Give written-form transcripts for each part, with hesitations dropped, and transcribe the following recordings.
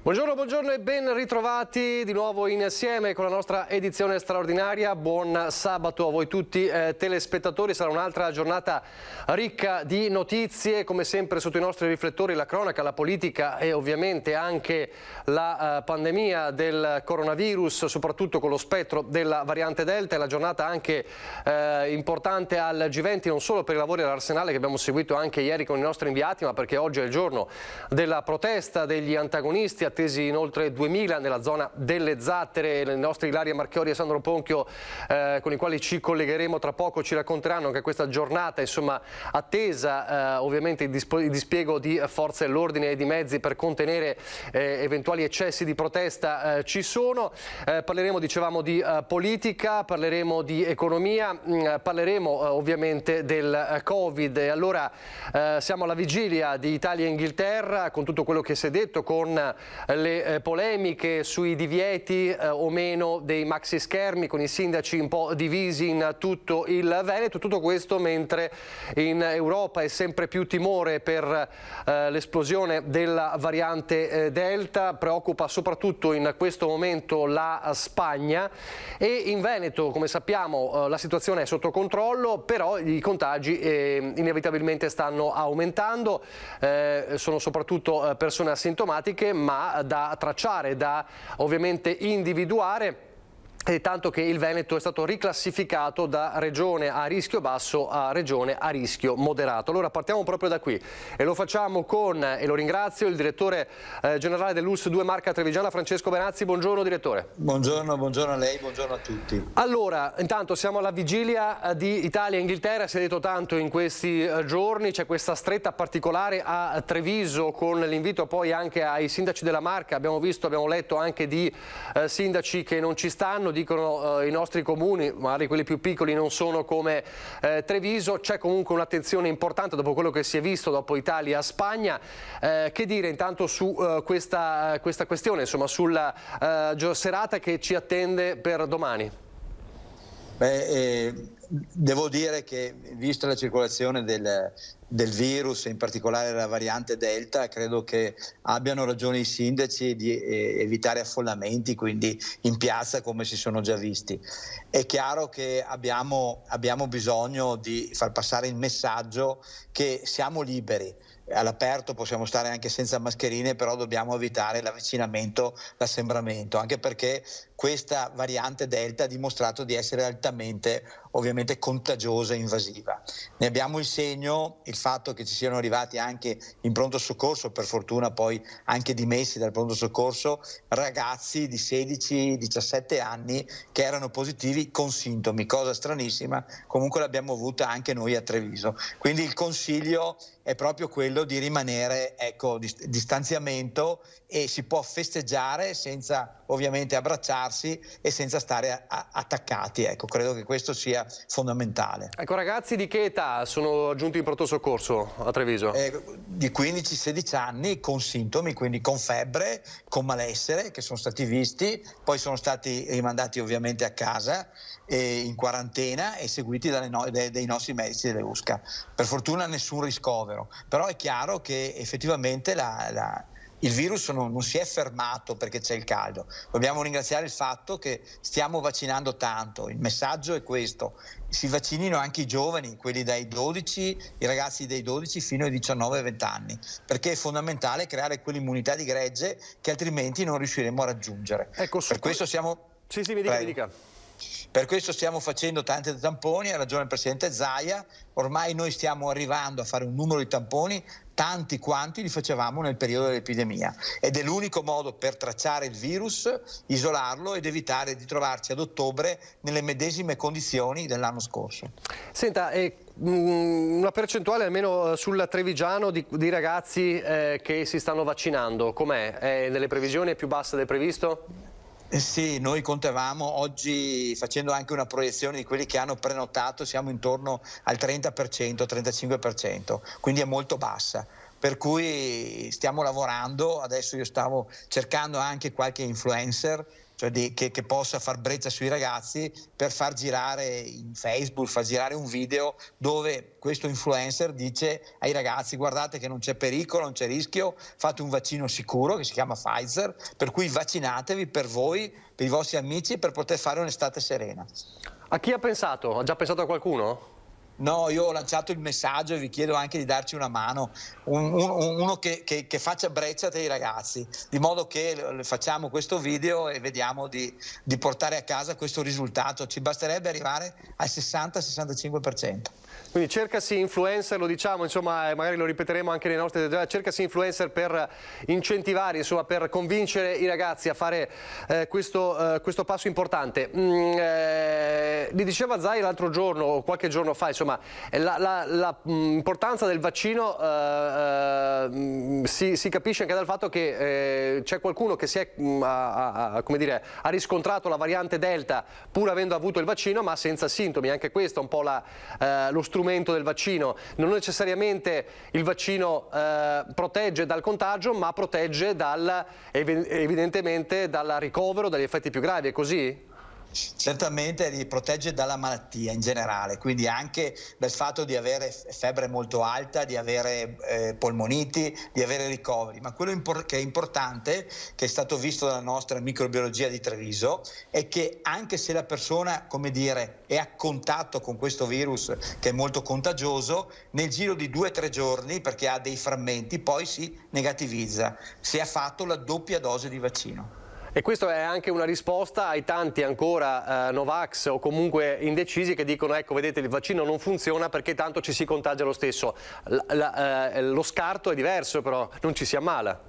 Buongiorno e ben ritrovati di nuovo insieme con la nostra edizione straordinaria. Buon sabato a voi tutti telespettatori, sarà un'altra giornata ricca di notizie, come sempre sotto i nostri riflettori la cronaca, la politica e ovviamente anche la pandemia del coronavirus, soprattutto con lo spettro della variante Delta. È la giornata anche importante al G20, non solo per i lavori all'Arsenale che abbiamo seguito anche ieri con i nostri inviati, ma perché oggi è il giorno della protesta degli antagonisti, attesi in oltre 2000 nella zona delle Zattere. I nostri Ilaria Marchiori e Sandro Ponchio, con i quali ci collegheremo tra poco, ci racconteranno anche questa giornata, insomma, attesa ovviamente il dispiego di forze dell'ordine e di mezzi per contenere eventuali eccessi di protesta ci sono. Parleremo, dicevamo, di politica, parleremo di economia, parleremo ovviamente del Covid. E allora siamo alla vigilia di Italia e Inghilterra, con tutto quello che si è detto, con le polemiche sui divieti o meno dei maxi schermi, con i sindaci un po' divisi in tutto il Veneto. Tutto questo mentre in Europa è sempre più timore per l'esplosione della variante Delta, preoccupa soprattutto in questo momento la Spagna, e in Veneto, come sappiamo, la situazione è sotto controllo, però i contagi inevitabilmente stanno aumentando, sono soprattutto persone asintomatiche ma da tracciare, da ovviamente individuare. Tanto che il Veneto è stato riclassificato da regione a rischio basso a regione a rischio moderato. Allora partiamo proprio da qui e lo facciamo con, e lo ringrazio, il direttore generale dell'ULSS 2 Marca Trevigiana, Francesco Benazzi. Buongiorno direttore. Buongiorno a lei, buongiorno a tutti. Allora, intanto siamo alla vigilia di Italia e Inghilterra, si è detto tanto in questi giorni, c'è questa stretta particolare a Treviso con l'invito poi anche ai sindaci della Marca. Abbiamo letto anche di sindaci che non ci stanno, dicono i nostri comuni, magari quelli più piccoli non sono come Treviso. C'è comunque un'attenzione importante dopo quello che si è visto dopo Italia-Spagna. Che dire intanto su questa questione, insomma, sulla serata che ci attende per domani? Devo dire che, vista la circolazione del virus, in particolare la variante Delta, credo che abbiano ragione i sindaci di evitare affollamenti, quindi in piazza come si sono già visti. È chiaro che abbiamo bisogno di far passare il messaggio che siamo liberi. All'aperto possiamo stare anche senza mascherine, però dobbiamo evitare l'avvicinamento, l'assembramento, anche perché questa variante Delta ha dimostrato di essere altamente, ovviamente, contagiosa e invasiva. Ne abbiamo il segno, il fatto che ci siano arrivati anche in pronto soccorso, per fortuna poi anche dimessi dal pronto soccorso, ragazzi di 16-17 anni che erano positivi con sintomi, cosa stranissima, comunque l'abbiamo avuta anche noi a Treviso. Quindi il consiglio è proprio quello di rimanere, distanziamento, e si può festeggiare senza ovviamente abbracciarsi e senza stare attaccati. Credo che questo sia fondamentale. Ragazzi di che età sono giunti in pronto soccorso a Treviso? Di 15-16 anni con sintomi, quindi con febbre, con malessere, che sono stati visti, poi sono stati rimandati ovviamente a casa in quarantena e seguiti dai nostri medici delle USCA. Per fortuna nessun ricovero, però è chiaro che effettivamente il virus non si è fermato perché c'è il caldo. Dobbiamo ringraziare il fatto che stiamo vaccinando tanto. Il messaggio è questo: si vaccinino anche i giovani, quelli i ragazzi dai 12 fino ai 19-20 anni, perché è fondamentale creare quell'immunità di gregge che altrimenti non riusciremo a raggiungere. Per questo siamo... Sì, mi dica. Per questo stiamo facendo tanti tamponi, ha ragione il Presidente Zaia, ormai noi stiamo arrivando a fare un numero di tamponi tanti quanti li facevamo nel periodo dell'epidemia, ed è l'unico modo per tracciare il virus, isolarlo ed evitare di trovarci ad ottobre nelle medesime condizioni dell'anno scorso. Senta, una percentuale almeno sul trevigiano di ragazzi che si stanno vaccinando, com'è? È nelle previsioni più basse del previsto? Sì, noi contavamo oggi, facendo anche una proiezione di quelli che hanno prenotato, siamo intorno al 30%, 35%, quindi è molto bassa. Per cui stiamo lavorando, adesso io stavo cercando anche qualche influencer cioè che possa far breccia sui ragazzi per far girare in Facebook, far girare un video dove questo influencer dice ai ragazzi: guardate che non c'è pericolo, non c'è rischio, fate un vaccino sicuro che si chiama Pfizer, per cui vaccinatevi per voi, per i vostri amici, per poter fare un'estate serena. A chi ha pensato? Ha già pensato a qualcuno? No, io ho lanciato il messaggio e vi chiedo anche di darci una mano, uno che faccia breccia tra i ragazzi, di modo che facciamo questo video e vediamo di portare a casa questo risultato. Ci basterebbe arrivare al 60-65%. Quindi cercasi influencer, lo diciamo, insomma, magari lo ripeteremo anche nei nostri, cercasi influencer per incentivare, insomma, per convincere i ragazzi a fare questo passo importante. Li diceva Zai l'altro giorno, o qualche giorno fa, insomma, l'importanza del vaccino si capisce anche dal fatto che c'è qualcuno che come dire, ha riscontrato la variante Delta pur avendo avuto il vaccino ma senza sintomi. Anche questo è un po' lo strumento del vaccino. Non necessariamente il vaccino protegge dal contagio, ma protegge evidentemente dal ricovero, dagli effetti più gravi, è così? Certamente li protegge dalla malattia in generale, quindi anche dal fatto di avere febbre molto alta, di avere polmoniti, di avere ricoveri. Ma quello che è importante, che è stato visto dalla nostra microbiologia di Treviso, è che anche se la persona, come dire, è a contatto con questo virus che è molto contagioso, nel giro di 2 o 3 giorni, perché ha dei frammenti, poi si negativizza se ha fatto la doppia dose di vaccino. E questo è anche una risposta ai tanti ancora Novax o comunque indecisi che dicono: ecco, vedete, il vaccino non funziona perché tanto ci si contagia lo stesso. Lo scarto è diverso, però non ci si ammala.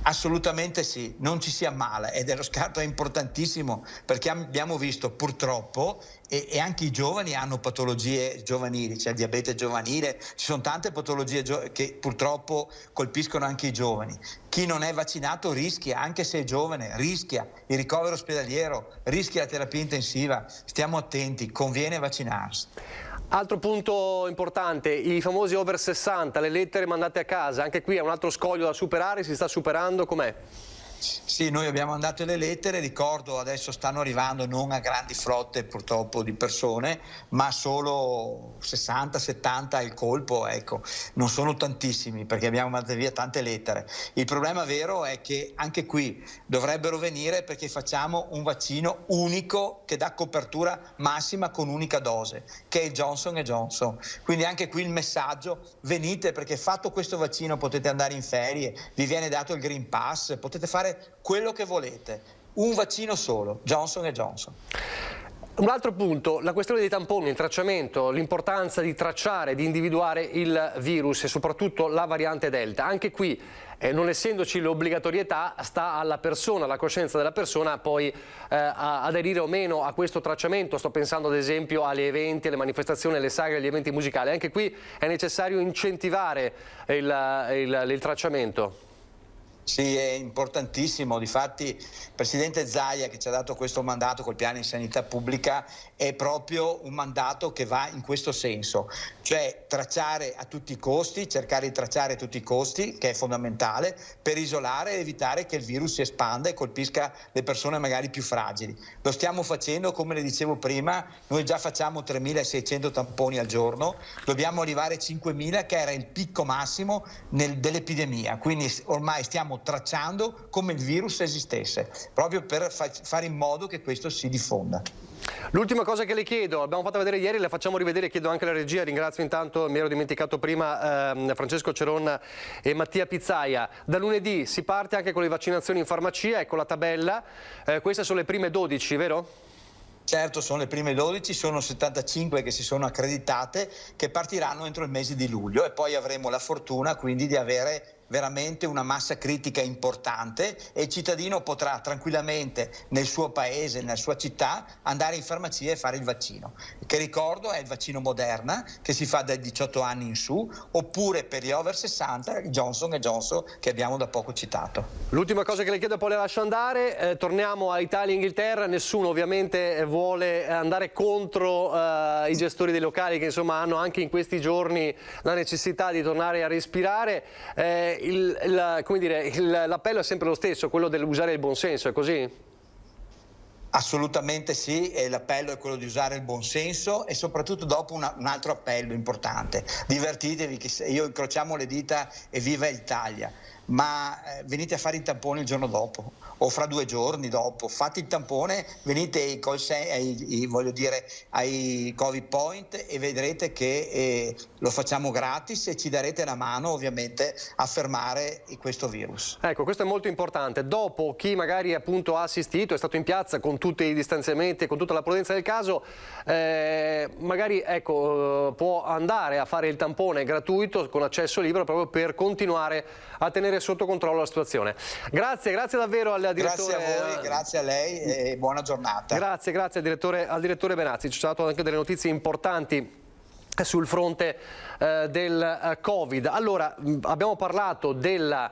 Assolutamente sì, non ci si ammala, ed è lo scarto è importantissimo, perché abbiamo visto purtroppo e anche i giovani hanno patologie giovanili, c'è il diabete giovanile, ci sono tante patologie che purtroppo colpiscono anche i giovani. Chi non è vaccinato rischia, anche se è giovane, rischia il ricovero ospedaliero, rischia la terapia intensiva. Stiamo attenti, conviene vaccinarsi. Altro punto importante, i famosi over 60, le lettere mandate a casa, anche qui è un altro scoglio da superare, si sta superando, com'è? Sì, noi abbiamo mandato le lettere, ricordo adesso stanno arrivando non a grandi flotte purtroppo di persone, ma solo 60-70 al colpo, ecco, non sono tantissimi perché abbiamo mandato via tante lettere. Il problema vero è che anche qui dovrebbero venire perché facciamo un vaccino unico che dà copertura massima con unica dose, che è il Johnson & Johnson. Quindi anche qui il messaggio: venite, perché fatto questo vaccino potete andare in ferie, vi viene dato il Green Pass, potete fare quello che volete, un vaccino solo, Johnson & Johnson. Un altro punto, la questione dei tamponi, il tracciamento, l'importanza di tracciare, di individuare il virus e soprattutto la variante Delta. Anche qui, non essendoci l'obbligatorietà, sta alla persona, alla coscienza della persona poi aderire o meno a questo tracciamento. Sto pensando ad esempio agli eventi, alle manifestazioni, alle sagre, agli eventi musicali. Anche qui è necessario incentivare il tracciamento. Sì, è importantissimo. Difatti il Presidente Zaia, che ci ha dato questo mandato col piano di sanità pubblica, è proprio un mandato che va in questo senso, cioè tracciare a tutti i costi, cercare di tracciare a tutti i costi, che è fondamentale, per isolare ed evitare che il virus si espanda e colpisca le persone magari più fragili. Lo stiamo facendo, come le dicevo prima, noi già facciamo 3.600 tamponi al giorno, dobbiamo arrivare a 5.000, che era il picco massimo dell'epidemia, quindi ormai stiamo tracciando come il virus esistesse, proprio per fare in modo che questo si diffonda. L'ultima cosa che le chiedo, l'abbiamo fatta vedere ieri, la facciamo rivedere, chiedo anche alla regia, ringrazio intanto, mi ero dimenticato prima, Francesco Ceron e Mattia Pizzaia. Da lunedì si parte anche con le vaccinazioni in farmacia, ecco la tabella, queste sono le prime 12, vero? Certo, sono le prime 12, sono 75 che si sono accreditate, che partiranno entro il mese di luglio, e poi avremo la fortuna quindi di avere veramente una massa critica importante e il cittadino potrà tranquillamente nel suo paese, nella sua città, andare in farmacia e fare il vaccino, che ricordo è il vaccino Moderna, che si fa dai 18 anni in su, oppure per gli over 60 il Johnson & Johnson, che abbiamo da poco citato. L'ultima cosa che le chiedo e poi le lascio andare, torniamo a Italia e Inghilterra. Nessuno ovviamente vuole andare contro i gestori dei locali, che insomma hanno anche in questi giorni la necessità di tornare a respirare. L'appello è sempre lo stesso, quello dell'usare il buonsenso, è così? Assolutamente sì, e l'appello è quello di usare il buonsenso e soprattutto dopo un altro appello importante: divertitevi, che io incrociamo le dita e viva l'Italia, ma venite a fare i tamponi il giorno dopo o fra 2 giorni dopo, fate il tampone, venite ai Covid Point e vedrete che lo facciamo gratis e ci darete la mano ovviamente a fermare questo virus. Ecco, questo è molto importante. Dopo, chi magari appunto ha assistito, è stato in piazza con tutti i distanziamenti, con tutta la prudenza del caso, magari può andare a fare il tampone gratuito con accesso libero proprio per continuare a tenere sotto controllo la situazione. Grazie davvero al direttore. Grazie a voi, grazie a lei e buona giornata. Grazie al direttore Benazzi. Ci sono state anche delle notizie importanti sul fronte del Covid. Allora, abbiamo parlato della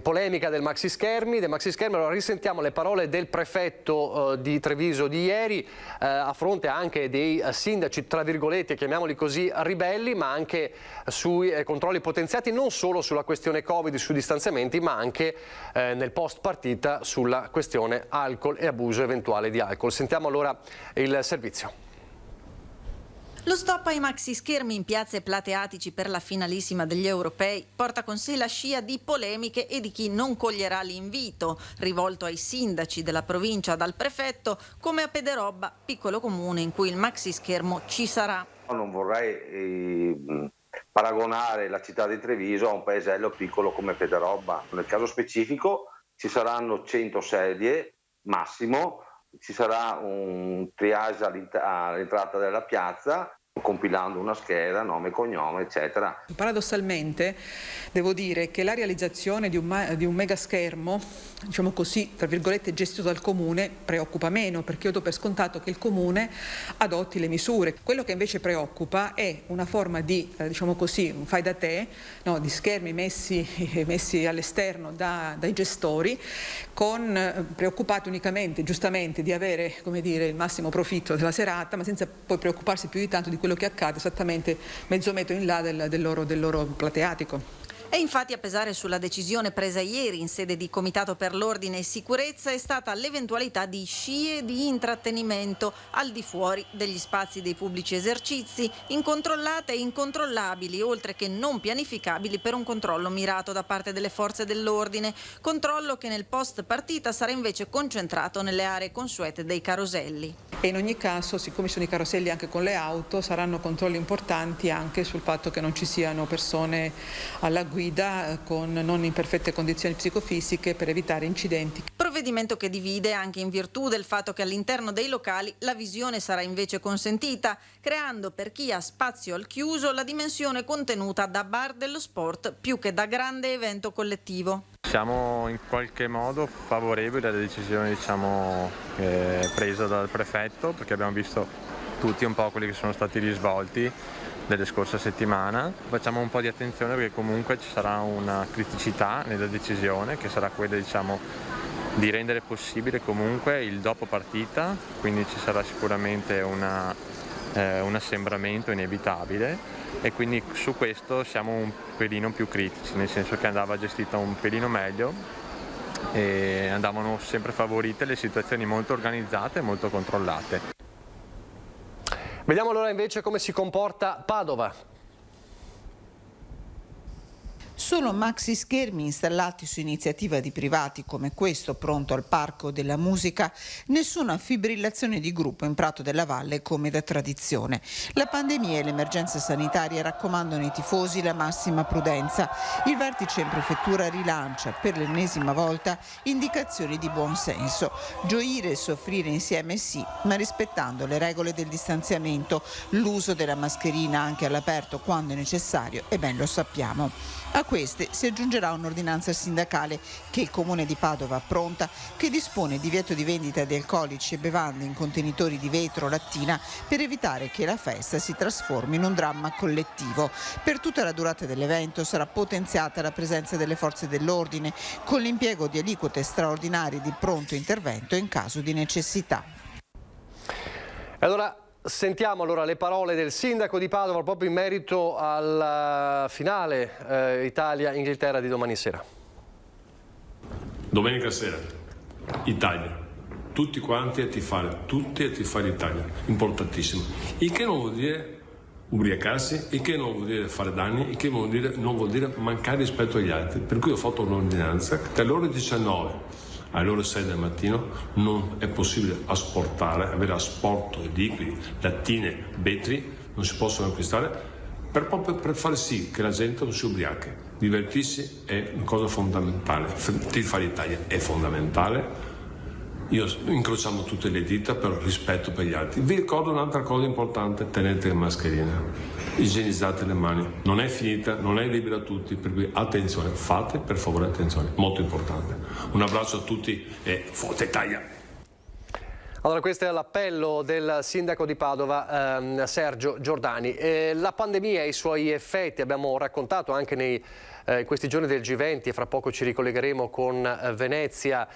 polemica del maxi schermi. Allora risentiamo le parole del prefetto di Treviso di ieri a fronte anche dei sindaci, tra virgolette, chiamiamoli così, ribelli, ma anche sui controlli potenziati, non solo sulla questione Covid, sui distanziamenti, ma anche nel post partita sulla questione alcol e abuso eventuale di alcol. Sentiamo allora il servizio. Lo stop ai maxi schermi in piazze e plateatici per la finalissima degli europei porta con sé la scia di polemiche e di chi non coglierà l'invito rivolto ai sindaci della provincia dal prefetto, come a Pederobba, piccolo comune in cui il maxi schermo ci sarà. Non vorrei paragonare la città di Treviso a un paesello piccolo come Pederobba. Nel caso specifico ci saranno 100 sedie massimo, ci sarà un triage all'entrata della piazza, compilando una scheda, nome, cognome, eccetera. Paradossalmente devo dire che la realizzazione di un mega schermo, diciamo così, tra virgolette, gestito dal comune, preoccupa meno, perché io do per scontato che il comune adotti le misure. Quello che invece preoccupa è una forma di, diciamo così, un fai da te, no, di schermi messi all'esterno dai gestori, preoccupati unicamente, giustamente, di avere, come dire, il massimo profitto della serata, ma senza poi preoccuparsi più di tanto di quello che accade esattamente mezzo metro in là del loro plateatico. E infatti a pesare sulla decisione presa ieri in sede di Comitato per l'Ordine e Sicurezza è stata l'eventualità di scie di intrattenimento al di fuori degli spazi dei pubblici esercizi, incontrollate e incontrollabili, oltre che non pianificabili per un controllo mirato da parte delle forze dell'ordine, controllo che nel post partita sarà invece concentrato nelle aree consuete dei caroselli. E in ogni caso, siccome ci sono i caroselli anche con le auto, saranno controlli importanti anche sul fatto che non ci siano persone alla guida non in perfette condizioni psicofisiche per evitare incidenti. Provvedimento che divide anche in virtù del fatto che all'interno dei locali la visione sarà invece consentita, creando per chi ha spazio al chiuso la dimensione contenuta da bar dello sport più che da grande evento collettivo. Siamo in qualche modo favorevoli alla decisione presa dal prefetto, perché abbiamo visto tutti un po' quelli che sono stati i risvolti delle scorse settimane. Facciamo un po' di attenzione perché comunque ci sarà una criticità nella decisione, che sarà quella di rendere possibile comunque il dopo partita, quindi ci sarà sicuramente un assembramento inevitabile e quindi su questo siamo un pelino più critici, nel senso che andava gestita un pelino meglio e andavano sempre favorite le situazioni molto organizzate e molto controllate. Vediamo allora invece come si comporta Padova. Solo maxi schermi installati su iniziativa di privati come questo pronto al Parco della Musica, nessuna fibrillazione di gruppo in Prato della Valle come da tradizione. La pandemia e l'emergenza sanitaria raccomandano ai tifosi la massima prudenza. Il vertice in prefettura rilancia per l'ennesima volta indicazioni di buon senso. Gioire e soffrire insieme sì, ma rispettando le regole del distanziamento, l'uso della mascherina anche all'aperto quando è necessario, e ben lo sappiamo. A queste si aggiungerà un'ordinanza sindacale che il Comune di Padova appronta, che dispone divieto di vendita di alcolici e bevande in contenitori di vetro o lattina per evitare che la festa si trasformi in un dramma collettivo. Per tutta la durata dell'evento sarà potenziata la presenza delle forze dell'ordine con l'impiego di aliquote straordinarie di pronto intervento in caso di necessità. Allora, sentiamo le parole del sindaco di Padova proprio in merito alla finale Italia-Inghilterra di domani sera. Domenica sera, Italia. tutti quanti a tifare, tutti a tifare l'Italia, importantissimo. Il che non vuol dire ubriacarsi, il che non vuol dire fare danni, il che non vuol dire mancare rispetto agli altri. Per cui ho fatto un'ordinanza che dalle ore 19 alle ore 6 del mattino non è possibile asportare, avere asporto di liquidi, lattine, vetri, non si possono acquistare, proprio per far sì che la gente non si ubriachi. Divertirsi è una cosa fondamentale, tifare l'Italia è fondamentale. Incrociamo tutte le dita per rispetto per gli altri. Vi ricordo un'altra cosa importante: tenete la mascherina, igienizzate le mani, non è finita, non è libera a tutti, per cui attenzione, fate per favore attenzione, molto importante. Un abbraccio a tutti e Forza Italia! Allora, questo è l'appello del sindaco di Padova, Sergio Giordani. La pandemia e i suoi effetti abbiamo raccontato anche in questi giorni del G20, e fra poco ci ricollegheremo con Venezia,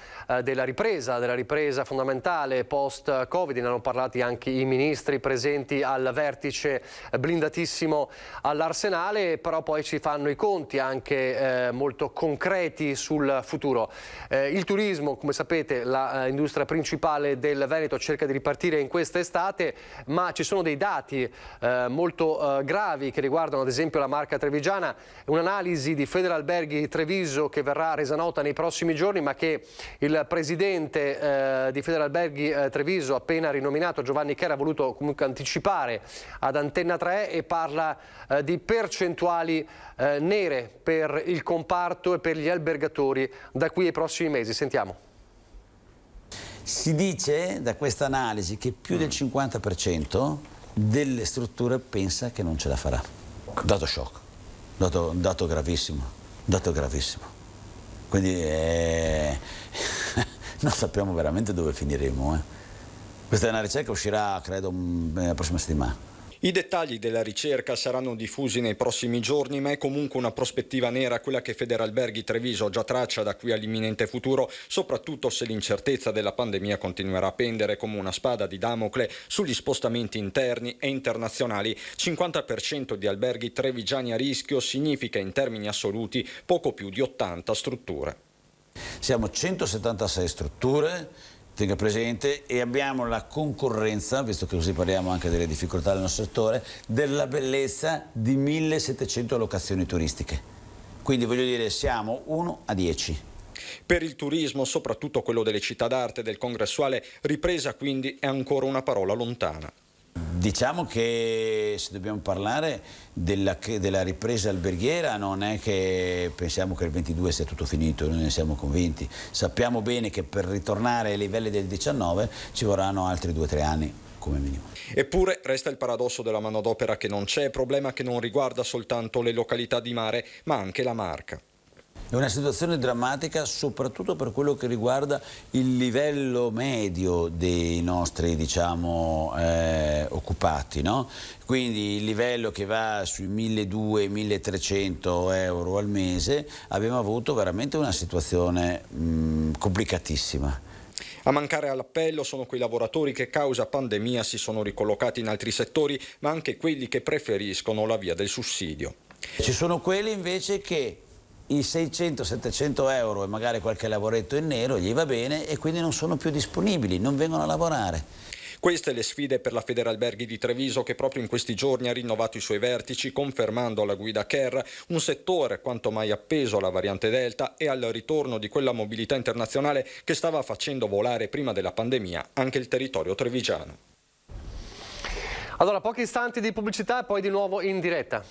della ripresa fondamentale post-Covid. Ne hanno parlati anche i ministri presenti al vertice blindatissimo all'Arsenale, però poi ci fanno i conti anche molto concreti sul futuro. Il turismo, come sapete, l'industria principale del Veneto, cerca di ripartire in questa estate, ma ci sono dei dati molto gravi che riguardano ad esempio la Marca Trevigiana. Un'analisi di Federalberghi Treviso che verrà resa nota nei prossimi giorni, ma che il presidente di Federalberghi Treviso, appena rinominato, Giovanni Chera, ha voluto comunque anticipare ad Antenna 3, e parla di percentuali nere per il comparto e per gli albergatori da qui ai prossimi mesi. Sentiamo. Si dice da questa analisi che più del 50% delle strutture pensa che non ce la farà. Dato shock. Dato gravissimo, quindi non sappiamo veramente dove finiremo. Questa è una ricerca, uscirà credo la prossima settimana. I dettagli della ricerca saranno diffusi nei prossimi giorni, ma è comunque una prospettiva nera quella che Federalberghi Treviso già traccia da qui all'imminente futuro, soprattutto se l'incertezza della pandemia continuerà a pendere come una spada di Damocle sugli spostamenti interni e internazionali. 50% di alberghi trevigiani a rischio significa in termini assoluti poco più di 80 strutture. Siamo 176 strutture, tenga presente, e abbiamo la concorrenza, visto che così parliamo anche delle difficoltà del nostro settore, della bellezza di 1700 locazioni turistiche. Quindi voglio dire, siamo 1 a 10. Per il turismo, soprattutto quello delle città d'arte del Congressuale, ripresa quindi è ancora una parola lontana. Diciamo che se dobbiamo parlare della ripresa alberghiera, non è che pensiamo che il 22 sia tutto finito, noi ne siamo convinti. Sappiamo bene che per ritornare ai livelli del 19 ci vorranno altri 2 o 3 anni come minimo. Eppure resta il paradosso della manodopera che non c'è, problema che non riguarda soltanto le località di mare, ma anche la Marca. È una situazione drammatica soprattutto per quello che riguarda il livello medio dei nostri, occupati, no? Quindi il livello che va sui 1.200-1.300 euro al mese. Abbiamo avuto veramente una situazione complicatissima. A mancare all'appello sono quei lavoratori che causa pandemia si sono ricollocati in altri settori, ma anche quelli che preferiscono la via del sussidio. Ci sono quelli invece che i 600-700 euro e magari qualche lavoretto in nero gli va bene e quindi non sono più disponibili, non vengono a lavorare. Queste le sfide per la Federalberghi di Treviso, che proprio in questi giorni ha rinnovato i suoi vertici, confermando alla guida Kerr un settore quanto mai appeso alla variante Delta e al ritorno di quella mobilità internazionale che stava facendo volare prima della pandemia anche il territorio trevigiano. Allora, pochi istanti di pubblicità e poi di nuovo in diretta.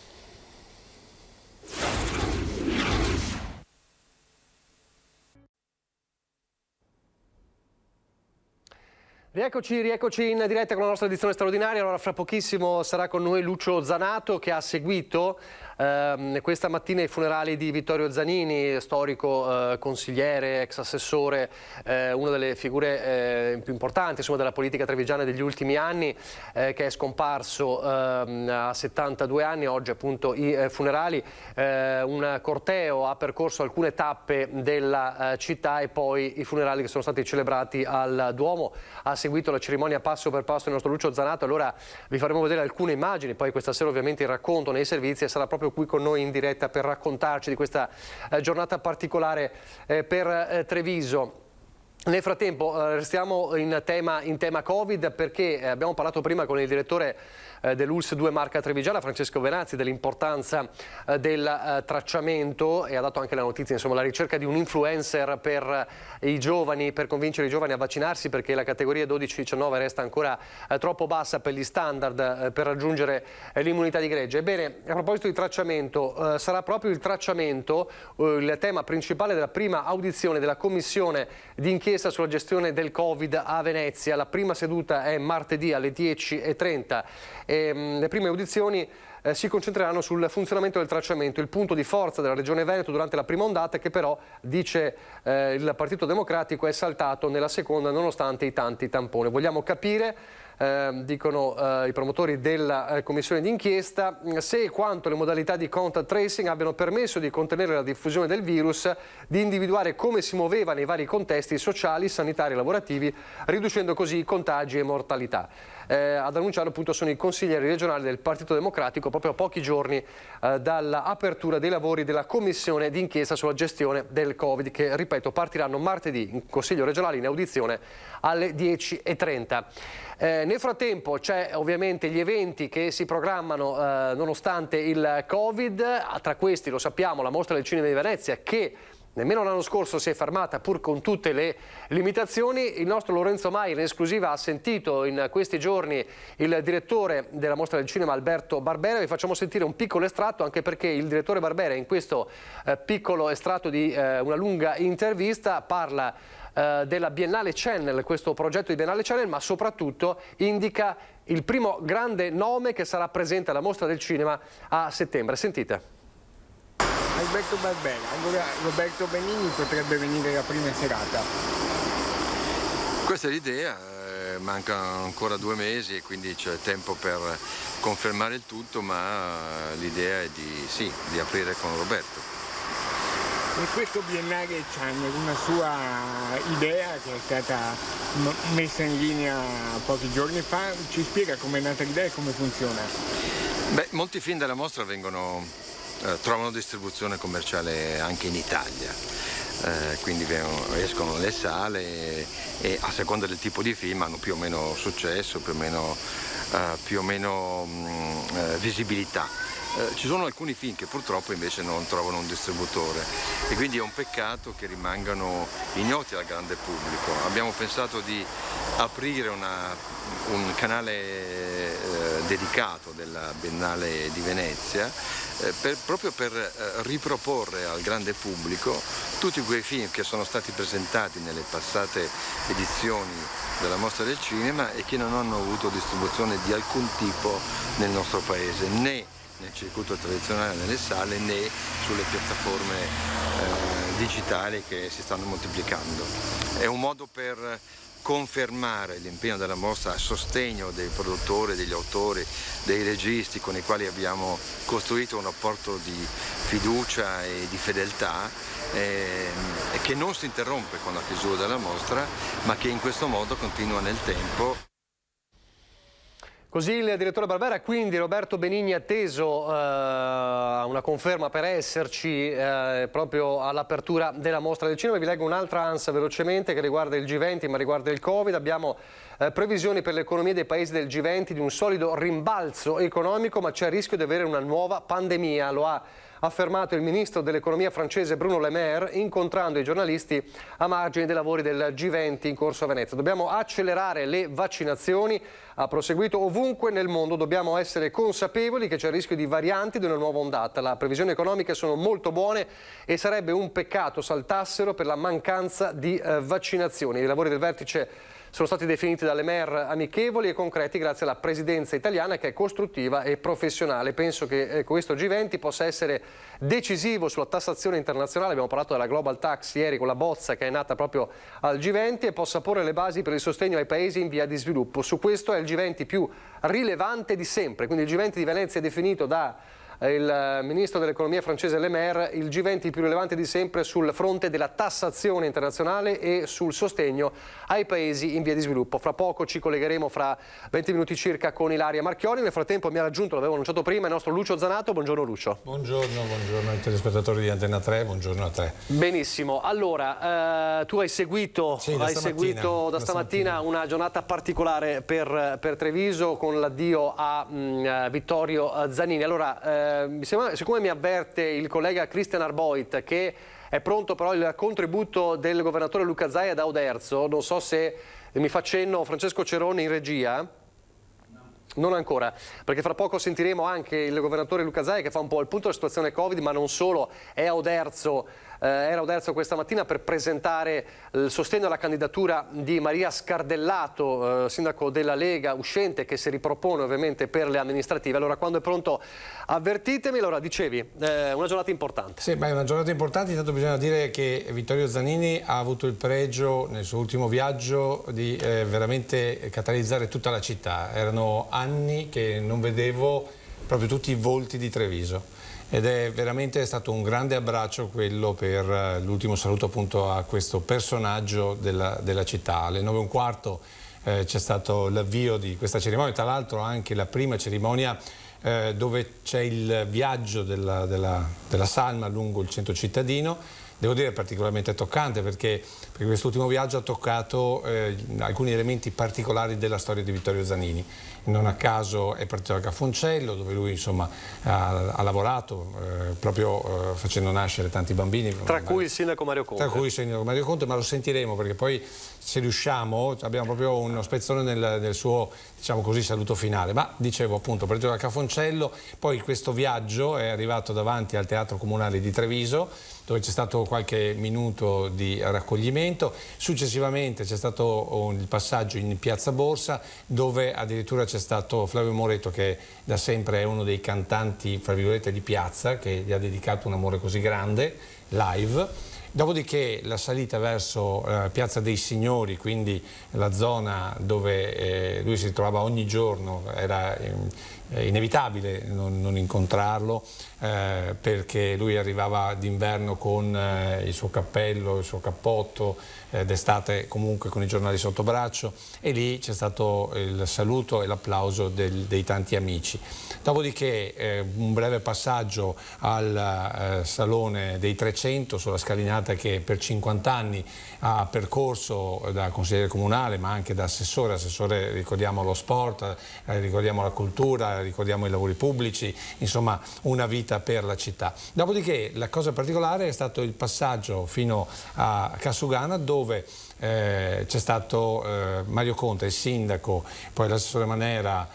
Rieccoci in diretta con la nostra edizione straordinaria. Allora, fra pochissimo sarà con noi Lucio Zanato, che ha seguito questa mattina i funerali di Vittorio Zanini, storico consigliere, ex assessore, una delle figure più importanti della politica trevigiana degli ultimi anni, che è scomparso a 72 anni. Oggi appunto i funerali, un corteo ha percorso alcune tappe della città e poi i funerali che sono stati celebrati al Duomo. Ha seguito la cerimonia passo per passo il nostro Lucio Zanato. Allora vi faremo vedere alcune immagini, poi questa sera ovviamente il racconto nei servizi, e sarà proprio qui con noi in diretta per raccontarci di questa giornata particolare per Treviso. Nel frattempo restiamo in tema Covid, perché abbiamo parlato prima con il direttore dell'ULSS 2 Marca Trevigiana, Francesco Venazzi, dell'importanza del tracciamento, e ha dato anche la notizia, insomma, la ricerca di un influencer per i giovani, per convincere i giovani a vaccinarsi, perché la categoria 12-19 resta ancora troppo bassa per gli standard per raggiungere l'immunità di gregge. Ebbene, a proposito di tracciamento, sarà proprio il tracciamento il tema principale della prima audizione della commissione d'inchiesta sulla gestione del Covid a Venezia. La prima seduta è martedì alle 10:30. Le prime audizioni si concentreranno sul funzionamento del tracciamento, il punto di forza della Regione Veneto durante la prima ondata, che però, dice il Partito Democratico, è saltato nella seconda nonostante i tanti tamponi. Vogliamo capire, dicono i promotori della commissione d'inchiesta, se e quanto le modalità di contact tracing abbiano permesso di contenere la diffusione del virus, di individuare come si muoveva nei vari contesti sociali, sanitari e lavorativi, riducendo così contagi e mortalità. Ad annunciare appunto sono i consiglieri regionali del Partito Democratico, proprio a pochi giorni dall'apertura dei lavori della commissione d'inchiesta sulla gestione del Covid, che, ripeto, partiranno martedì in Consiglio regionale, in audizione alle 10:30. Nel frattempo c'è ovviamente gli eventi che si programmano nonostante il Covid. Tra questi, lo sappiamo, la Mostra del Cinema di Venezia, che nemmeno l'anno scorso si è fermata pur con tutte le limitazioni. Il nostro Lorenzo Maier in esclusiva ha sentito in questi giorni il direttore della Mostra del Cinema, Alberto Barbera. Vi facciamo sentire un piccolo estratto, anche perché il direttore Barbera in questo piccolo estratto di una lunga intervista parla della Biennale Channel, questo progetto di Biennale Channel, ma soprattutto indica il primo grande nome che sarà presente alla Mostra del Cinema a settembre. Sentite. Alberto Barbera, allora Roberto Benigni potrebbe venire la prima serata. Questa è l'idea, mancano ancora 2 mesi e quindi c'è tempo per confermare il tutto, ma l'idea è di aprire con Roberto. E questo Biennale Channel, una sua idea che è stata messa in linea pochi giorni fa, ci spiega come è nata l'idea e come funziona? Beh, molti film della mostra trovano distribuzione commerciale anche in Italia, quindi escono nelle sale e a seconda del tipo di film hanno più o meno successo, più o meno visibilità. Ci sono alcuni film che purtroppo invece non trovano un distributore e quindi è un peccato che rimangano ignoti al grande pubblico. Abbiamo pensato di aprire un canale dedicato della Biennale di Venezia proprio per riproporre al grande pubblico tutti quei film che sono stati presentati nelle passate edizioni della Mostra del Cinema e che non hanno avuto distribuzione di alcun tipo nel nostro paese, né nel circuito tradizionale nelle sale né sulle piattaforme digitali che si stanno moltiplicando. È un modo per confermare l'impegno della mostra a sostegno dei produttori, degli autori, dei registi con i quali abbiamo costruito un rapporto di fiducia e di fedeltà e che non si interrompe con la chiusura della mostra, ma che in questo modo continua nel tempo. Così il direttore Barbera, quindi Roberto Benigni atteso a una conferma per esserci proprio all'apertura della Mostra del Cinema. Vi leggo un'altra ANSA velocemente che riguarda il G20 ma riguarda il Covid. Abbiamo previsioni per l'economia dei paesi del G20 di un solido rimbalzo economico, ma c'è il rischio di avere una nuova pandemia. Lo ha affermato il ministro dell'economia francese Bruno Le Maire incontrando i giornalisti a margine dei lavori del G20 in corso a Venezia. Dobbiamo accelerare le vaccinazioni, ha proseguito, ovunque nel mondo. Dobbiamo essere consapevoli che c'è il rischio di varianti di una nuova ondata. Le previsioni economiche sono molto buone e sarebbe un peccato saltassero per la mancanza di vaccinazioni. I lavori del vertice sono stati definiti dalle Maire amichevoli e concreti grazie alla presidenza italiana, che è costruttiva e professionale. Penso che questo G20 possa essere decisivo sulla tassazione internazionale. Abbiamo parlato della Global Tax ieri con la bozza che è nata proprio al G20 e possa porre le basi per il sostegno ai paesi in via di sviluppo. Su questo è il G20 più rilevante di sempre. Quindi il G20 di Venezia è definito da il ministro dell'economia francese Le Maire, il G20 più rilevante di sempre sul fronte della tassazione internazionale e sul sostegno ai paesi in via di sviluppo. Fra poco ci collegheremo fra 20 minuti circa con Ilaria Marchioni. Nel frattempo mi ha raggiunto, l'avevo annunciato prima, il nostro Lucio Zanato. Buongiorno Lucio. Buongiorno ai telespettatori di Antena 3, buongiorno a te. Benissimo, allora tu hai seguito, da stamattina una giornata particolare per Treviso con l'addio a Vittorio Zanini. Allora, siccome mi avverte il collega Christian Arboit che è pronto però il contributo del governatore Luca Zaia da Oderzo, non so se mi fa cenno Francesco Ceroni in regia. Non ancora, perché fra poco sentiremo anche il governatore Luca Zaia che fa un po' il punto della situazione Covid, ma non solo, era a Oderzo questa mattina per presentare il sostegno alla candidatura di Maria Scardellato, sindaco della Lega uscente, che si ripropone ovviamente per le amministrative. Allora, quando è pronto avvertitemi. Allora, dicevi, una giornata importante. Sì, è una giornata importante. Intanto bisogna dire che Vittorio Zanini ha avuto il pregio nel suo ultimo viaggio di veramente catalizzare tutta la città. Erano anni che non vedevo proprio tutti i volti di Treviso. Ed è veramente stato un grande abbraccio quello per l'ultimo saluto appunto a questo personaggio della città. Alle 9:15 c'è stato l'avvio di questa cerimonia, tra l'altro anche la prima cerimonia dove c'è il viaggio della salma lungo il centro cittadino. Devo dire particolarmente toccante perché quest'ultimo viaggio ha toccato alcuni elementi particolari della storia di Vittorio Zanini. Non a caso è partito da Cafoncello, dove lui insomma ha lavorato proprio facendo nascere tanti bambini. Tra cui il sindaco Mario Conte. Ma lo sentiremo perché poi, se riusciamo, abbiamo proprio uno spezzone nel suo, diciamo così, saluto finale. Ma dicevo appunto, partito da Cafoncello, poi questo viaggio è arrivato davanti al Teatro Comunale di Treviso, dove c'è stato qualche minuto di raccoglimento. Successivamente c'è stato il passaggio in Piazza Borsa, dove addirittura c'è stato Flavio Moreto, che da sempre è uno dei cantanti, fra virgolette, di piazza, che gli ha dedicato un amore così grande, live. Dopodiché la salita verso Piazza dei Signori, quindi la zona dove lui si trovava ogni giorno, era inevitabile non incontrarlo, perché lui arrivava d'inverno con il suo cappello, il suo cappotto, d'estate comunque con i giornali sotto braccio, e lì c'è stato il saluto e l'applauso dei tanti amici. Dopodiché un breve passaggio al Salone dei 300 sulla scalinata che per 50 anni ha percorso da consigliere comunale ma anche da assessore, ricordiamo lo sport, ricordiamo la cultura, ricordiamo i lavori pubblici, insomma una vita per la città. Dopodiché la cosa particolare è stato il passaggio fino a Cassugana, dove c'è stato Mario Conte, il sindaco, poi l'assessore Manera,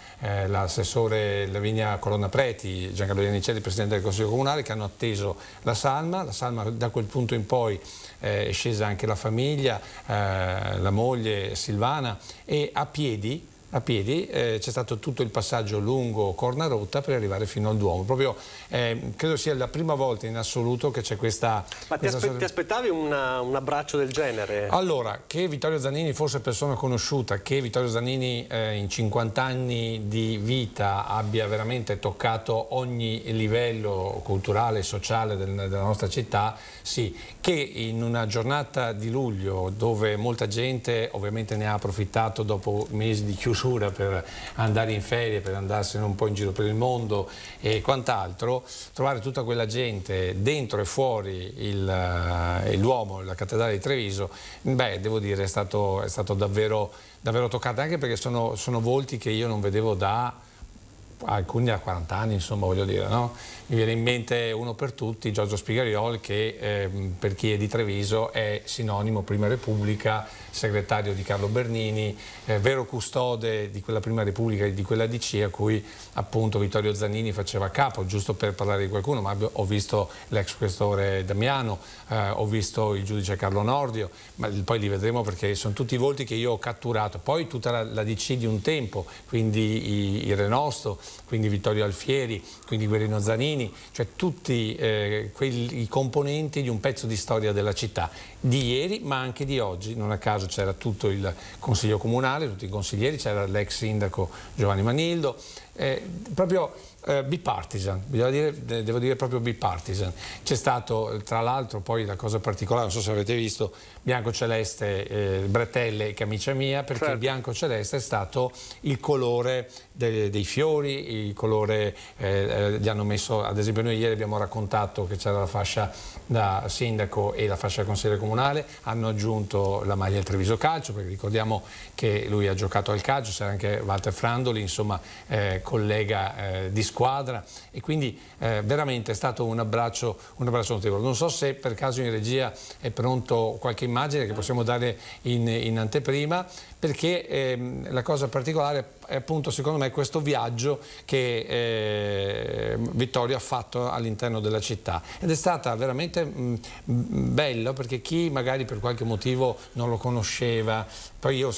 l'assessore Lavinia Colonna Preti, Giancarlo Iannicelli, presidente del Consiglio Comunale, che hanno atteso la salma. La salma, da quel punto in poi è scesa anche la famiglia, la moglie Silvana, e a piedi c'è stato tutto il passaggio lungo Cornarotta per arrivare fino al Duomo. Proprio credo sia la prima volta in assoluto che c'è questa... Ma ti aspettavi un abbraccio del genere? Allora, che Vittorio Zanini fosse persona conosciuta, che Vittorio Zanini in 50 anni di vita abbia veramente toccato ogni livello culturale e sociale della nostra città, sì. Che in una giornata di luglio, dove molta gente ovviamente ne ha approfittato dopo mesi di chiusura per andare in ferie, per andarsene un po' in giro per il mondo e quant'altro, trovare tutta quella gente dentro e fuori il Duomo, la cattedrale di Treviso, devo dire è stato davvero toccante, anche perché sono volti che io non vedevo da alcuni a 40 anni, insomma, voglio dire, no? Mi viene in mente uno per tutti, Giorgio Spigariol, che per chi è di Treviso è sinonimo Prima Repubblica, segretario di Carlo Bernini, vero custode di quella Prima Repubblica e di quella DC a cui appunto Vittorio Zanini faceva capo, giusto per parlare di qualcuno, ma ho visto l'ex questore Damiano, ho visto il giudice Carlo Nordio, ma poi li vedremo perché sono tutti i volti che io ho catturato. Poi tutta la DC di un tempo, quindi i Renosto, quindi Vittorio Alfieri, quindi Guerino Zanini, cioè tutti i componenti di un pezzo di storia della città, di ieri ma anche di oggi. Non a caso c'era tutto il Consiglio Comunale, tutti i consiglieri, c'era l'ex sindaco Giovanni Manildo, proprio bipartisan, devo dire proprio bipartisan. C'è stato tra l'altro poi la cosa particolare, non so se avete visto, bianco-celeste, bretelle e camicia mia, perché il bianco-celeste è stato il colore dei fiori, il colore, gli hanno messo, ad esempio noi ieri abbiamo raccontato che c'era la fascia da sindaco e la fascia da consigliere comunale, hanno aggiunto la maglia del Treviso Calcio, perché ricordiamo che lui ha giocato al calcio, c'era anche Walter Frandoli, insomma collega di squadra, e quindi veramente è stato un abbraccio notevole. Non so se per caso in regia è pronto qualche immagine che possiamo dare in anteprima, perché la cosa particolare è appunto secondo me questo viaggio che Vittorio ha fatto all'interno della città, ed è stata veramente bello, perché chi magari per qualche motivo non lo conosceva, poi io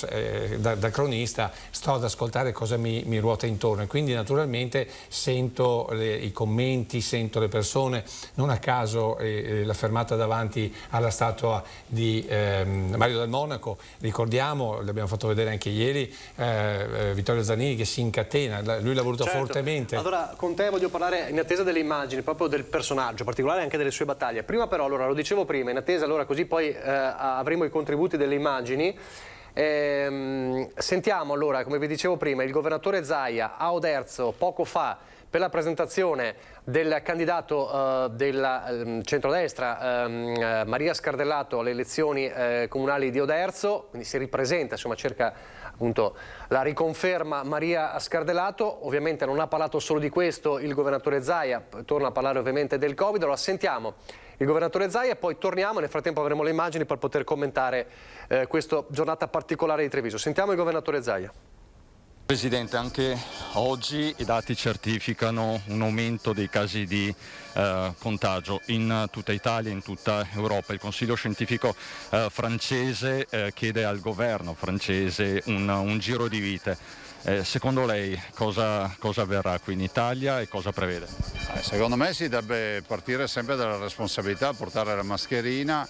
da cronista sto ad ascoltare cosa mi ruota intorno, e quindi naturalmente sento i commenti, sento le persone. Non a caso la fermata davanti alla statua di Mario del Monaco, ricordiamo, l'abbiamo fatto vedere anche ieri, Vittorio Zanini che si incatena, lui l'ha voluto fortemente. Allora con te voglio parlare, in attesa delle immagini, proprio del personaggio, in particolare anche delle sue battaglie. Prima però, allora lo dicevo prima, in attesa, allora così poi avremo i contributi delle immagini. Sentiamo allora, come vi dicevo prima, il governatore Zaia a Oderzo poco fa per la presentazione del candidato del centrodestra Maria Scardellato alle elezioni comunali di Oderzo, quindi si ripresenta, insomma cerca appunto la riconferma Maria Scardellato. Ovviamente non ha parlato solo di questo il governatore Zaia, torna a parlare ovviamente del Covid. Allora sentiamo il governatore Zaia e poi torniamo, nel frattempo avremo le immagini per poter commentare questa giornata particolare di Treviso. Sentiamo il governatore Zaia. Presidente, anche oggi i dati certificano un aumento dei casi di contagio in tutta Italia, in tutta Europa. Il Consiglio scientifico francese chiede al governo francese un giro di vite. Secondo lei cosa avverrà qui in Italia e cosa prevede? Secondo me si deve partire sempre dalla responsabilità, portare la mascherina,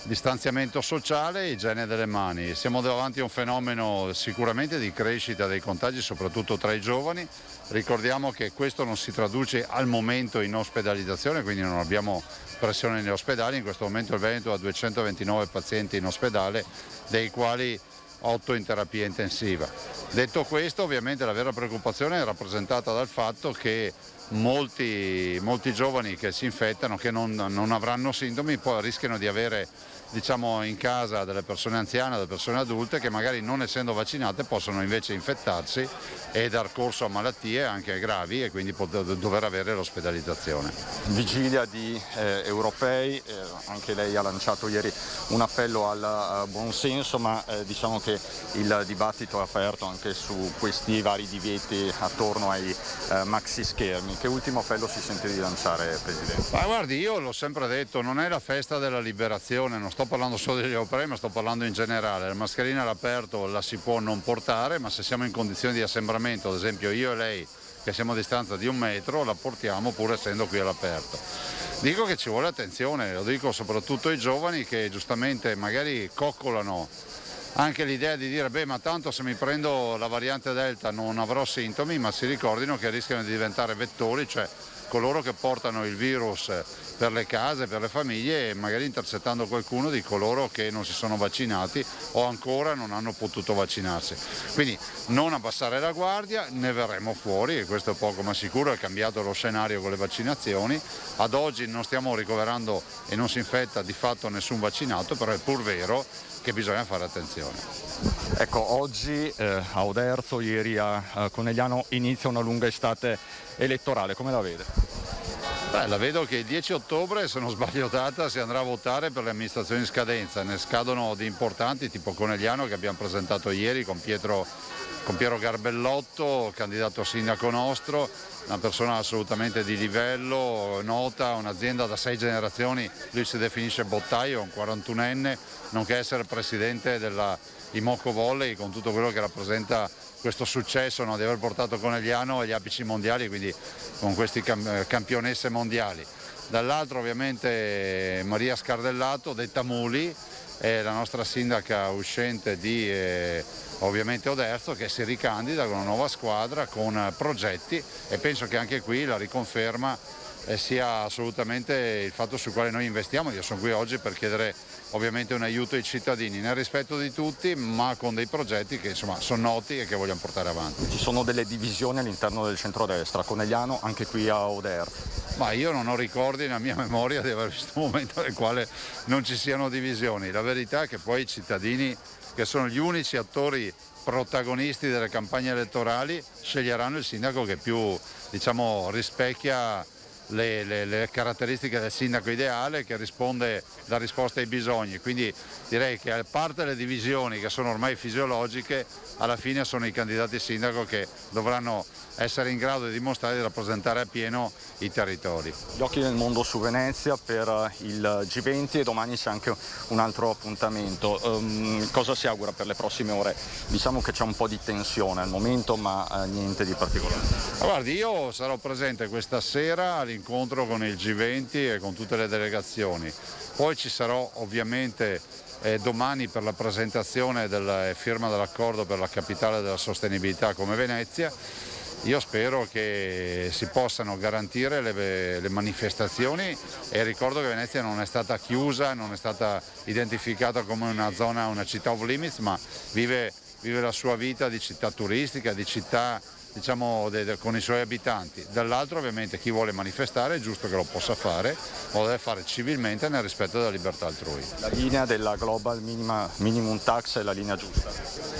distanziamento sociale e igiene delle mani. Siamo davanti a un fenomeno sicuramente di crescita dei contagi, soprattutto tra i giovani. Ricordiamo che questo non si traduce al momento in ospedalizzazione, quindi non abbiamo pressione negli ospedali. In questo momento il Veneto ha 229 pazienti in ospedale, dei quali 8 in terapia intensiva. Detto questo, ovviamente la vera preoccupazione è rappresentata dal fatto che molti giovani che si infettano, che non avranno sintomi, poi rischiano di avere in casa delle persone anziane, delle persone adulte che magari non essendo vaccinate possono invece infettarsi e dar corso a malattie anche gravi e quindi dover avere l'ospedalizzazione. Vigilia di europei, anche lei ha lanciato ieri un appello al buonsenso, ma diciamo che il dibattito è aperto anche su questi vari divieti attorno ai maxi schermi. Che ultimo appello si sente di lanciare, Presidente? Ma guardi, io l'ho sempre detto, non è la festa della liberazione, non sto parlando solo degli europei, ma sto parlando in generale. La mascherina all'aperto la si può non portare, ma se siamo in condizioni di assembramento, ad esempio io e lei, che siamo a distanza di 1 metro, la portiamo pur essendo qui all'aperto. Dico che ci vuole attenzione, lo dico soprattutto ai giovani che giustamente magari coccolano anche l'idea di dire ma tanto se mi prendo la variante Delta non avrò sintomi, ma si ricordino che rischiano di diventare vettori, cioè coloro che portano il virus per le case, per le famiglie e magari intercettando qualcuno di coloro che non si sono vaccinati o ancora non hanno potuto vaccinarsi. Quindi non abbassare la guardia, ne verremo fuori e questo è poco ma sicuro, è cambiato lo scenario con le vaccinazioni. Ad oggi non stiamo ricoverando e non si infetta di fatto nessun vaccinato, però è pur vero che bisogna fare attenzione. Ecco, oggi a Oderzo, ieri a Conegliano inizia una lunga estate elettorale, come la vede? La vedo che il 10 ottobre, se non sbaglio data, si andrà a votare per le amministrazioni in scadenza, ne scadono di importanti tipo Conegliano che abbiamo presentato ieri con Piero Garbellotto, candidato sindaco nostro, una persona assolutamente di livello, nota, un'azienda da 6 generazioni, lui si definisce bottaio, un 41enne, nonché essere presidente della Imoco Volley con tutto quello che rappresenta questo successo, no, di aver portato Conegliano agli apici mondiali, quindi con questi campionesse mondiali. Dall'altro ovviamente Maria Scardellato, detta Muli, la nostra sindaca uscente di ovviamente Oderzo, che si ricandida con una nuova squadra, con progetti, e penso che anche qui la riconferma sia assolutamente il fatto sul quale noi investiamo. Io sono qui oggi per chiedere ovviamente un aiuto ai cittadini nel rispetto di tutti, ma con dei progetti che insomma sono noti e che vogliamo portare avanti. Ci sono delle divisioni all'interno del centrodestra, Conegliano anche qui a Oderzo? Ma io non ho ricordi nella mia memoria di aver visto un momento nel quale non ci siano divisioni. La verità è che poi i cittadini, che sono gli unici attori protagonisti delle campagne elettorali, sceglieranno il sindaco che più, diciamo, rispecchia le caratteristiche del sindaco ideale, che dà risposta ai bisogni. Quindi direi che, a parte le divisioni che sono ormai fisiologiche, alla fine sono i candidati sindaco che dovranno essere in grado di dimostrare di rappresentare appieno i territori. Gli occhi del mondo su Venezia per il G20, e domani c'è anche un altro appuntamento. Cosa si augura per le prossime ore? Diciamo che c'è un po' di tensione al momento, ma niente di particolare. Guardi, io sarò presente questa sera all'incontro con il G20 e con tutte le delegazioni. Poi ci sarò ovviamente domani per la presentazione della firma dell'accordo per la capitale della sostenibilità come Venezia. Io spero che si possano garantire le manifestazioni, e ricordo che Venezia non è stata chiusa, non è stata identificata come una zona, una città off limits, ma vive la sua vita di città turistica, di città, diciamo, con i suoi abitanti. Dall'altro ovviamente chi vuole manifestare è giusto che lo possa fare, ma lo deve fare civilmente nel rispetto della libertà altrui. La linea della Global Minimum Tax è la linea giusta?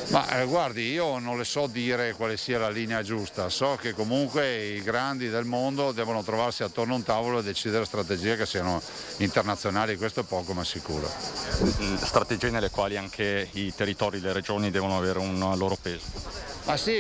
Ma guardi, io non le so dire quale sia la linea giusta, so che comunque i grandi del mondo devono trovarsi attorno a un tavolo e decidere strategie che siano internazionali, questo è poco ma sicuro. Strategie nelle quali anche i territori, le regioni devono avere un loro peso. Ma sì,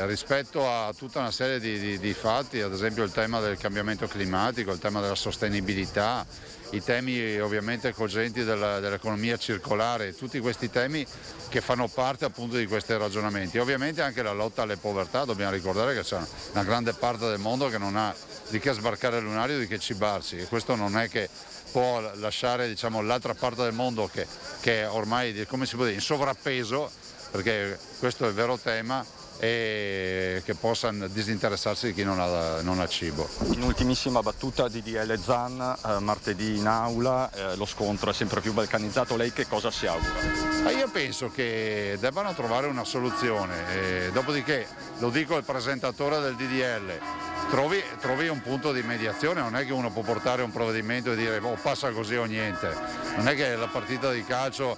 rispetto a tutta una serie di fatti, ad esempio il tema del cambiamento climatico, il tema della sostenibilità, i temi ovviamente cogenti dell'economia circolare, tutti questi temi che fanno parte appunto di questi ragionamenti. Ovviamente anche la lotta alle povertà, dobbiamo ricordare che c'è una grande parte del mondo che non ha di che sbarcare il lunario, di che cibarsi, e questo non è che può lasciare, diciamo, l'altra parte del mondo che è ormai, come si può dire, in sovrappeso, perché questo è il vero tema, e che possano disinteressarsi di chi non ha cibo. In ultimissima battuta, DDL Zan, martedì in aula, lo scontro è sempre più balcanizzato, lei che cosa si augura? Io penso che debbano trovare una soluzione, dopodiché, lo dico al presentatore del DDL, trovi un punto di mediazione. Non è che uno può portare un provvedimento e dire passa così o niente, non è che la partita di calcio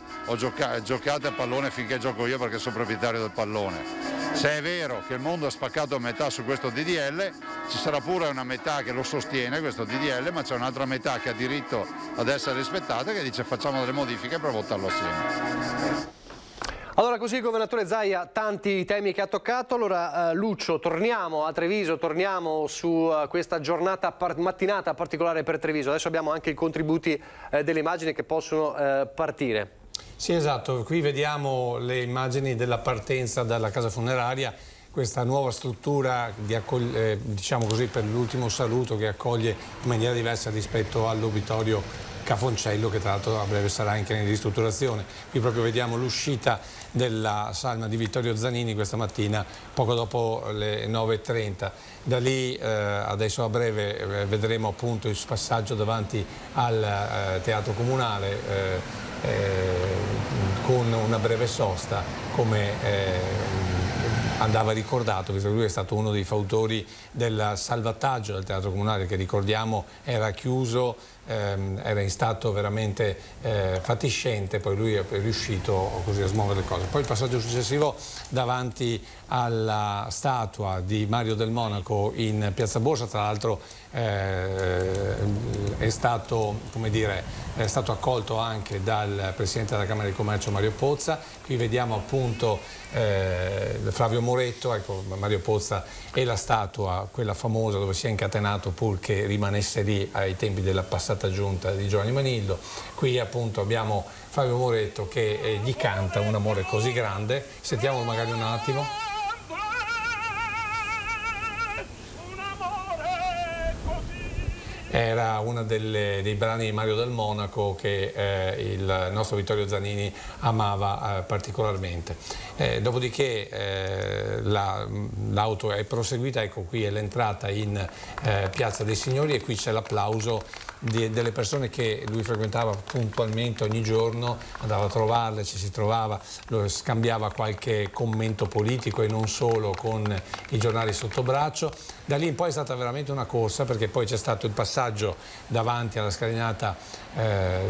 giocate a pallone finché gioco io perché sono proprietario del pallone. Se è vero che il mondo è spaccato a metà su questo DDL, ci sarà pure una metà che lo sostiene questo DDL, ma c'è un'altra metà che ha diritto ad essere rispettata, che dice facciamo delle modifiche per votarlo assieme. Allora, così il governatore Zaia, tanti temi che ha toccato. Allora Lucio, torniamo a Treviso, torniamo su questa mattinata particolare per Treviso. Adesso abbiamo anche i contributi delle immagini che possono partire. Sì, esatto, qui vediamo le immagini della partenza dalla casa funeraria, questa nuova struttura diciamo così, per l'ultimo saluto, che accoglie in maniera diversa rispetto all'obitorio Cafoncello, che tra l'altro a breve sarà anche in ristrutturazione. Qui proprio vediamo l'uscita della salma di Vittorio Zanini questa mattina, poco dopo le 9:30. Da lì adesso a breve vedremo appunto il passaggio davanti al Teatro Comunale, con una breve sosta, come andava ricordato, visto che lui è stato uno dei fautori del salvataggio del Teatro Comunale, che ricordiamo era chiuso, era in stato veramente fatiscente, poi lui è riuscito così a smuovere le cose. Poi il passaggio successivo davanti alla statua di Mario del Monaco in Piazza Borsa, tra l'altro è stato, come dire, è stato accolto anche dal Presidente della Camera di Commercio Mario Pozza. Qui vediamo appunto Flavio Moretto, ecco Mario Pozza, e la statua, quella famosa dove si è incatenato pur che rimanesse lì ai tempi della passata giunta di Giovanni Manillo. Qui appunto abbiamo Flavio Moretto che gli canta Un amore così grande. Sentiamolo magari un attimo. era uno dei brani di Mario Del Monaco che il nostro Vittorio Zanini amava particolarmente. Dopodiché l'auto è proseguita, ecco qui è l'entrata in Piazza dei Signori e qui c'è l'applauso delle persone che lui frequentava puntualmente ogni giorno, andava a trovarle, ci si trovava, scambiava qualche commento politico e non solo con i giornali sotto braccio. Da lì in poi è stata veramente una corsa, perché poi c'è stato il passaggio davanti alla scalinata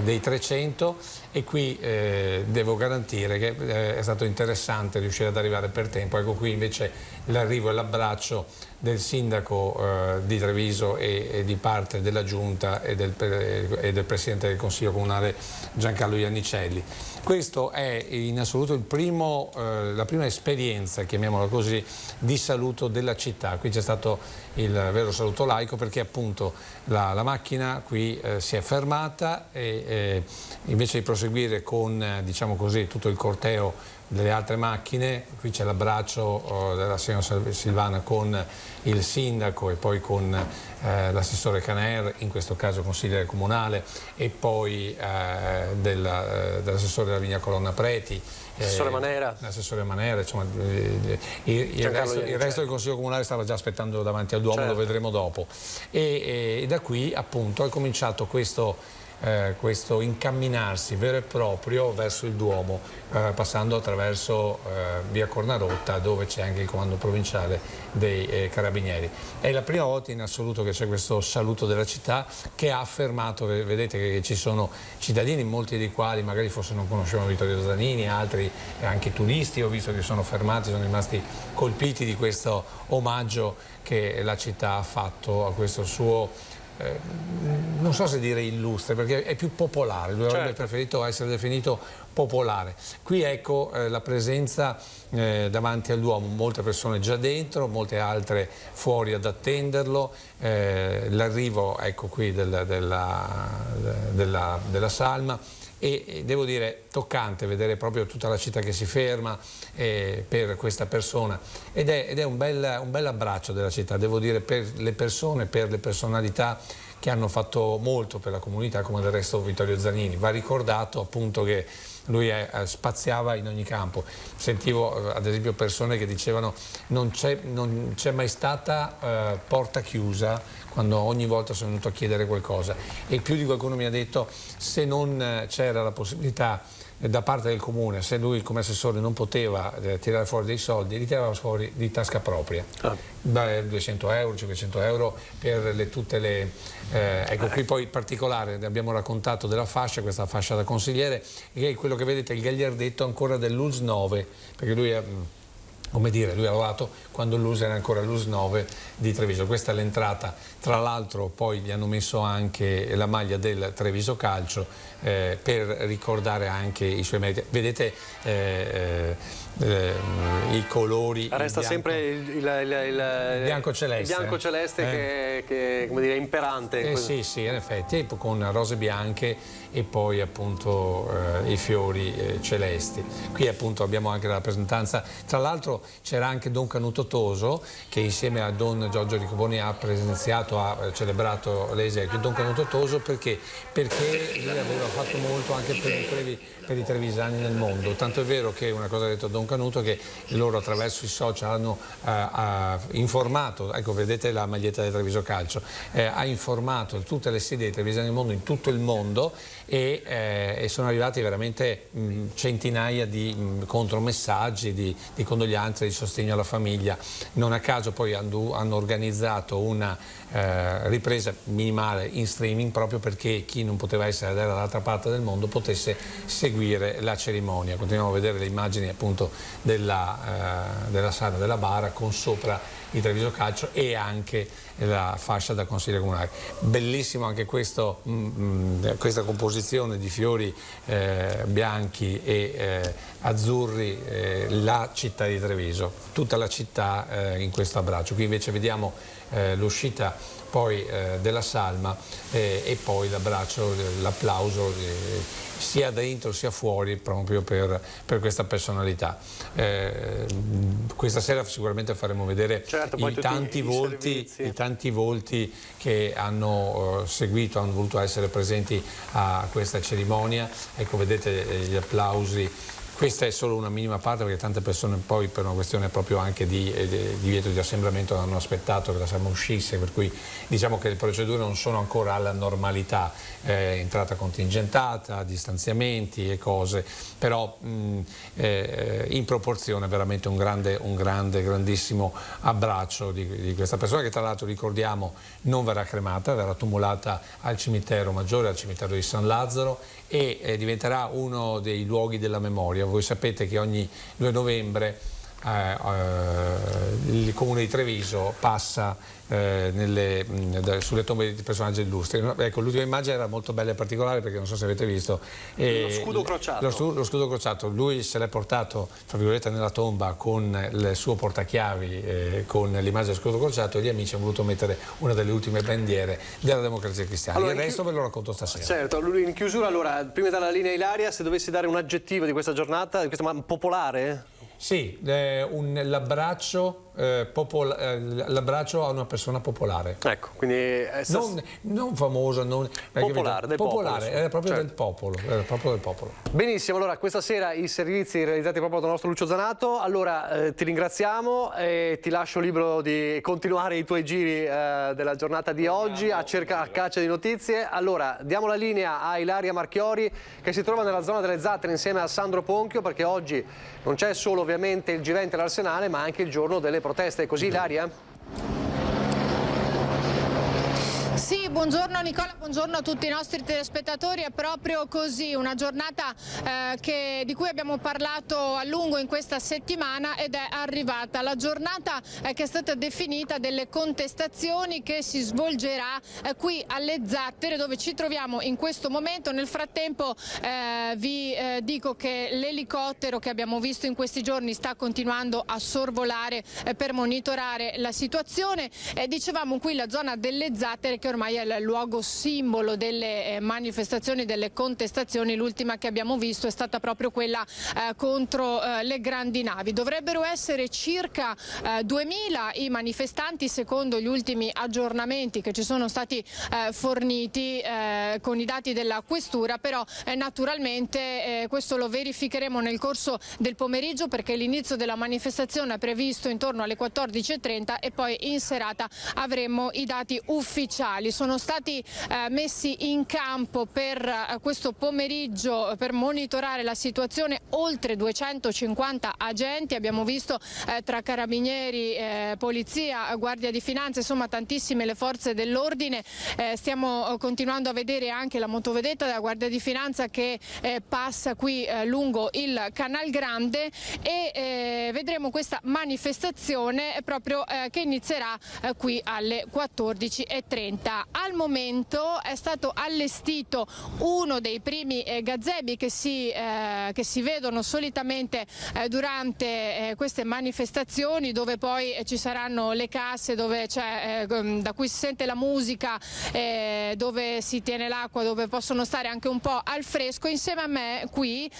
dei 300 e qui devo garantire che è stato interessante riuscire ad arrivare per tempo. Ecco qui invece l'arrivo e l'abbraccio del sindaco di Treviso e di parte della giunta e del presidente del Consiglio Comunale Giancarlo Iannicelli. Questo è in assoluto la prima esperienza, chiamiamola così, di saluto della città. Qui c'è stato il vero saluto laico, perché appunto la macchina qui si è fermata e invece di proseguire con, diciamo così, tutto il corteo delle altre macchine, qui c'è l'abbraccio della signora Silvana con il sindaco e poi con l'assessore Caner, in questo caso consigliere comunale, e poi dell'assessore della Vigna Colonna Preti, l'assessore Manera, insomma, il resto del Consiglio Comunale stava già aspettando davanti al Duomo, certo. Lo vedremo dopo. E da qui appunto è cominciato questo incamminarsi vero e proprio verso il Duomo, passando attraverso via Cornarotta, dove c'è anche il comando provinciale dei Carabinieri. È la prima volta in assoluto che c'è questo saluto della città, che ha affermato, vedete che ci sono cittadini, molti dei quali magari forse non conoscevano Vittorio Zanini, altri anche turisti, ho visto che sono fermati, sono rimasti colpiti di questo omaggio che la città ha fatto a questo suo non so se dire illustre, perché è più popolare, lui avrebbe preferito essere definito popolare. Qui ecco la presenza davanti al Duomo, molte persone già dentro, molte altre fuori ad attenderlo, l'arrivo ecco qui della salma. E devo dire toccante vedere proprio tutta la città che si ferma per questa persona, ed è un bel abbraccio della città, devo dire, per le persone, per le personalità che hanno fatto molto per la comunità, come del resto Vittorio Zanini. Va ricordato appunto che lui spaziava in ogni campo. Sentivo ad esempio persone che dicevano non c'è mai stata porta chiusa quando ogni volta sono venuto a chiedere qualcosa, e più di qualcuno mi ha detto se non c'era la possibilità da parte del comune, se lui come assessore non poteva tirare fuori dei soldi, li tirava fuori di tasca propria. 200 euro, 500 euro per tutte le... ecco qui poi in particolare abbiamo raccontato della fascia, questa fascia da consigliere, che è quello che vedete, il gagliardetto ancora dell'ULSS 9, perché lui è... come dire, lui ha lavorato quando l'ULSS era ancora l'ULSS 9 di Treviso. Questa è l'entrata, tra l'altro poi gli hanno messo anche la maglia del Treviso Calcio per ricordare anche i suoi meriti. Vedete i colori, resta sempre il bianco celeste, che come dire, è imperante. Sì, in effetti, con rose bianche e poi appunto i fiori celesti. Qui appunto abbiamo anche la rappresentanza, tra l'altro c'era anche Don Canuto Toso, che insieme a Don Giorgio Ricoboni ha celebrato l'esercito. Don Canuto Toso perché lui aveva fatto molto anche per i trevisani nel mondo, tanto è vero che una cosa ha detto Don Canuto, che loro attraverso i social hanno informato, ecco vedete la maglietta del Treviso Calcio, ha informato tutte le sedi dei trevisani del mondo, in tutto il mondo, e sono arrivati veramente centinaia di contromessaggi, di condoglianze, di sostegno alla famiglia. Non a caso poi hanno organizzato una ripresa minimale in streaming, proprio perché chi non poteva essere dall'altra parte del mondo potesse seguire la cerimonia. Continuiamo a vedere le immagini appunto della sala della bara con sopra il Treviso Calcio e anche la fascia da consigliere comunale. Bellissimo anche questa composizione di fiori bianchi e azzurri, la città di Treviso, tutta la città in questo abbraccio. Qui invece vediamo l'uscita poi della salma e poi l'abbraccio, l'applauso sia dentro sia fuori proprio per questa personalità. Questa sera sicuramente faremo vedere i tanti volti che hanno seguito, hanno voluto essere presenti a questa cerimonia. Ecco, vedete gli applausi. Questa è solo una minima parte, perché tante persone poi, per una questione proprio anche di divieto di assembramento, hanno aspettato che la salma uscisse, per cui diciamo che le procedure non sono ancora alla normalità, entrata contingentata, distanziamenti e cose, però in proporzione veramente un grandissimo abbraccio di questa persona, che tra l'altro ricordiamo non verrà cremata, verrà tumulata al cimitero maggiore, al cimitero di San Lazzaro, e diventerà uno dei luoghi della memoria. Voi sapete che ogni 2 novembre il comune di Treviso passa sulle tombe di personaggi illustri. Ecco, l'ultima immagine era molto bella e particolare, perché non so se avete visto lo scudo crociato. Lo scudo crociato, lui se l'è portato, tra virgolette, nella tomba con il suo portachiavi, con l'immagine dello scudo crociato, e gli amici hanno voluto mettere una delle ultime bandiere della Democrazia Cristiana. Allora, il resto ve lo racconto stasera. Certo, in chiusura, allora, prima dalla linea Ilaria, se dovessi dare un aggettivo di questa giornata, di questa popolare? Sì, l'abbraccio a una persona popolare. Ecco, quindi non famosa, popolare, popolare, era proprio certo. del popolo. Benissimo, allora questa sera i servizi realizzati proprio dal nostro Lucio Zanato. Allora ti ringraziamo e ti lascio libero di continuare i tuoi giri della giornata di oggi a caccia di notizie. Allora diamo la linea a Ilaria Marchiori, che si trova nella zona delle Zattere insieme a Sandro Ponchio, perché oggi non c'è solo ovviamente il G20 all'Arsenale, ma anche il giorno delle proteste. È così, Ilaria? Sì, buongiorno Nicola, buongiorno a tutti i nostri telespettatori. È proprio così, una giornata di cui abbiamo parlato a lungo in questa settimana, ed è arrivata la giornata che è stata definita delle contestazioni, che si svolgerà qui alle Zattere, dove ci troviamo in questo momento. Nel frattempo vi dico che l'elicottero che abbiamo visto in questi giorni sta continuando a sorvolare per monitorare la situazione. Dicevamo qui la zona delle Zattere, che ormai è il luogo simbolo delle manifestazioni, delle contestazioni. L'ultima che abbiamo visto è stata proprio quella contro le grandi navi. Dovrebbero essere circa 2000 i manifestanti, secondo gli ultimi aggiornamenti che ci sono stati forniti con i dati della questura, però naturalmente questo lo verificheremo nel corso del pomeriggio, perché l'inizio della manifestazione è previsto intorno alle 14:30 e poi in serata avremo i dati ufficiali. Sono stati messi in campo per questo pomeriggio, per monitorare la situazione, oltre 250 agenti. Abbiamo visto tra carabinieri, polizia, guardia di finanza, insomma tantissime le forze dell'ordine. Stiamo continuando a vedere anche la motovedetta della Guardia di Finanza che passa qui lungo il Canal Grande, e vedremo questa manifestazione proprio che inizierà qui alle 14:30. Al momento è stato allestito uno dei primi gazebi che si vedono solitamente durante queste manifestazioni, dove poi ci saranno le casse, dove da cui si sente la musica, dove si tiene l'acqua, dove possono stare anche un po' al fresco. Insieme a me qui,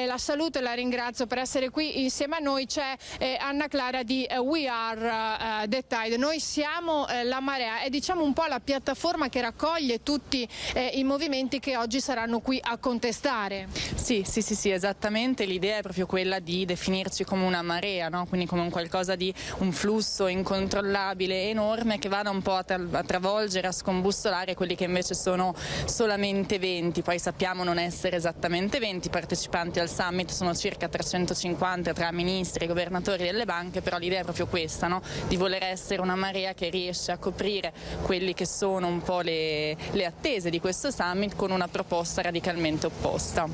la saluto e la ringrazio per essere qui insieme a noi, c'è Anna Clara di We Are The Tide. Noi siamo la Marea, e diciamo un po' la piattaforma che raccoglie tutti i movimenti che oggi saranno qui a contestare. Sì, esattamente. L'idea è proprio quella di definirci come una marea, no? Quindi come un flusso incontrollabile, enorme, che vada un po' a travolgere, a scombussolare quelli che invece sono solamente 20. Poi sappiamo non essere esattamente 20 partecipanti al summit, sono circa 350 tra ministri e governatori delle banche, però l'idea è proprio questa, no? Di voler essere una marea che riesce a coprire quelli che sono un po' le attese di questo summit, con una proposta radicalmente opposta.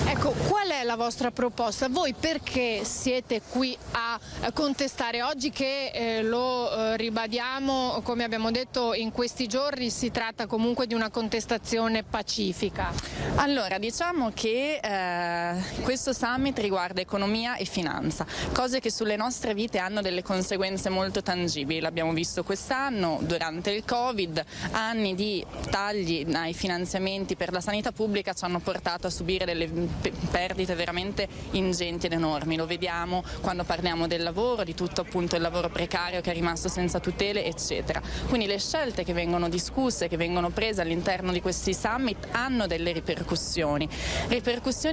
Ecco, qual è la vostra proposta? Voi perché siete qui a contestare oggi che lo ribadiamo, come abbiamo detto in questi giorni, si tratta comunque di una contestazione pacifica? Allora, diciamo che questo summit riguarda economia e finanza, cose che sulle nostre vite hanno delle conseguenze molto tangibili. L'abbiamo visto quest'anno durante il Covid, anni di tagli ai finanziamenti per la sanità pubblica ci hanno portato a subire delle perdite veramente ingenti ed enormi. Lo vediamo quando parliamo del lavoro, di tutto appunto il lavoro precario che è rimasto senza tutele, eccetera. Quindi le scelte che vengono discusse, che vengono prese all'interno di questi summit hanno delle ripercussioni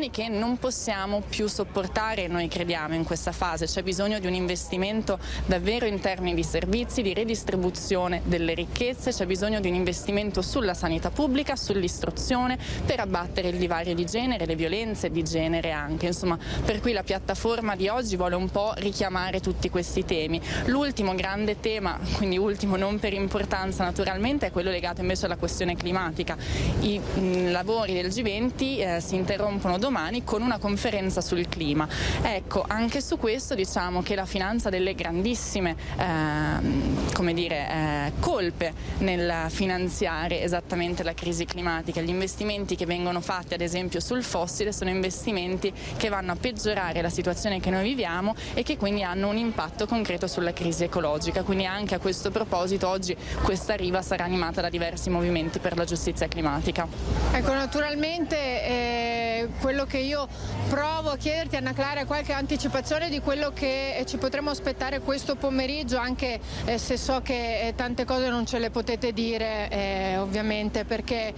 che non possiamo più sopportare. Noi crediamo in questa fase c'è bisogno di un investimento davvero in termini di servizi, di redistribuzione delle ricchezze, c'è bisogno di un investimento sulla sanità pubblica, sull'istruzione, per abbattere il divario di genere, le violenze di genere anche. Insomma, per cui la piattaforma di oggi vuole un po' richiamare tutti questi temi. L'ultimo grande tema, quindi ultimo non per importanza naturalmente, è quello legato invece alla questione climatica. I lavori del G20 si interrompono domani con una conferenza sul clima. Ecco, anche su questo diciamo che la finanza ha delle grandissime colpe nel finanziare esattamente la crisi climatica. Gli investimenti che vengono fatti ad esempio sul fossile sono investimenti che vanno a peggiorare la situazione che noi viviamo e che quindi hanno un impatto concreto sulla crisi ecologica. Quindi anche a questo proposito oggi questa riva sarà animata da diversi movimenti per la giustizia climatica. Ecco, naturalmente quello che io provo a chiederti, Anna Clara, è qualche anticipazione di quello che ci potremo aspettare questo pomeriggio, anche se so che tante cose non ce le potete dire ovviamente, perché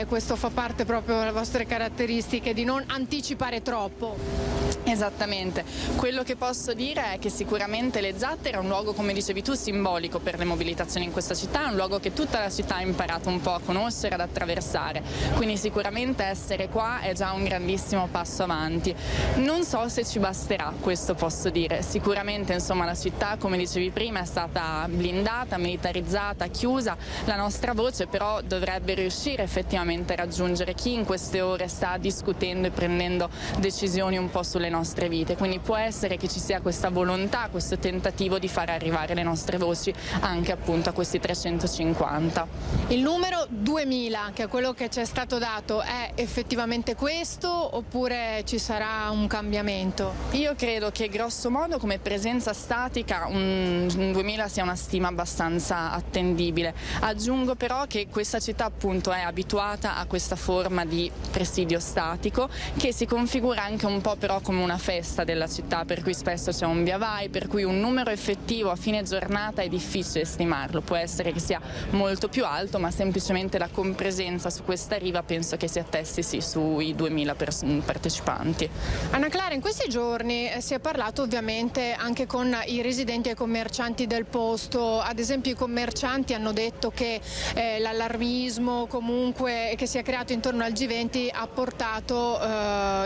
questo fa parte proprio delle vostre caratteristiche di non anticipare troppo. Esattamente, quello che posso dire è che sicuramente le Zattere è un luogo, come dicevi tu, simbolico per le mobilitazioni in questa città, è un luogo che tutta la città ha imparato un po' a conoscere, ad attraversare, quindi sicuramente essere qua è già un grandissimo passo avanti. Non so se ci basterà, questo posso dire, sicuramente insomma la città, come dicevi prima, è stata blindata, militarizzata, chiusa, la nostra voce però dovrebbe riuscire effettivamente a raggiungere chi in queste ore sta discutendo e prendendo decisioni un po' sulle nostre vite, quindi può essere che ci sia questa volontà, questo tentativo di far arrivare le nostre voci anche appunto a questi 350. Il numero 2000, che è quello che ci è stato dato, è effettivamente questo oppure ci sarà un cambiamento? Io credo che grosso modo come presenza statica un 2000 sia una stima abbastanza attendibile. Aggiungo però che questa città appunto è abituata a questa forma di presidio statico che si configura anche un po' però come una festa della città, per cui spesso c'è un via vai, per cui un numero effettivo a fine giornata è difficile stimarlo, può essere che sia molto più alto, ma semplicemente la compresenza su questa riva penso che si attesti sì sui 2000 partecipanti. Anna Clara, in questi giorni si è parlato ovviamente anche con i residenti e i commercianti del posto, ad esempio i commercianti hanno detto che l'allarmismo comunque che si è creato intorno al G20 ha portato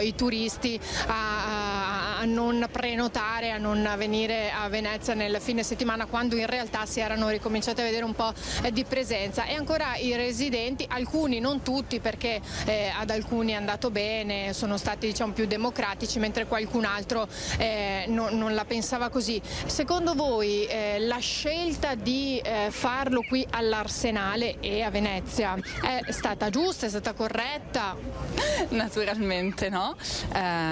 i turisti a non prenotare, a non venire a Venezia nel fine settimana, quando in realtà si erano ricominciati a vedere un po' di presenza. E ancora i residenti, alcuni, non tutti, perché ad alcuni è andato bene, sono stati diciamo più democratici, mentre qualcun altro non la pensava così. Secondo voi la scelta di farlo qui all'Arsenale e a Venezia è stata giusta, è stata corretta? Naturalmente no,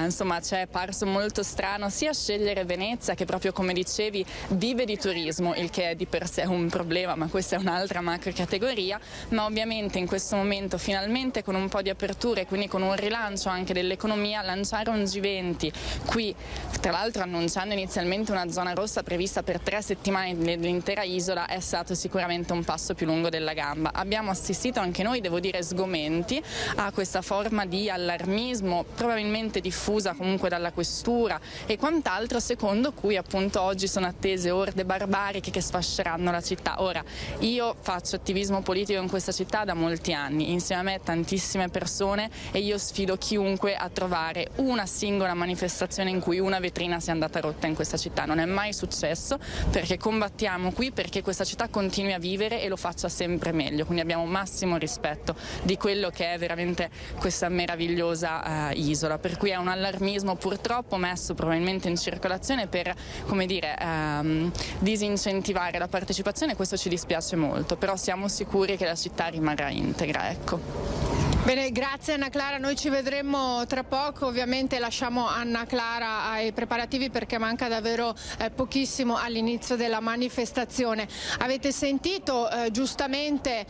insomma ci è parso molto strano sia scegliere Venezia, che proprio come dicevi vive di turismo, il che è di per sé un problema, ma questa è un'altra macro categoria, ma ovviamente in questo momento finalmente con un po' di aperture e quindi con un rilancio anche dell'economia, lanciare un G20 qui, tra l'altro annunciando inizialmente una zona rossa prevista per 3 settimane nell'intera isola, è stato sicuramente un passo più lungo della gamba. Abbiamo assistito anche noi, devo dire, sgomenti a questa forma di allarmismo probabilmente diffusa comunque dalla questura cultura e quant'altro, secondo cui appunto oggi sono attese orde barbariche che sfasceranno la città. Ora, io faccio attivismo politico in questa città da molti anni, insieme a me tantissime persone, e io sfido chiunque a trovare una singola manifestazione in cui una vetrina sia andata rotta in questa città. Non è mai successo, perché combattiamo qui perché questa città continui a vivere e lo faccia sempre meglio, quindi abbiamo massimo rispetto di quello che è veramente questa meravigliosa isola, per cui è un allarmismo purtroppo messo probabilmente in circolazione per, come dire, disincentivare la partecipazione. Questo ci dispiace molto, però siamo sicuri che la città rimarrà integra, ecco. Bene, grazie Anna Clara, noi ci vedremo tra poco, ovviamente lasciamo Anna Clara ai preparativi perché manca davvero pochissimo all'inizio della manifestazione. Avete sentito, giustamente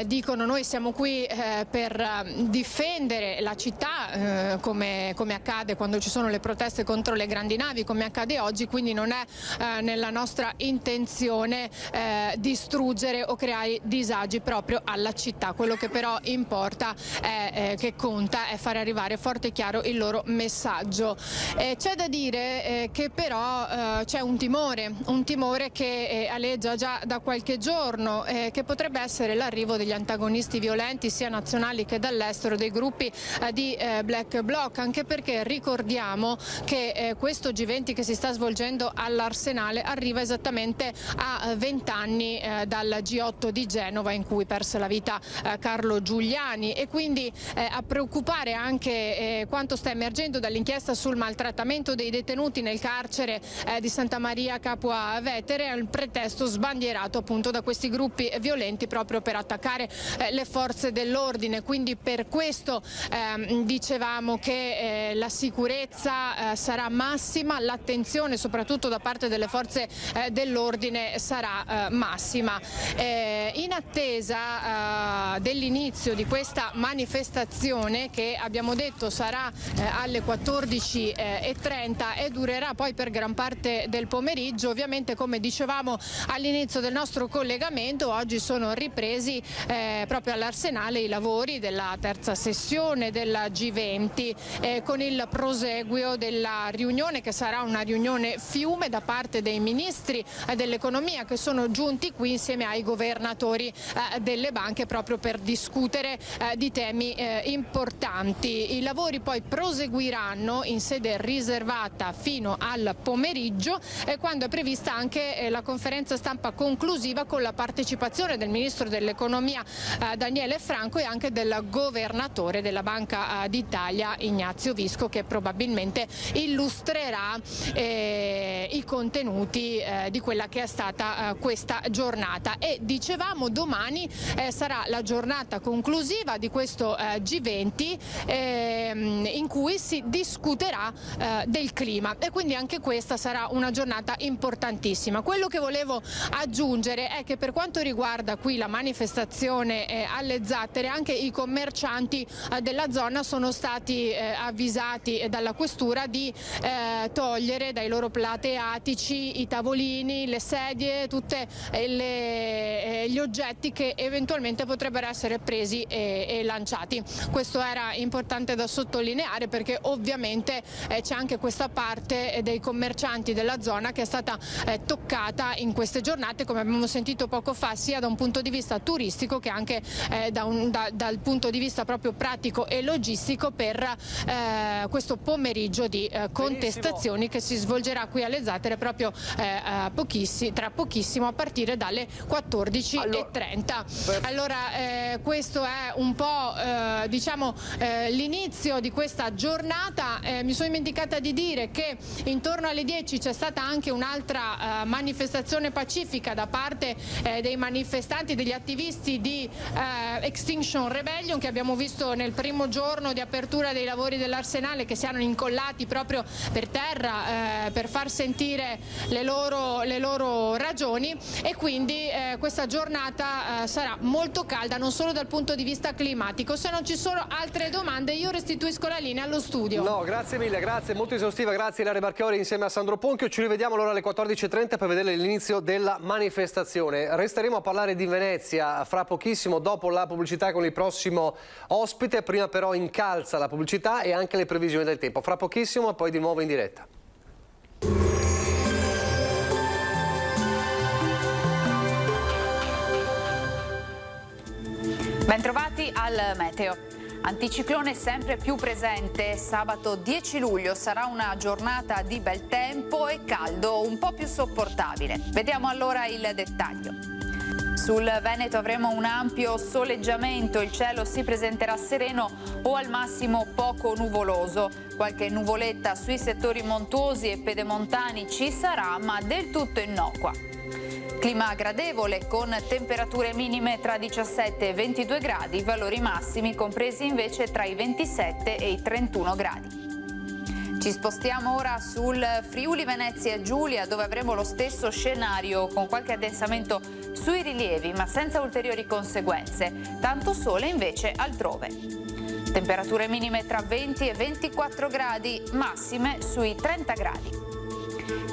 dicono noi siamo qui per difendere la città come accade quando ci sono le proteste contro le grandi navi, come accade oggi, quindi non è nella nostra intenzione distruggere o creare disagi proprio alla città. Quello che però importa che conta è fare arrivare forte e chiaro il loro messaggio. C'è da dire che però c'è un timore che aleggia già da qualche giorno, che potrebbe essere l'arrivo degli antagonisti violenti sia nazionali che dall'estero, dei gruppi di Black Bloc, anche perché ricordiamo che questo G20 che si sta svolgendo all'Arsenale arriva esattamente a 20 anni dal G8 di Genova in cui perse la vita Carlo Giuliani, e quindi a preoccupare anche quanto sta emergendo dall'inchiesta sul maltrattamento dei detenuti nel carcere di Santa Maria Capua Vetere, è il pretesto sbandierato appunto da questi gruppi violenti proprio per attaccare le forze dell'ordine. Quindi per questo dicevamo che la sicurezza sarà massima, l'attenzione soprattutto da parte delle forze dell'ordine sarà massima. In attesa dell'inizio di questa manifestazione, che abbiamo detto sarà alle 14:30 e durerà poi per gran parte del pomeriggio, ovviamente come dicevamo all'inizio del nostro collegamento, oggi sono ripresi proprio all'Arsenale i lavori della terza sessione della G20 con il proseguio della riunione, che sarà una riunione fiume da parte dei ministri dell'economia che sono giunti qui insieme ai governatori delle banche proprio per discutere di temi importanti. I lavori poi proseguiranno in sede riservata fino al pomeriggio, quando è prevista anche la conferenza stampa conclusiva con la partecipazione del ministro dell'economia Daniele Franco e anche del governatore della Banca d'Italia Ignazio Visco, che probabilmente illustrerà i contenuti di quella che è stata questa giornata. E dicevamo domani sarà la giornata conclusiva di questo G20 in cui si discuterà del clima, e quindi anche questa sarà una giornata importantissima. Quello che volevo aggiungere è che per quanto riguarda qui la manifestazione alle Zattere, anche i commercianti della zona sono stati avvisati dalla questura di togliere dai loro plateatici i tavolini, le sedie, tutti gli oggetti che eventualmente potrebbero essere presi e lanciati. Questo era importante da sottolineare, perché ovviamente c'è anche questa parte dei commercianti della zona che è stata toccata in queste giornate, come abbiamo sentito poco fa, sia da un punto di vista turistico che anche dal punto di vista proprio pratico e logistico, per questo pomeriggio di contestazioni che si svolgerà qui alle Zattere proprio tra pochissimo a partire dalle 14:30. Allora questo è un po' l'inizio di questa giornata. Mi sono dimenticata di dire che intorno alle 10 c'è stata anche un'altra manifestazione pacifica da parte dei manifestanti, degli attivisti di Extinction Rebellion, che abbiamo visto nel primo giorno di apertura dei lavori dell'Arsenale, che si erano incollati proprio per terra per far sentire le loro ragioni. E quindi questa giornata sarà molto calda, non solo dal punto di vista climatico automatico. Se non ci sono altre domande io restituisco la linea allo studio. No, grazie mille, grazie, molto esaustiva, grazie Ilaria Marchiori insieme a Sandro Ponchio. Ci rivediamo allora alle 14.30 per vedere l'inizio della manifestazione. Resteremo a parlare di Venezia fra pochissimo, dopo la pubblicità con il prossimo ospite. Prima però incalza la pubblicità e anche le previsioni del tempo. Fra pochissimo, poi di nuovo in diretta. Bentrovati al meteo. Anticiclone sempre più presente. Sabato 10 luglio sarà una giornata di bel tempo e caldo un po' più sopportabile. Vediamo allora il dettaglio. Sul Veneto avremo un ampio soleggiamento, il cielo si presenterà sereno o al massimo poco nuvoloso. Qualche nuvoletta sui settori montuosi e pedemontani ci sarà, ma del tutto innocua. Clima gradevole con temperature minime tra 17 e 22 gradi, valori massimi compresi invece tra i 27 e i 31 gradi. Ci spostiamo ora sul Friuli Venezia Giulia, dove avremo lo stesso scenario con qualche addensamento sui rilievi ma senza ulteriori conseguenze, tanto sole invece altrove. Temperature minime tra 20 e 24 gradi, massime sui 30 gradi.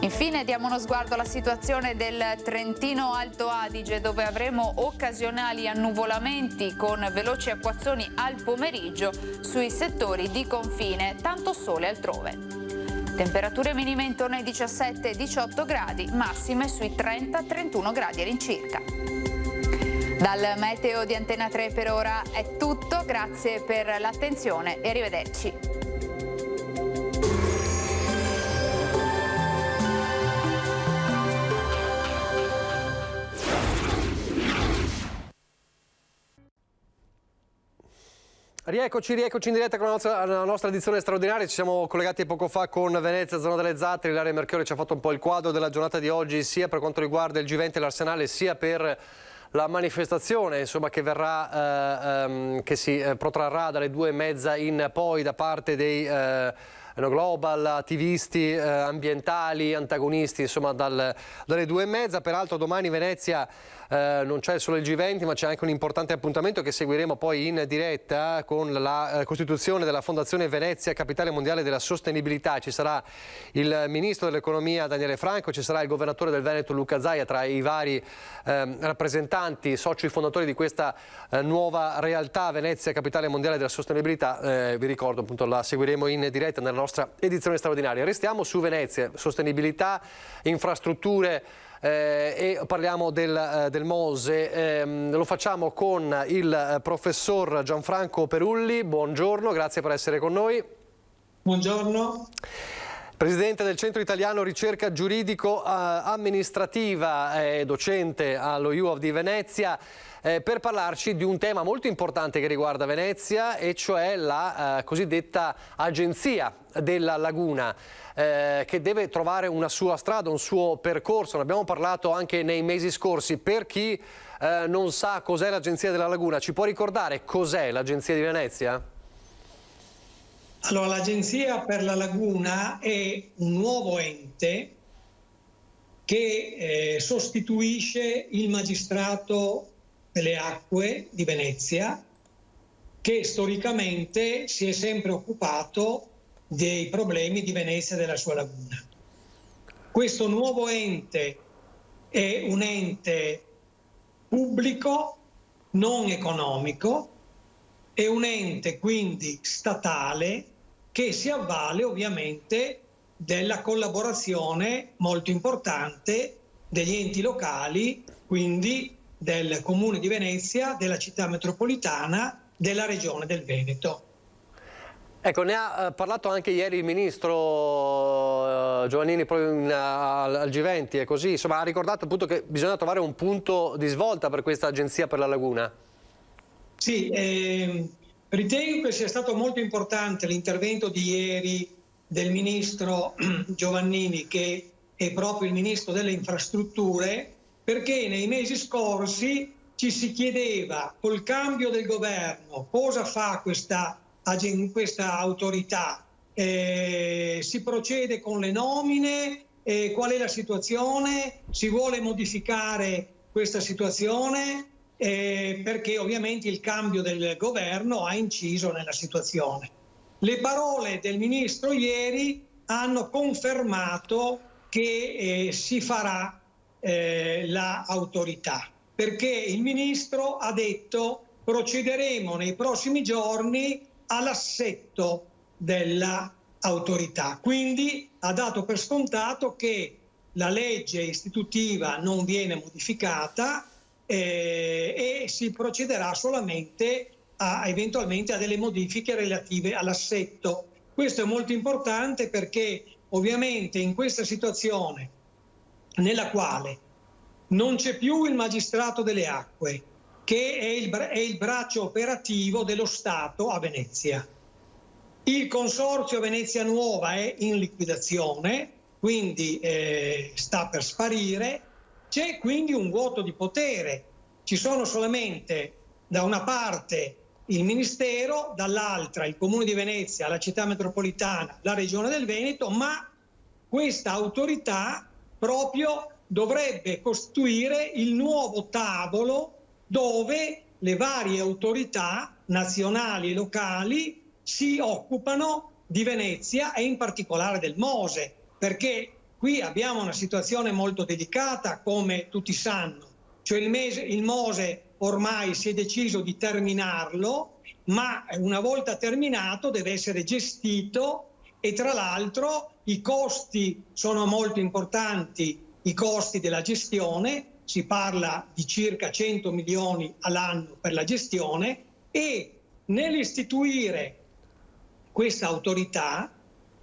Infine diamo uno sguardo alla situazione del Trentino Alto Adige, dove avremo occasionali annuvolamenti con veloci acquazzoni al pomeriggio sui settori di confine, tanto sole altrove. Temperature minime intorno ai 17-18 gradi, massime sui 30-31 gradi all'incirca. Dal meteo di Antena 3 per ora è tutto, grazie per l'attenzione e arrivederci. Rieccoci in diretta con la nostra edizione straordinaria. Ci siamo collegati poco fa con Venezia, zona delle Zattere. Ilaria Marchiori ci ha fatto un po' il quadro della giornata di oggi, sia per quanto riguarda il G20 e l'Arsenale, sia per la manifestazione insomma, che verrà, che si protrarrà dalle 2:30 in poi da parte dei global, attivisti ambientali, antagonisti, insomma dalle 2:30. Peraltro domani Venezia non c'è solo il G20 ma c'è anche un importante appuntamento che seguiremo poi in diretta con la costituzione della Fondazione Venezia Capitale Mondiale della Sostenibilità. Ci sarà il Ministro dell'Economia Daniele Franco, ci sarà il Governatore del Veneto Luca Zaia tra i vari rappresentanti, soci fondatori di questa nuova realtà Venezia Capitale Mondiale della Sostenibilità. Vi ricordo appunto la seguiremo in diretta nella nostra edizione straordinaria. Restiamo su Venezia, sostenibilità, infrastrutture, e parliamo del Mose. Lo facciamo con il professor Gianfranco Perulli. Buongiorno, grazie per essere con noi. Buongiorno. Presidente del Centro Italiano Ricerca Giuridico Amministrativa e docente allo UOF di Venezia, per parlarci di un tema molto importante che riguarda Venezia, e cioè la cosiddetta Agenzia della Laguna, che deve trovare una sua strada, un suo percorso. Ne abbiamo parlato anche nei mesi scorsi. Per chi non sa cos'è l'Agenzia della Laguna, ci può ricordare cos'è l'Agenzia di Venezia? Allora, l'Agenzia per la Laguna è un nuovo ente che sostituisce il magistrato delle acque di Venezia, che storicamente si è sempre occupato dei problemi di Venezia e della sua laguna. Questo nuovo ente è un ente pubblico, non economico, è un ente quindi statale che si avvale ovviamente della collaborazione molto importante degli enti locali, quindi del Comune di Venezia, della città metropolitana, della Regione del Veneto. Ecco, ne ha parlato anche ieri il ministro Giovannini proprio al G20 e così, insomma ha ricordato appunto che bisogna trovare un punto di svolta per questa Agenzia per la Laguna. Sì, ritengo che sia stato molto importante l'intervento di ieri del ministro Giovannini, che è proprio il ministro delle infrastrutture, perché nei mesi scorsi ci si chiedeva, col cambio del governo, cosa fa questa autorità, si procede con le nomine, qual è la situazione, si vuole modificare questa situazione, perché ovviamente il cambio del governo ha inciso nella situazione. Le parole del ministro ieri hanno confermato che si farà l'autorità, perché il ministro ha detto procederemo nei prossimi giorni all'assetto dell'autorità. Quindi ha dato per scontato che la legge istitutiva non viene modificata e si procederà solamente eventualmente a delle modifiche relative all'assetto. Questo è molto importante perché ovviamente in questa situazione nella quale non c'è più il magistrato delle acque, che è il braccio operativo dello Stato a Venezia. Il consorzio Venezia Nuova è in liquidazione, quindi sta per sparire. C'è quindi un vuoto di potere. Ci sono solamente da una parte il Ministero, dall'altra il Comune di Venezia, la Città Metropolitana, la Regione del Veneto, ma questa autorità proprio dovrebbe costituire il nuovo tavolo dove le varie autorità nazionali e locali si occupano di Venezia e in particolare del Mose, perché qui abbiamo una situazione molto delicata, come tutti sanno, cioè il Mose ormai si è deciso di terminarlo, ma una volta terminato deve essere gestito e tra l'altro i costi sono molto importanti, i costi della gestione, si parla di circa 100 milioni all'anno per la gestione e nell'istituire questa autorità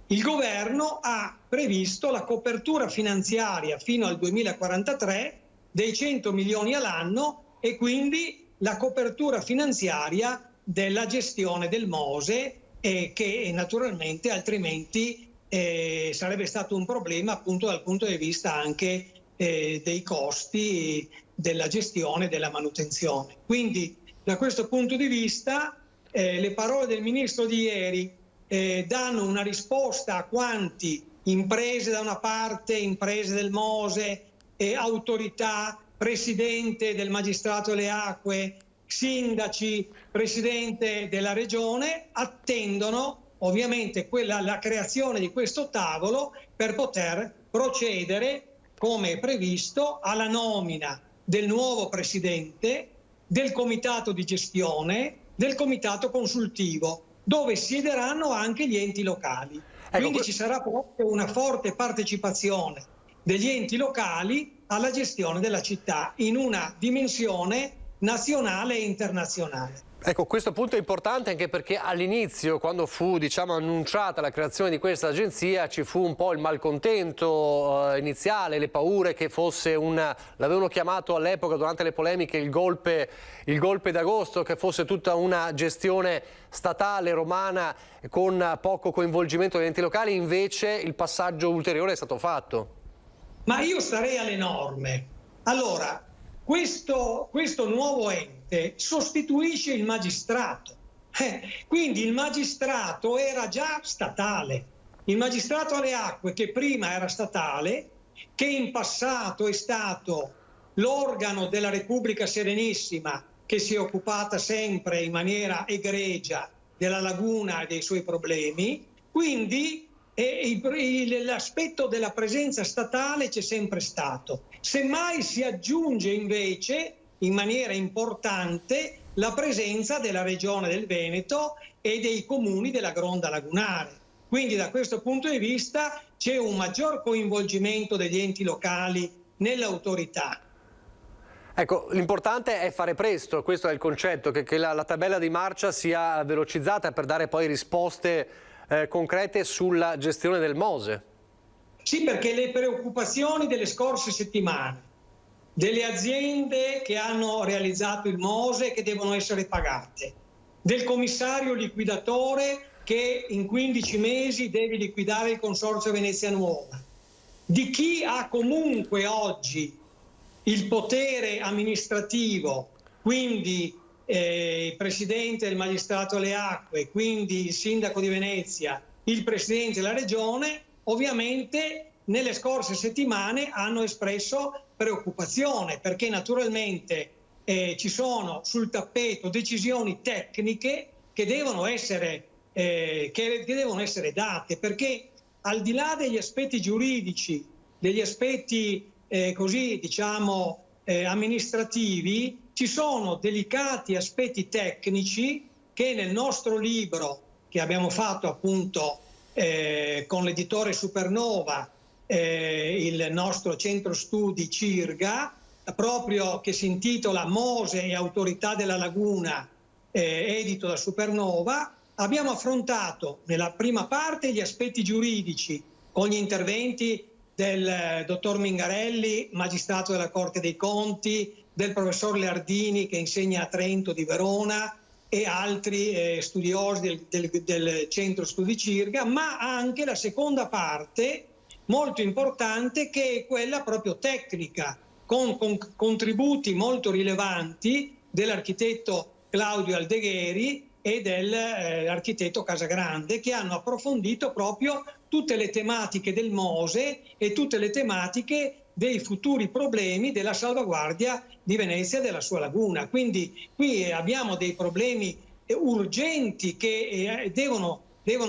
il governo ha previsto la copertura finanziaria fino al 2043 dei 100 milioni all'anno e quindi la copertura finanziaria della gestione del Mose che naturalmente altrimenti sarebbe stato un problema appunto dal punto di vista anche dei costi della gestione e della manutenzione. Quindi da questo punto di vista le parole del ministro di ieri danno una risposta a quanti imprese da una parte, imprese del Mose, autorità, presidente del magistrato delle acque, sindaci, presidente della regione attendono ovviamente la creazione di questo tavolo per poter procedere come è previsto alla nomina del nuovo presidente, del comitato di gestione, del comitato consultivo, dove siederanno anche gli enti locali. Quindi ci sarà proprio una forte partecipazione degli enti locali alla gestione della città in una dimensione nazionale e internazionale. Ecco, questo punto è importante anche perché all'inizio, quando fu annunciata la creazione di questa agenzia, ci fu un po' il malcontento iniziale, le paure che fosse l'avevano chiamato all'epoca durante le polemiche il golpe d'agosto, che fosse tutta una gestione statale romana con poco coinvolgimento degli enti locali. Invece il passaggio ulteriore è stato fatto. Ma io starei alle norme. Allora, questo nuovo ente sostituisce il magistrato. Quindi il magistrato era già statale. Il magistrato alle acque, che prima era statale, che in passato è stato l'organo della Repubblica Serenissima, che si è occupata sempre in maniera egregia della laguna e dei suoi problemi, quindi l'aspetto della presenza statale c'è sempre stato. Semmai si aggiunge invece in maniera importante la presenza della Regione del Veneto e dei comuni della Gronda lagunare. Quindi da questo punto di vista c'è un maggior coinvolgimento degli enti locali nell'autorità. Ecco, l'importante è fare presto, questo è il concetto, che la tabella di marcia sia velocizzata per dare poi risposte concrete sulla gestione del Mose. Sì, perché le preoccupazioni delle scorse settimane, delle aziende che hanno realizzato il Mose che devono essere pagate, del commissario liquidatore che in 15 mesi deve liquidare il consorzio Venezia Nuova, di chi ha comunque oggi il potere amministrativo, quindi il presidente del magistrato alle acque, quindi il sindaco di Venezia, il presidente della regione, ovviamente nelle scorse settimane hanno espresso preoccupazione perché naturalmente ci sono sul tappeto decisioni tecniche che devono essere date, perché al di là degli aspetti giuridici, degli aspetti amministrativi, ci sono delicati aspetti tecnici che nel nostro libro, che abbiamo fatto appunto con l'editore Supernova, il nostro centro studi CIRGA, proprio che si intitola Mose e autorità della laguna, edito da Supernova, abbiamo affrontato nella prima parte gli aspetti giuridici con gli interventi del dottor Mingarelli, magistrato della Corte dei Conti, del professor Leardini che insegna a Trento di Verona e altri studiosi del centro studi CIRGA, ma anche la seconda parte molto importante, che è quella proprio tecnica, con contributi molto rilevanti dell'architetto Claudio Aldegheri e dell'architetto Casagrande, che hanno approfondito proprio tutte le tematiche del Mose e tutte le tematiche dei futuri problemi della salvaguardia di Venezia e della sua laguna. Quindi qui abbiamo dei problemi urgenti che devono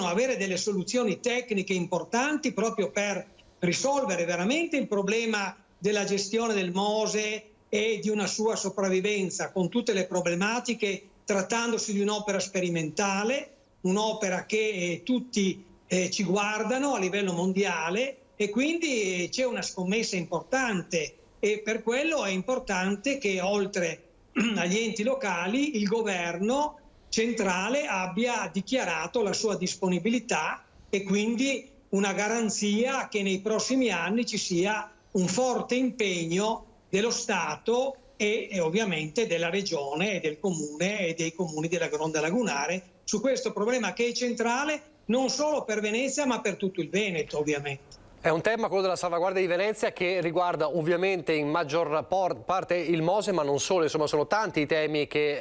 avere delle soluzioni tecniche importanti proprio per risolvere veramente il problema della gestione del Mose e di una sua sopravvivenza, con tutte le problematiche, trattandosi di un'opera sperimentale, un'opera che tutti ci guardano a livello mondiale, e quindi c'è una scommessa importante, e per quello è importante che oltre agli enti locali il governo centrale abbia dichiarato la sua disponibilità e quindi una garanzia che nei prossimi anni ci sia un forte impegno dello Stato e ovviamente della Regione e del Comune e dei comuni della Gronda Lagunare su questo problema, che è centrale non solo per Venezia ma per tutto il Veneto, ovviamente. È un tema, quello della salvaguardia di Venezia, che riguarda ovviamente in maggior parte il Mose, ma non solo. Insomma, sono tanti i temi che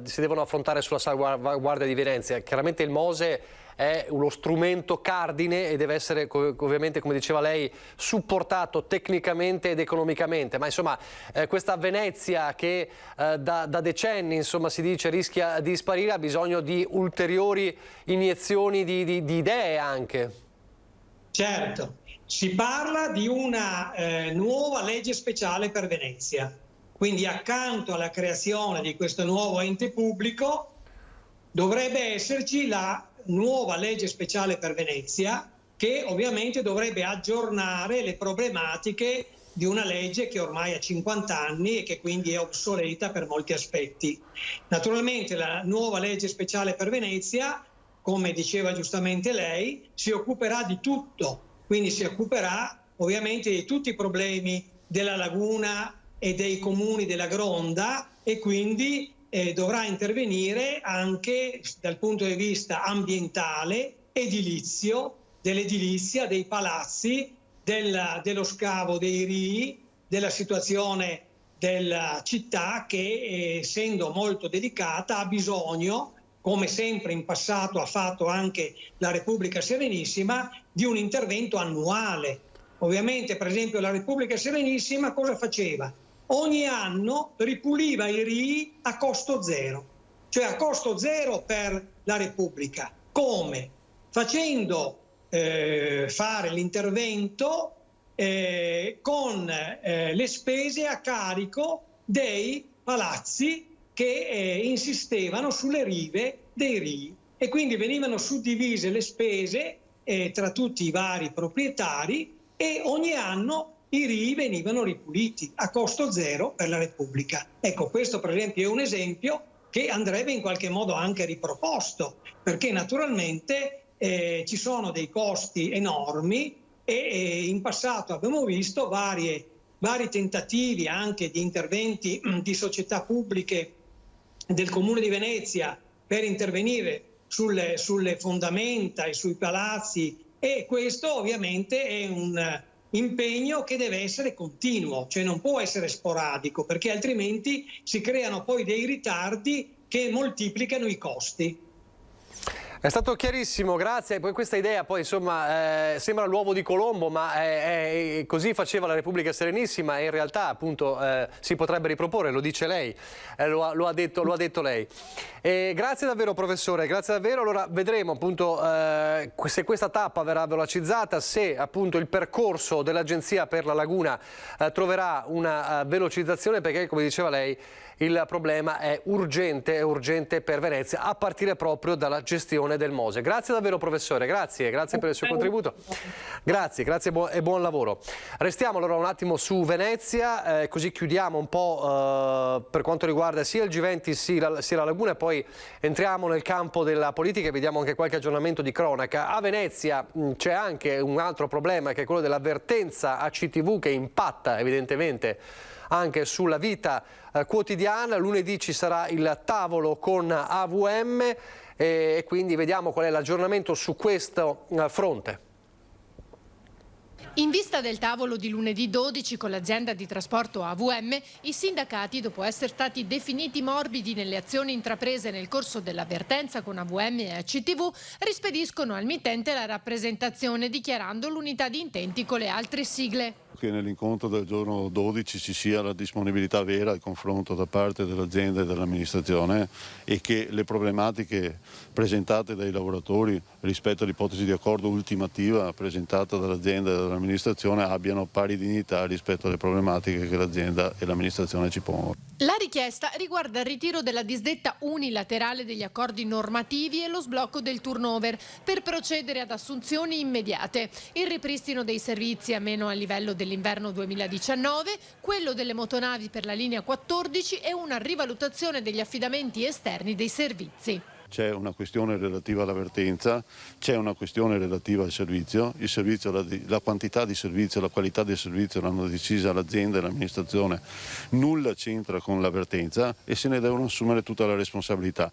si devono affrontare sulla salvaguardia di Venezia. Chiaramente il Mose è uno strumento cardine e deve essere ovviamente, come diceva lei, supportato tecnicamente ed economicamente, ma insomma questa Venezia che da decenni, insomma, si dice rischia di sparire, ha bisogno di ulteriori iniezioni di idee anche. Certo, si parla di una nuova legge speciale per Venezia, quindi accanto alla creazione di questo nuovo ente pubblico dovrebbe esserci la nuova legge speciale per Venezia, che ovviamente dovrebbe aggiornare le problematiche di una legge che ormai ha 50 anni e che quindi è obsoleta per molti aspetti. Naturalmente la nuova legge speciale per Venezia, come diceva giustamente lei, si occuperà di tutto, quindi si occuperà ovviamente di tutti i problemi della laguna e dei comuni della Gronda, e quindi dovrà intervenire anche dal punto di vista ambientale, edilizio, dell'edilizia, dei palazzi, dello scavo dei rii, della situazione della città che, essendo molto delicata, ha bisogno, come sempre in passato ha fatto anche la Repubblica Serenissima, di un intervento annuale. Ovviamente, per esempio, la Repubblica Serenissima cosa faceva? Ogni anno ripuliva i rii a costo zero, cioè a costo zero per la Repubblica. Come? Facendo fare l'intervento con le spese a carico dei palazzi che insistevano sulle rive dei rii, e quindi venivano suddivise le spese tra tutti i vari proprietari, e ogni anno i rii venivano ripuliti a costo zero per la Repubblica. Ecco, questo per esempio è un esempio che andrebbe in qualche modo anche riproposto, perché naturalmente ci sono dei costi enormi e in passato abbiamo visto vari tentativi anche di interventi di società pubbliche del Comune di Venezia per intervenire sulle fondamenta e sui palazzi, e questo ovviamente è un impegno che deve essere continuo, cioè non può essere sporadico, perché altrimenti si creano poi dei ritardi che moltiplicano i costi. È stato chiarissimo, grazie. Poi questa idea poi insomma sembra l'uovo di Colombo, ma così faceva la Repubblica Serenissima e in realtà appunto si potrebbe riproporre, lo dice lei, lo ha detto lei. Grazie davvero professore, grazie davvero. Allora vedremo appunto se questa tappa verrà velocizzata, se appunto il percorso dell'Agenzia per la Laguna troverà una velocizzazione, perché come diceva lei il problema è urgente per Venezia, a partire proprio dalla gestione del Mose. Grazie davvero professore, grazie per il suo contributo. Grazie e buon lavoro. Restiamo allora un attimo su Venezia, così chiudiamo un po' per quanto riguarda sia il G20 sia la Laguna, e poi entriamo nel campo della politica e vediamo anche qualche aggiornamento di cronaca. A Venezia c'è anche un altro problema, che è quello dell'avvertenza ACTV, che impatta evidentemente anche sulla vita quotidiana. Lunedì ci sarà il tavolo con AVM e quindi vediamo qual è l'aggiornamento su questo fronte. In vista del tavolo di lunedì 12 con l'azienda di trasporto AVM, i sindacati, dopo essere stati definiti morbidi nelle azioni intraprese nel corso dell'avvertenza con AVM e ACTV, rispediscono al mittente la rappresentazione dichiarando l'unità di intenti con le altre sigle. Che nell'incontro del giorno 12 ci sia la disponibilità vera al confronto da parte dell'azienda e dell'amministrazione e che le problematiche presentate dai lavoratori rispetto all'ipotesi di accordo ultimativa presentata dall'azienda e dall'amministrazione abbiano pari dignità rispetto alle problematiche che l'azienda e l'amministrazione ci pongono. La richiesta riguarda il ritiro della disdetta unilaterale degli accordi normativi e lo sblocco del turnover per procedere ad assunzioni immediate, il ripristino dei servizi a meno a livello dell'inverno 2019, quello delle motonavi per la linea 14 e una rivalutazione degli affidamenti esterni dei servizi. C'è una questione relativa all'avvertenza, c'è una questione relativa al servizio, la quantità di servizio, la qualità del servizio l'hanno decisa l'azienda e l'amministrazione, nulla c'entra con l'avvertenza e se ne devono assumere tutta la responsabilità.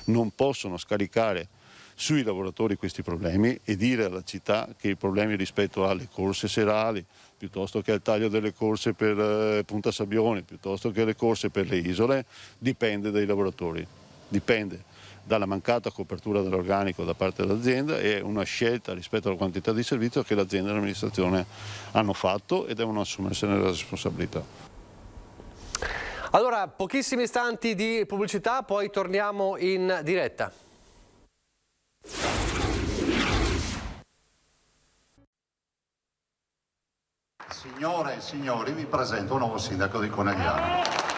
Non possono scaricare sui lavoratori questi problemi e dire alla città che i problemi rispetto alle corse serali, piuttosto che al taglio delle corse per Punta Sabbione, piuttosto che le corse per le isole, dipende dai lavoratori, dipende dalla mancata copertura dell'organico da parte dell'azienda e una scelta rispetto alla quantità di servizio che l'azienda e l'amministrazione hanno fatto e devono assumersene la responsabilità. Allora, pochissimi istanti di pubblicità, poi torniamo in diretta. Signore e signori, vi presento un nuovo sindaco di Conegliano.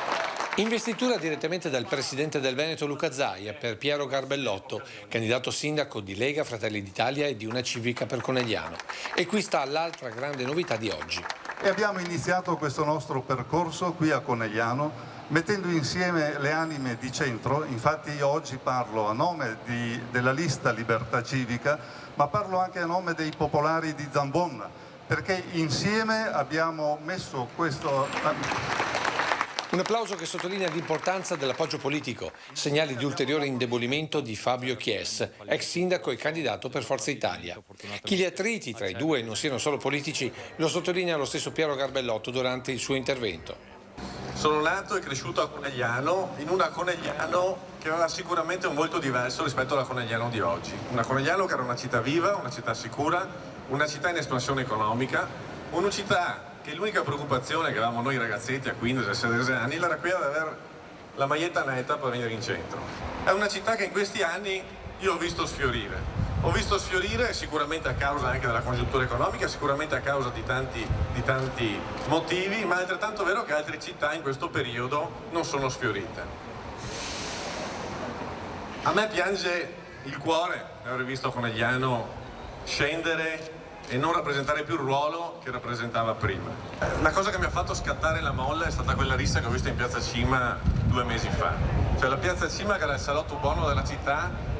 Investitura direttamente dal presidente del Veneto Luca Zaia per Piero Garbellotto, candidato sindaco di Lega, Fratelli d'Italia e di Una Civica per Conegliano. E qui sta l'altra grande novità di oggi. E abbiamo iniziato questo nostro percorso qui a Conegliano mettendo insieme le anime di centro. Infatti io oggi parlo a nome della lista Libertà Civica, ma parlo anche a nome dei popolari di Zambon, perché insieme abbiamo messo questo... Un applauso che sottolinea l'importanza dell'appoggio politico, segnali di ulteriore indebolimento di Fabio Chies, ex sindaco e candidato per Forza Italia. Che gli attriti tra i due non siano solo politici lo sottolinea lo stesso Piero Garbellotto durante il suo intervento. Sono nato e cresciuto a Conegliano, in una Conegliano che aveva sicuramente un volto diverso rispetto alla Conegliano di oggi. Una Conegliano che era una città viva, una città sicura, una città in espansione economica, una città che l'unica preoccupazione che avevamo noi ragazzetti a 15-16 anni era quella di avere la maglietta netta per venire in centro. È una città che in questi anni io ho visto sfiorire. Ho visto sfiorire sicuramente a causa anche della congiuntura economica, sicuramente a causa di tanti motivi, ma è altrettanto vero che altre città in questo periodo non sono sfiorite. A me piange il cuore aver visto Conegliano scendere e non rappresentare più il ruolo che rappresentava prima. La cosa che mi ha fatto scattare la molla è stata quella rissa che ho visto in Piazza Cima 2 mesi fa. Cioè la Piazza Cima, che era il salotto buono della città,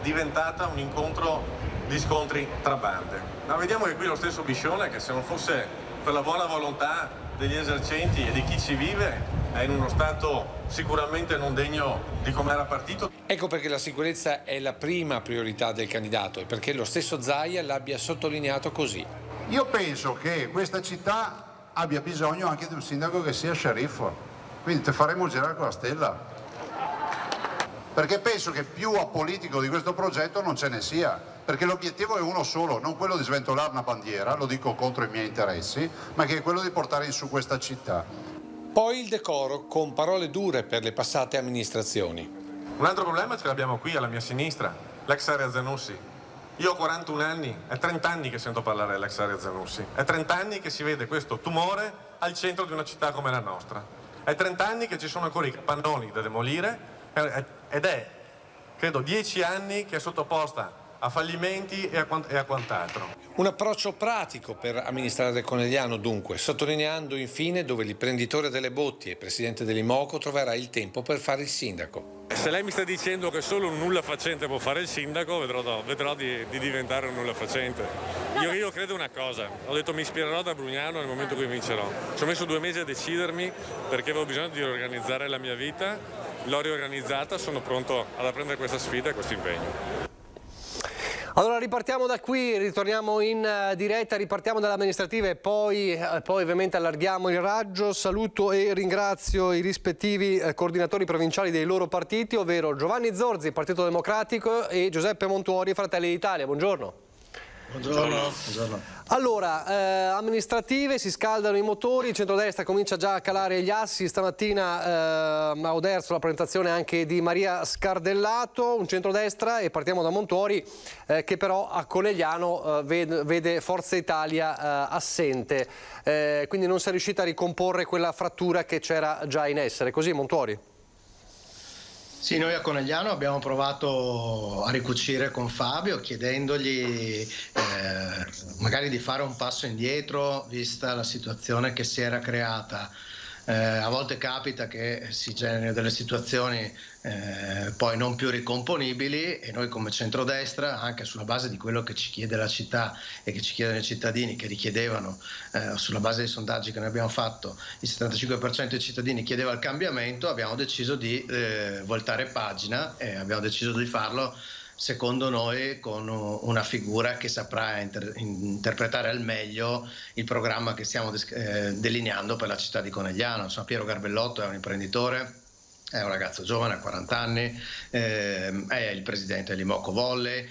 diventata un incontro di scontri tra bande. Ma vediamo che qui lo stesso Biscione, che se non fosse per la buona volontà degli esercenti e di chi ci vive, è in uno stato sicuramente non degno di come era partito. Ecco perché la sicurezza è la prima priorità del candidato e perché lo stesso Zaia l'abbia sottolineato così. Io penso che questa città abbia bisogno anche di un sindaco che sia sceriffo, quindi ti faremo girare con la stella. perché penso che più apolitico di questo progetto non ce ne sia, perché l'obiettivo è uno solo, non quello di sventolare una bandiera, lo dico contro i miei interessi, ma che è quello di portare in su questa città. Poi il decoro con parole dure per le passate amministrazioni. Un altro problema ce l'abbiamo qui alla mia sinistra, l'ex area Zanussi. Io ho 41 anni, è 30 anni che sento parlare dell'ex area Zanussi, è 30 anni che si vede questo tumore al centro di una città come la nostra, è 30 anni che ci sono ancora i capannoni da demolire ed è, credo, 10 anni che è sottoposta a fallimenti e a quant'altro. Un approccio pratico per amministrare Conegliano, dunque, sottolineando infine dove l'imprenditore delle botti e presidente dell'Imoco troverà il tempo per fare il sindaco. Se lei mi sta dicendo che solo un nulla facente può fare il sindaco, vedrò di diventare un nulla facente. Io credo una cosa, ho detto mi ispirerò da Brugnano nel momento in cui vincerò. Ci ho messo 2 mesi a decidermi perché avevo bisogno di riorganizzare la mia vita, l'ho riorganizzata, sono pronto ad apprendere questa sfida e questo impegno. Allora ripartiamo da qui, ritorniamo in diretta, ripartiamo dalle amministrative e poi ovviamente allarghiamo il raggio. Saluto e ringrazio i rispettivi coordinatori provinciali dei loro partiti, ovvero Giovanni Zorzi, Partito Democratico, e Giuseppe Montuori, Fratelli d'Italia. Buongiorno. Buongiorno. Allora, amministrative, si scaldano i motori, il centrodestra comincia già a calare gli assi. Stamattina a Oderzo la presentazione anche di Maria Scardellato, un centrodestra, e partiamo da Montuori, che però a Conegliano vede Forza Italia assente, quindi non si è riuscita a ricomporre quella frattura che c'era già in essere. Così, Montuori? Sì, noi a Conegliano abbiamo provato a ricucire con Fabio, chiedendogli magari di fare un passo indietro vista la situazione che si era creata. A volte capita che si generino delle situazioni poi non più ricomponibili, e noi come centrodestra, anche sulla base di quello che ci chiede la città e che ci chiedono i cittadini, che richiedevano sulla base dei sondaggi che noi abbiamo fatto, il 75% dei cittadini chiedeva il cambiamento, abbiamo deciso di voltare pagina, e abbiamo deciso di farlo secondo noi con una figura che saprà interpretare al meglio il programma che stiamo delineando per la città di Conegliano. Piero Garbellotto è un imprenditore, è un ragazzo giovane, ha 40 anni, è il presidente dell'Imoco Volley.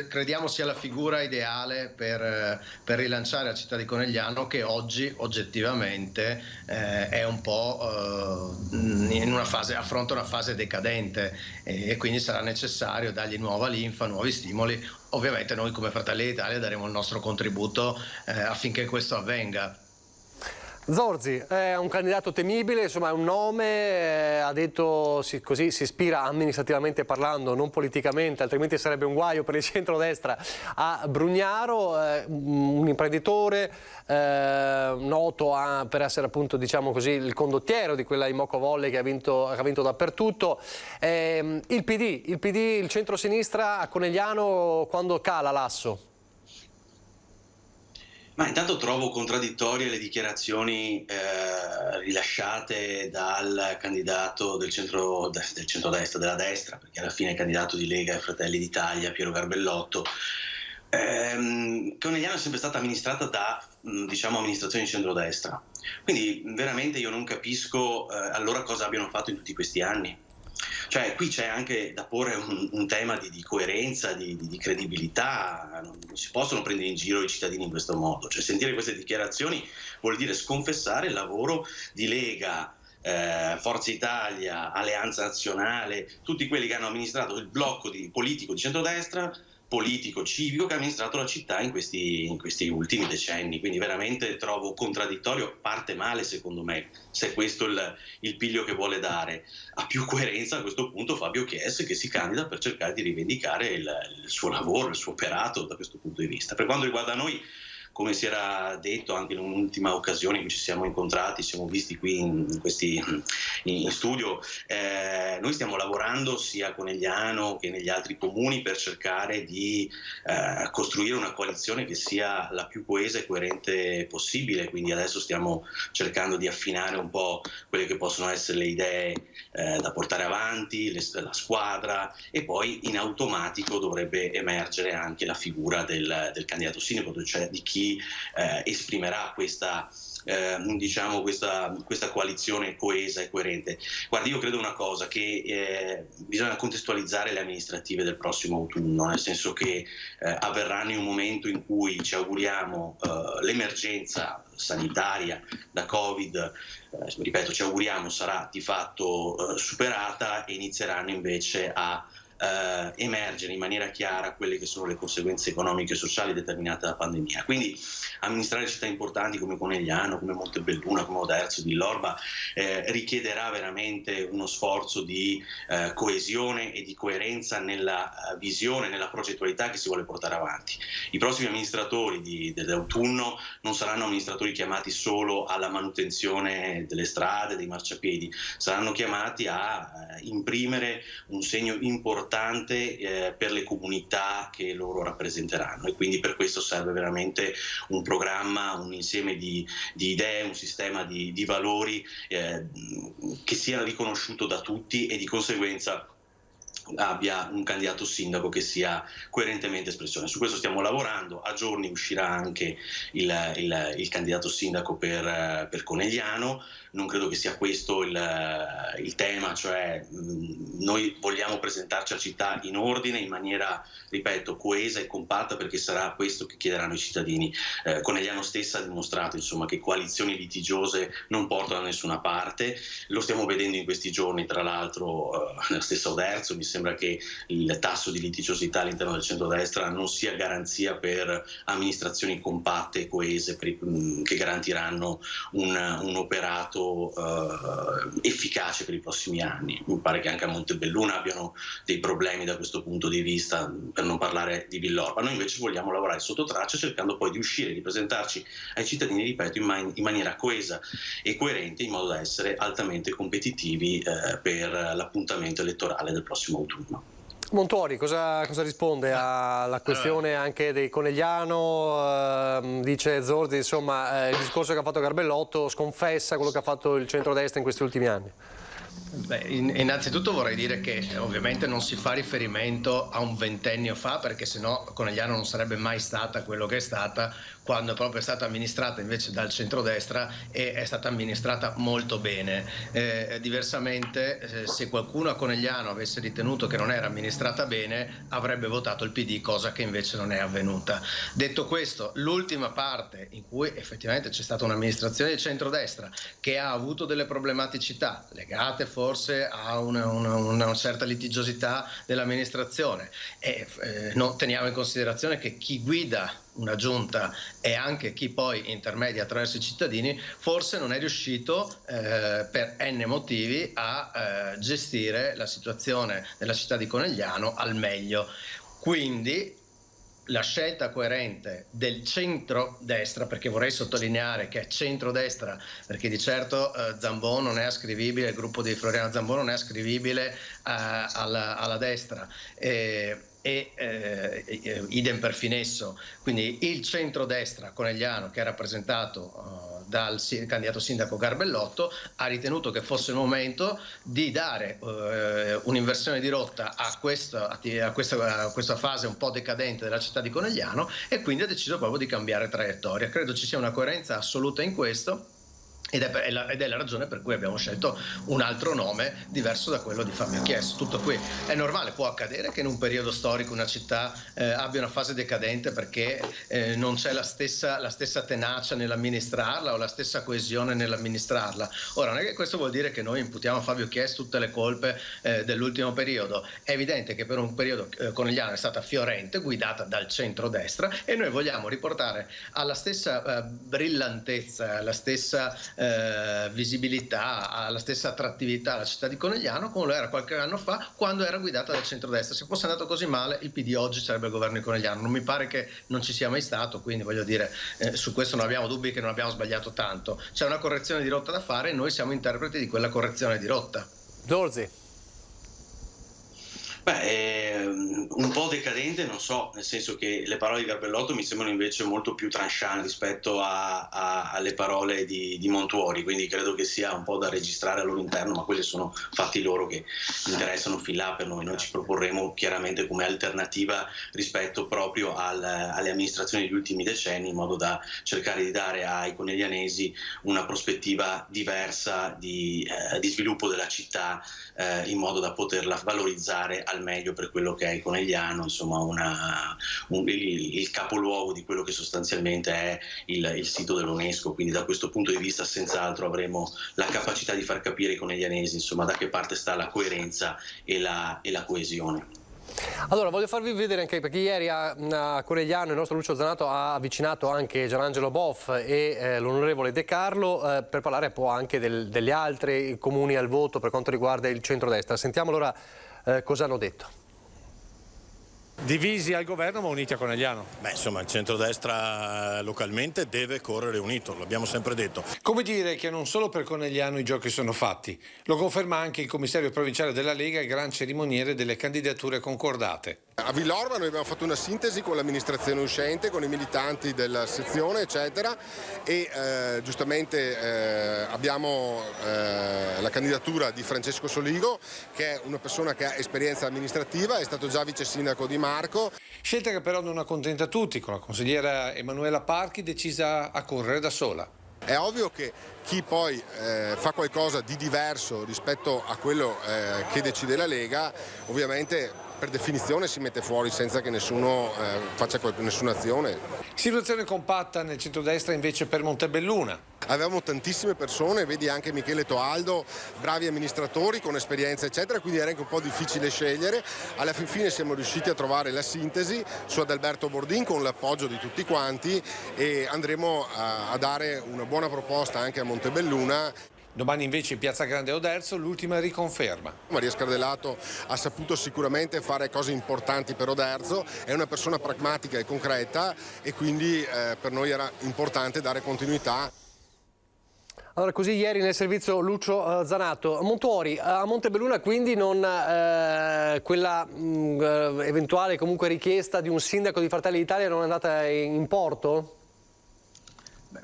Crediamo sia la figura ideale per rilanciare la città di Conegliano, che oggi oggettivamente è un po' in una fase, affronta una fase decadente, e quindi sarà necessario dargli nuova linfa, nuovi stimoli. Ovviamente noi come Fratelli d'Italia daremo il nostro contributo affinché questo avvenga. Zorzi è un candidato temibile, insomma è un nome, ha detto così si ispira amministrativamente parlando, non politicamente, altrimenti sarebbe un guaio per il centrodestra, a Brugnaro, un imprenditore noto per essere appunto, diciamo così, il condottiero di quella Imoco Volley che ha vinto dappertutto. Il PD, il centro-sinistra a Conegliano quando cala l'asso? Ma intanto trovo contraddittorie le dichiarazioni rilasciate dal candidato del centrodestra, della destra, perché alla fine è candidato di Lega e Fratelli d'Italia, Piero Garbellotto. Conegliano è sempre stata amministrata da amministrazioni di centrodestra, quindi veramente io non capisco allora cosa abbiano fatto in tutti questi anni. Cioè qui c'è anche da porre un tema di coerenza, di credibilità. Non si possono prendere in giro i cittadini in questo modo. Cioè sentire queste dichiarazioni vuol dire sconfessare il lavoro di Lega, Forza Italia, Alleanza Nazionale, tutti quelli che hanno amministrato il blocco politico di centrodestra, politico, civico, che ha amministrato la città in questi ultimi decenni. Quindi veramente trovo contraddittorio, parte male secondo me, se questo è il piglio che vuole dare. Ha più coerenza a questo punto Fabio Chies, che si candida per cercare di rivendicare il suo lavoro, il suo operato da questo punto di vista. Per quanto riguarda noi, come si era detto anche in un'ultima occasione in cui ci siamo incontrati, siamo visti qui in studio, noi stiamo lavorando sia a Conegliano che negli altri comuni per cercare di costruire una coalizione che sia la più coesa e coerente possibile. Quindi adesso stiamo cercando di affinare un po' quelle che possono essere le idee da portare avanti, la squadra, e poi in automatico dovrebbe emergere anche la figura del candidato sindaco, cioè di chi si esprimerà questa coalizione coesa e coerente. Guardi, io credo una cosa, che bisogna contestualizzare le amministrative del prossimo autunno, nel senso che avverranno in un momento in cui ci auguriamo l'emergenza sanitaria da Covid, ripeto, ci auguriamo sarà di fatto superata, e inizieranno invece a emergere in maniera chiara quelle che sono le conseguenze economiche e sociali determinate dalla pandemia. Quindi amministrare città importanti come Conegliano, come Montebelluna, come Oderzo, Villorba richiederà veramente uno sforzo di coesione e di coerenza nella visione, nella progettualità che si vuole portare avanti. I prossimi amministratori dell'autunno non saranno amministratori chiamati solo alla manutenzione delle strade, dei marciapiedi, saranno chiamati a imprimere un segno importante per le comunità che loro rappresenteranno, e quindi per questo serve veramente un programma, un insieme di idee, un sistema di valori che sia riconosciuto da tutti, e di conseguenza abbia un candidato sindaco che sia coerentemente espressione. Su questo stiamo lavorando, a giorni uscirà anche il candidato sindaco per Conegliano. Non credo che sia questo il tema, cioè noi vogliamo presentarci a città in ordine, in maniera, ripeto, coesa e compatta, perché sarà questo che chiederanno i cittadini. Conegliano stessa ha dimostrato, insomma, che coalizioni litigiose non portano da nessuna parte, lo stiamo vedendo in questi giorni, tra l'altro nella stessa Oderzo. Mi sembra che il tasso di litigiosità all'interno del centrodestra non sia garanzia per amministrazioni compatte e coese che garantiranno un operato efficace per i prossimi anni. Mi pare che anche a Montebelluna abbiano dei problemi da questo punto di vista, per non parlare di Villorba. Noi invece vogliamo lavorare sotto traccia, cercando poi di uscire, di presentarci ai cittadini, ripeto, in maniera coesa e coerente, in modo da essere altamente competitivi per l'appuntamento elettorale del prossimo autunno. Montuori, cosa risponde alla questione anche dei Conegliano? Dice Zorzi, insomma, il discorso che ha fatto Garbellotto sconfessa quello che ha fatto il centrodestra in questi ultimi anni. Beh, innanzitutto vorrei dire che ovviamente non si fa riferimento a un ventennio fa, perché sennò Conegliano non sarebbe mai stata quello che è stata, quando proprio è stata amministrata invece dal centrodestra, e è stata amministrata molto bene. Diversamente, se qualcuno a Conegliano avesse ritenuto che non era amministrata bene, avrebbe votato il PD, cosa che invece non è avvenuta. Detto questo, l'ultima parte in cui effettivamente c'è stata un'amministrazione di centrodestra che ha avuto delle problematicità legate forse a una certa litigiosità dell'amministrazione, e non teniamo in considerazione che chi guida una giunta e anche chi poi intermedia attraverso i cittadini forse non è riuscito per n motivi a gestire la situazione della città di Conegliano al meglio. Quindi la scelta coerente del centro-destra, perché vorrei sottolineare che è centro-destra, perché di certo Zambon non è ascrivibile, il gruppo di Floriano Zambon non è ascrivibile alla destra, idem per Finesso. Quindi il centrodestra conegliano, che è rappresentato dal candidato sindaco Garbellotto, ha ritenuto che fosse il momento di dare un'inversione di rotta a questa fase un po' decadente della città di Conegliano, e quindi ha deciso proprio di cambiare traiettoria. Credo ci sia una coerenza assoluta in questo, ed è la ragione per cui abbiamo scelto un altro nome diverso da quello di Fabio Chies. Tutto qui. È normale, può accadere che in un periodo storico una città abbia una fase decadente perché non c'è la stessa tenacia nell'amministrarla o la stessa coesione nell'amministrarla. Ora, non è che questo vuol dire che noi imputiamo a Fabio Chies tutte le colpe dell'ultimo periodo. È evidente che per un periodo Conegliano è stata fiorente, guidata dal centro-destra, e noi vogliamo riportare alla stessa brillantezza, alla stessa visibilità, alla stessa attrattività la città di Conegliano come lo era qualche anno fa, quando era guidata dal centrodestra. Se fosse andato così male, il PD oggi sarebbe al governo di Conegliano. Non mi pare che non ci sia mai stato, quindi voglio dire, su questo non abbiamo dubbi che non abbiamo sbagliato tanto. C'è una correzione di rotta da fare e noi siamo interpreti di quella correzione di rotta. Zorzi. un po' decadente, non so, nel senso che le parole di Garbellotto mi sembrano invece molto più tranchant rispetto alle parole di Montuori, quindi credo che sia un po' da registrare al loro interno, ma quelli sono fatti loro che interessano fin là per noi. Noi ci proporremo chiaramente come alternativa rispetto proprio alle amministrazioni degli ultimi decenni, in modo da cercare di dare ai coneglianesi una prospettiva diversa di sviluppo della città, in modo da poterla valorizzare al meglio per quello che è il Conegliano, insomma il capoluogo di quello che sostanzialmente è il sito dell'UNESCO. Quindi da questo punto di vista senz'altro avremo la capacità di far capire ai coneglianesi, insomma, da che parte sta la coerenza e la coesione. Allora, voglio farvi vedere anche, perché ieri a Conegliano il nostro Lucio Zanato ha avvicinato anche Gianangelo Boff e l'onorevole De Carlo per parlare un po' anche degli altri comuni al voto per quanto riguarda il centrodestra. Sentiamo allora cosa hanno detto. Divisi al governo ma uniti a Conegliano. Beh, insomma, il centrodestra localmente deve correre unito, l'abbiamo sempre detto. Come dire che non solo per Conegliano i giochi sono fatti, lo conferma anche il commissario provinciale della Lega e gran cerimoniere delle candidature concordate. A Villorba noi abbiamo fatto una sintesi con l'amministrazione uscente, con i militanti della sezione, eccetera, e giustamente abbiamo la candidatura di Francesco Soligo, che è una persona che ha esperienza amministrativa, è stato già vice sindaco di Marco. Scelta che però non accontenta tutti, con la consigliera Emanuela Parchi decisa a correre da sola. È ovvio che chi poi fa qualcosa di diverso rispetto a quello che decide la Lega, ovviamente per definizione si mette fuori senza che nessuno faccia nessuna azione. Situazione compatta nel centrodestra invece per Montebelluna. Avevamo tantissime persone, vedi anche Michele Toaldo, bravi amministratori con esperienza eccetera, quindi era anche un po' difficile scegliere. Alla fine siamo riusciti a trovare la sintesi su Adalberto Bordin con l'appoggio di tutti quanti e andremo a dare una buona proposta anche a Montebelluna. Domani invece in Piazza Grande Oderzo l'ultima riconferma. Maria Scardellato ha saputo sicuramente fare cose importanti per Oderzo, è una persona pragmatica e concreta e quindi per noi era importante dare continuità. Allora, così ieri nel servizio Lucio Zanato. Montuori, a Montebelluna quindi non quella eventuale comunque richiesta di un sindaco di Fratelli d'Italia non è andata in porto?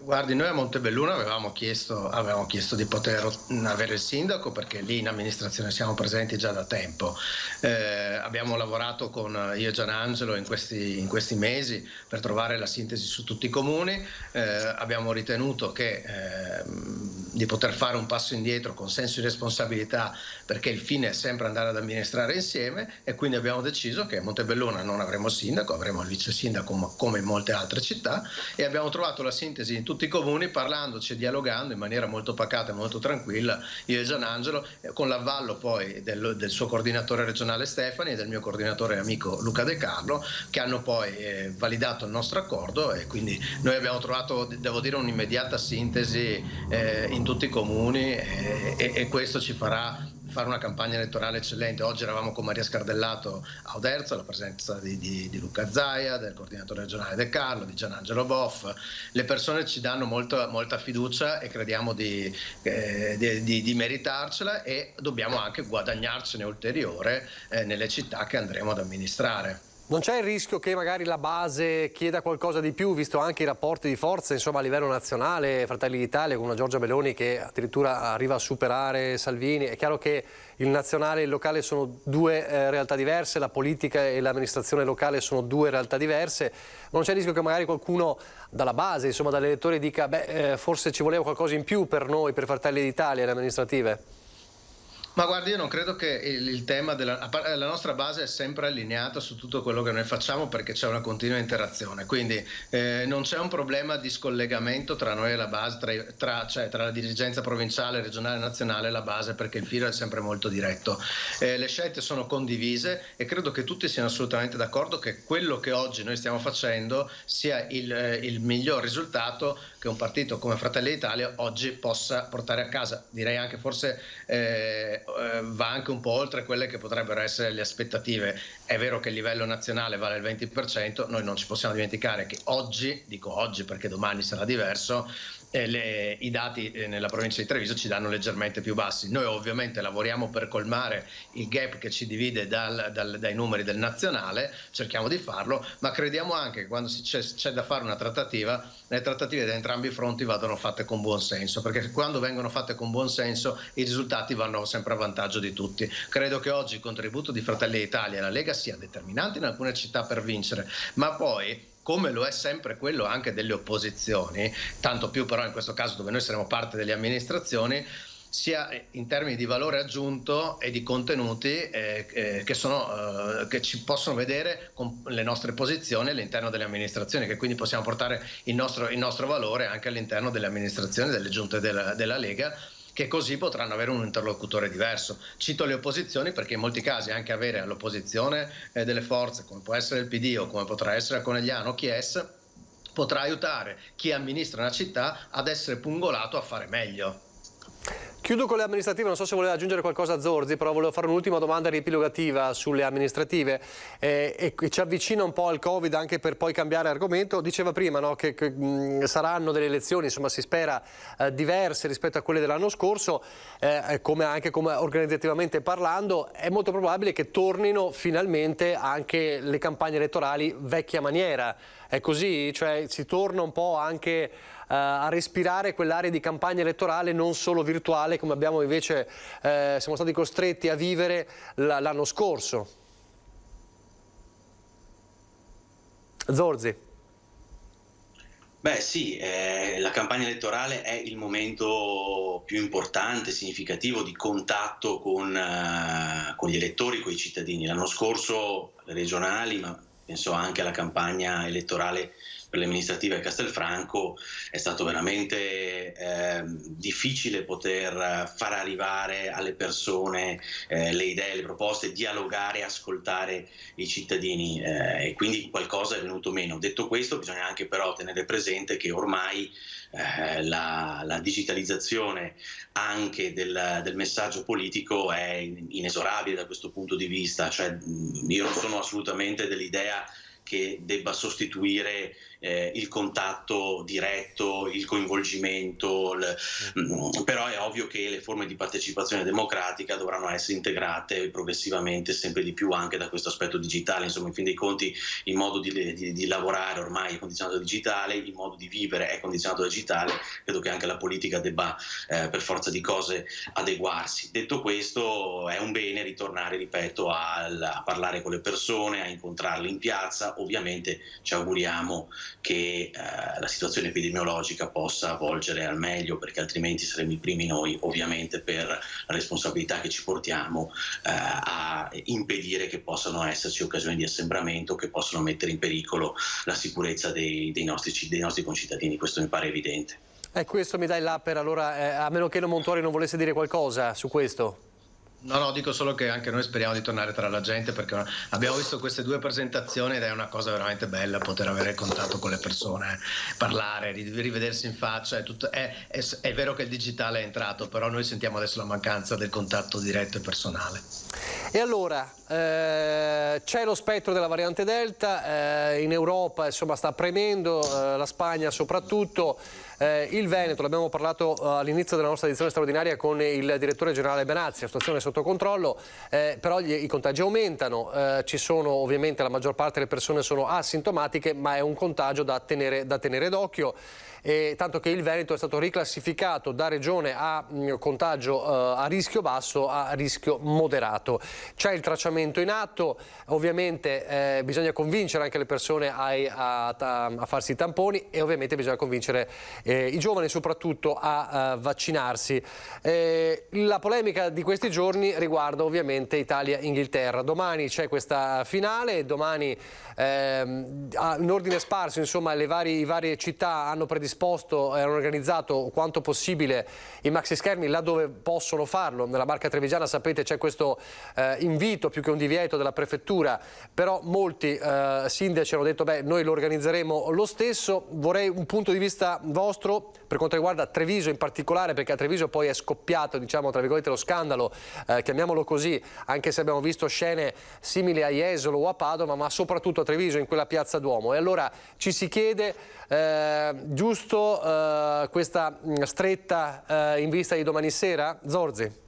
Guardi, noi a Montebelluna avevamo chiesto di poter avere il sindaco perché lì in amministrazione siamo presenti già da tempo. Abbiamo lavorato con io e Gianangelo in questi mesi per trovare la sintesi su tutti i comuni. Abbiamo ritenuto di poter fare un passo indietro con senso di responsabilità perché il fine è sempre andare ad amministrare insieme e quindi abbiamo deciso che a Montebelluna non avremo il sindaco, avremo il vice sindaco come in molte altre città e abbiamo trovato la sintesi in tutti i comuni parlandoci e dialogando in maniera molto pacata e molto tranquilla io e Gianangelo con l'avvallo poi del suo coordinatore regionale Stefani e del mio coordinatore amico Luca De Carlo che hanno poi validato il nostro accordo e quindi noi abbiamo trovato, devo dire, un'immediata sintesi in tutti i comuni e questo ci farà fare una campagna elettorale eccellente. Oggi eravamo con Maria Scardellato a Oderzo, alla presenza di Luca Zaia, del coordinatore regionale De Carlo, di Gianangelo Boff. Le persone ci danno molta fiducia e crediamo di meritarcela e dobbiamo anche guadagnarcene ulteriore nelle città che andremo ad amministrare. Non c'è il rischio che magari la base chieda qualcosa di più, visto anche i rapporti di forza insomma, a livello nazionale, Fratelli d'Italia con una Giorgia Meloni che addirittura arriva a superare Salvini? È chiaro che il nazionale e il locale sono due realtà diverse, la politica e l'amministrazione locale sono due realtà diverse, ma non c'è il rischio che magari qualcuno dalla base, insomma dall'elettore dica forse ci voleva qualcosa in più per noi, per Fratelli d'Italia, le amministrative? Ma guardi, io non credo che il tema la nostra base è sempre allineata su tutto quello che noi facciamo perché c'è una continua interazione, quindi non c'è un problema di scollegamento tra noi e la base, tra la dirigenza provinciale, regionale e nazionale e la base perché il filo è sempre molto diretto. Le scelte sono condivise e credo che tutti siano assolutamente d'accordo che quello che oggi noi stiamo facendo sia il miglior risultato che un partito come Fratelli d'Italia oggi possa portare a casa. Direi anche forse va anche un po' oltre quelle che potrebbero essere le aspettative. È vero che il livello nazionale vale il 20%, noi non ci possiamo dimenticare che oggi, dico oggi perché domani sarà diverso, I dati nella provincia di Treviso ci danno leggermente più bassi. Noi ovviamente lavoriamo per colmare il gap che ci divide dai numeri del nazionale, cerchiamo di farlo, ma crediamo anche che quando c'è da fare una trattativa, le trattative da entrambi i fronti vadano fatte con buon senso, perché quando vengono fatte con buon senso i risultati vanno sempre a vantaggio di tutti. Credo che oggi il contributo di Fratelli d'Italia e la Lega sia determinante in alcune città per vincere, ma poi, come lo è sempre quello anche delle opposizioni, tanto più però in questo caso dove noi saremo parte delle amministrazioni, sia in termini di valore aggiunto e di contenuti che ci possono vedere con le nostre posizioni all'interno delle amministrazioni, che quindi possiamo portare il nostro valore anche all'interno delle amministrazioni, delle giunte della Lega, che così potranno avere un interlocutore diverso. Cito le opposizioni perché in molti casi anche avere all'opposizione delle forze, come può essere il PD o come potrà essere a Conegliano Chies, potrà aiutare chi amministra una città ad essere pungolato a fare meglio. Chiudo con le amministrative, non so se voleva aggiungere qualcosa Zorzi, però volevo fare un'ultima domanda riepilogativa sulle amministrative e ci avvicina un po' al Covid anche per poi cambiare argomento. Diceva prima, no, che saranno delle elezioni, insomma si spera diverse rispetto a quelle dell'anno scorso, anche come organizzativamente parlando, è molto probabile che tornino finalmente anche le campagne elettorali vecchia maniera. È così? Cioè si torna un po' anche a respirare quell'area di campagna elettorale non solo virtuale come abbiamo invece siamo stati costretti a vivere l'anno scorso. Zorzi. Beh sì, la campagna elettorale è il momento più importante, significativo di contatto con gli elettori, con i cittadini. L'anno scorso le regionali, ma penso anche alla campagna elettorale per le amministrative a Castelfranco, è stato veramente difficile poter far arrivare alle persone le idee, le proposte, dialogare, ascoltare i cittadini e quindi qualcosa è venuto meno. Detto questo, bisogna anche però tenere presente che ormai la digitalizzazione anche del messaggio politico è inesorabile da questo punto di vista, cioè io non sono assolutamente dell'idea che debba sostituire il contatto diretto, il coinvolgimento, però è ovvio che le forme di partecipazione democratica dovranno essere integrate progressivamente sempre di più anche da questo aspetto digitale. Insomma, in fin dei conti il modo di lavorare ormai è condizionato da digitale, il modo di vivere è condizionato da digitale, credo che anche la politica debba per forza di cose adeguarsi. Detto questo, è un bene ritornare, ripeto, a parlare con le persone, a incontrarle in piazza. Ovviamente ci auguriamo che la situazione epidemiologica possa volgere al meglio, perché altrimenti saremo i primi noi, ovviamente per la responsabilità che ci portiamo, a impedire che possano esserci occasioni di assembramento che possono mettere in pericolo la sicurezza dei nostri concittadini. Questo mi pare evidente. Questo mi dà il là per allora, a meno che Montori non volesse dire qualcosa su questo. No, dico solo che anche noi speriamo di tornare tra la gente, perché abbiamo visto queste due presentazioni ed è una cosa veramente bella poter avere contatto con le persone, parlare, rivedersi in faccia. È vero che il digitale è entrato, però noi sentiamo adesso la mancanza del contatto diretto e personale. E allora, c'è lo spettro della variante Delta, in Europa insomma sta premendo, la Spagna soprattutto. Il Veneto, l'abbiamo parlato all'inizio della nostra edizione straordinaria con il direttore generale Benazzi, la situazione è sotto controllo, però i contagi aumentano, ci sono ovviamente la maggior parte delle persone sono asintomatiche, ma è un contagio da tenere d'occhio. Tanto che il Veneto è stato riclassificato da regione a contagio a rischio basso a rischio moderato. C'è il tracciamento in atto, ovviamente bisogna convincere anche le persone a farsi i tamponi e ovviamente bisogna convincere i giovani soprattutto a vaccinarsi. La polemica di questi giorni riguarda ovviamente Italia-Inghilterra. Domani c'è questa finale, domani in ordine sparso insomma le varie città hanno predisposto e hanno organizzato quanto possibile i maxi schermi là dove possono farlo. Nella Marca Trevigiana sapete c'è questo invito più che un divieto della prefettura, però molti sindaci hanno detto noi lo organizzeremo lo stesso. Vorrei un punto di vista vostro per quanto riguarda Treviso in particolare, perché a Treviso poi è scoppiato, diciamo tra virgolette, lo scandalo, chiamiamolo così, anche se abbiamo visto scene simili a Jesolo o a Padova, ma soprattutto a Treviso in quella piazza Duomo. E allora ci si chiede, giusto giusto questa stretta in vista di domani sera? Zorzi?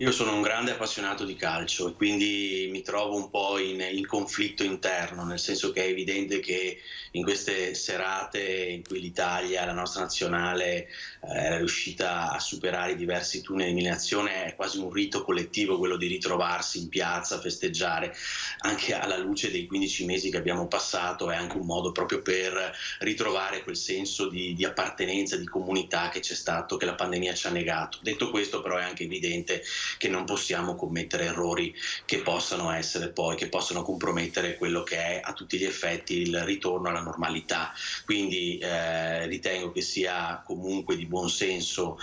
Io sono un grande appassionato di calcio e quindi mi trovo un po' in conflitto interno, nel senso che è evidente che in queste serate in cui l'Italia, la nostra nazionale, è riuscita a superare i diversi turni di eliminazione, è quasi un rito collettivo quello di ritrovarsi in piazza, festeggiare, anche alla luce dei 15 mesi che abbiamo passato, è anche un modo proprio per ritrovare quel senso di appartenenza, di comunità che c'è stato, che la pandemia ci ha negato. Detto questo, però, è anche evidente che non possiamo commettere errori che possano essere poi, che possono compromettere quello che è a tutti gli effetti il ritorno alla normalità. Quindi ritengo che sia comunque di buon senso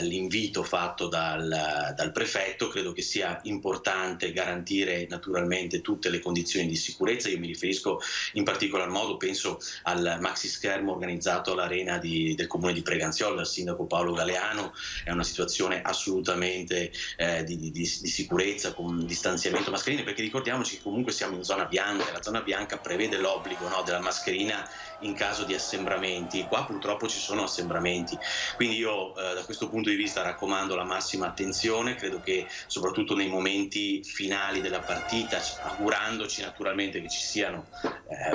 l'invito fatto dal prefetto. Credo che sia importante garantire naturalmente tutte le condizioni di sicurezza. Io mi riferisco in particolar modo, penso al maxi schermo organizzato all'arena del comune di Preganziolo dal sindaco Paolo Galeano. È una situazione assolutamente di sicurezza, con distanziamento, mascherine, perché ricordiamoci che comunque siamo in zona bianca e la zona bianca prevede l'obbligo, no, della mascherina in caso di assembramenti. Qua purtroppo ci sono assembramenti, quindi io da questo punto di vista raccomando la massima attenzione. Credo che soprattutto nei momenti finali della partita, augurandoci naturalmente che ci siano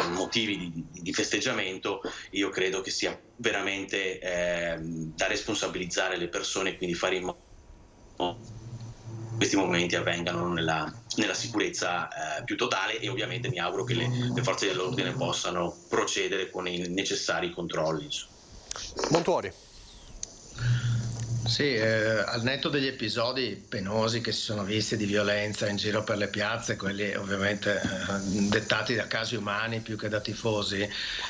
motivi di festeggiamento, io credo che sia veramente da responsabilizzare le persone, quindi fare in modo questi momenti avvengano nella sicurezza più totale, e ovviamente mi auguro che le forze dell'ordine possano procedere con i necessari controlli. Montuori. Sì, al netto degli episodi penosi che si sono visti di violenza in giro per le piazze, quelli ovviamente dettati da casi umani più che da tifosi,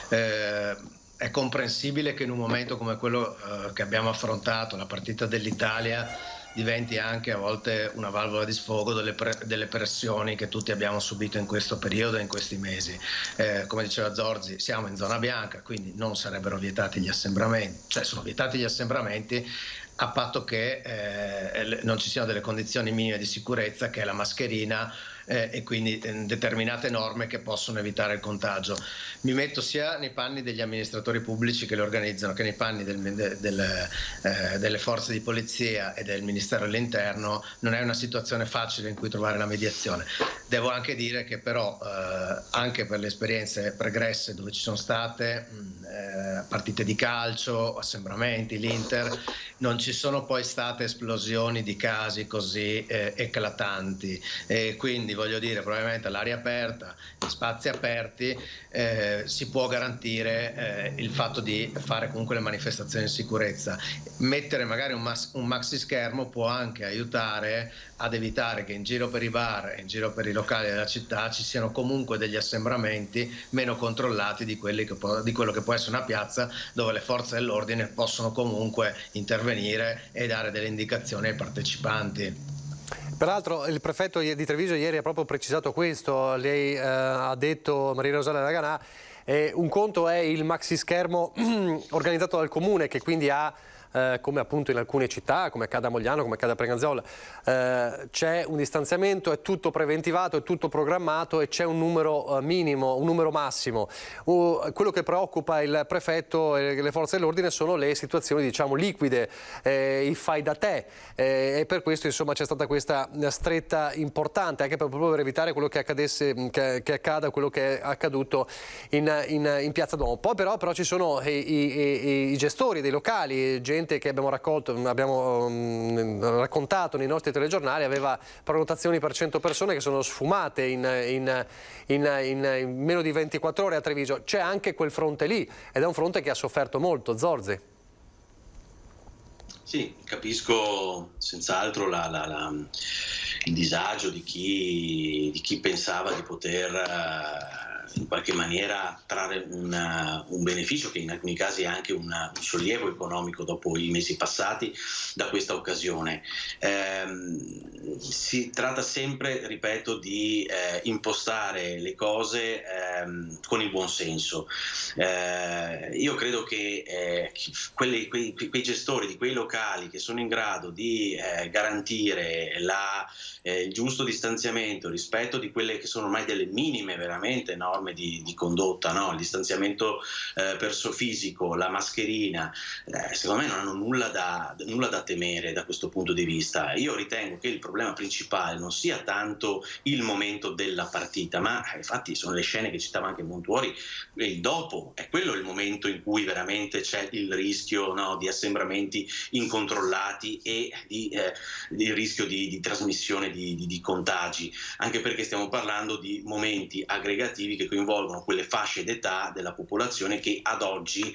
è comprensibile che in un momento come quello che abbiamo affrontato, la partita dell'Italia, diventi anche a volte una valvola di sfogo delle pressioni che tutti abbiamo subito in questo periodo e in questi mesi. Come diceva Zorzi, siamo in zona bianca, quindi non sarebbero vietati gli assembramenti, cioè sono vietati gli assembramenti a patto che non ci siano delle condizioni minime di sicurezza, che è la mascherina, e quindi determinate norme che possono evitare il contagio. Mi metto sia nei panni degli amministratori pubblici che le organizzano che nei panni delle forze di polizia e del Ministero dell'Interno. Non è una situazione facile in cui trovare la mediazione. Devo anche dire che però anche per le esperienze pregresse dove ci sono state partite di calcio, assembramenti, l'Inter, non ci sono poi state esplosioni di casi così eclatanti, e quindi voglio dire, probabilmente all'aria aperta, in spazi aperti, si può garantire il fatto di fare comunque le manifestazioni in sicurezza. Mettere magari un maxi schermo può anche aiutare ad evitare che in giro per i bar e in giro per i locali della città ci siano comunque degli assembramenti meno controllati di quello che può essere una piazza, dove le forze dell'ordine possono comunque intervenire e dare delle indicazioni ai partecipanti. Peraltro il prefetto di Treviso ieri ha proprio precisato questo. Lei ha detto, Maria Rosaria Raganà, un conto è il maxi schermo organizzato dal comune, che quindi ha come appunto in alcune città, come accade a Mogliano, come accade a Preganziola, c'è un distanziamento, è tutto preventivato, è tutto programmato e c'è un numero minimo, un numero massimo. Quello che preoccupa il prefetto e le forze dell'ordine sono le situazioni, diciamo, liquide, i fai da te, e per questo insomma c'è stata questa stretta importante, anche proprio per evitare quello che accada, quello che è accaduto in Piazza Duomo. Poi però ci sono i gestori dei locali, gente che abbiamo raccontato nei nostri telegiornali, aveva prenotazioni per 100 persone che sono sfumate in meno di 24 ore a Treviso. C'è anche quel fronte lì, ed è un fronte che ha sofferto molto. Zorzi. Sì, capisco senz'altro il disagio di chi pensava di poter in qualche maniera trarre un beneficio, che in alcuni casi è anche un sollievo economico dopo i mesi passati da questa occasione. Si tratta sempre, ripeto, di impostare le cose con il buon senso. Io credo che quei gestori di quei locali che sono in grado di garantire il giusto distanziamento rispetto di quelle che sono ormai delle minime veramente norme norme di condotta, no? Il distanziamento fisico, la mascherina, secondo me non hanno nulla da temere da questo punto di vista. Io ritengo che il problema principale non sia tanto il momento della partita, ma infatti sono le scene che citava anche Montuori, il dopo, è quello il momento in cui veramente c'è il rischio, no, di assembramenti incontrollati e di rischio di trasmissione di contagi, anche perché stiamo parlando di momenti aggregativi che coinvolgono quelle fasce d'età della popolazione che ad oggi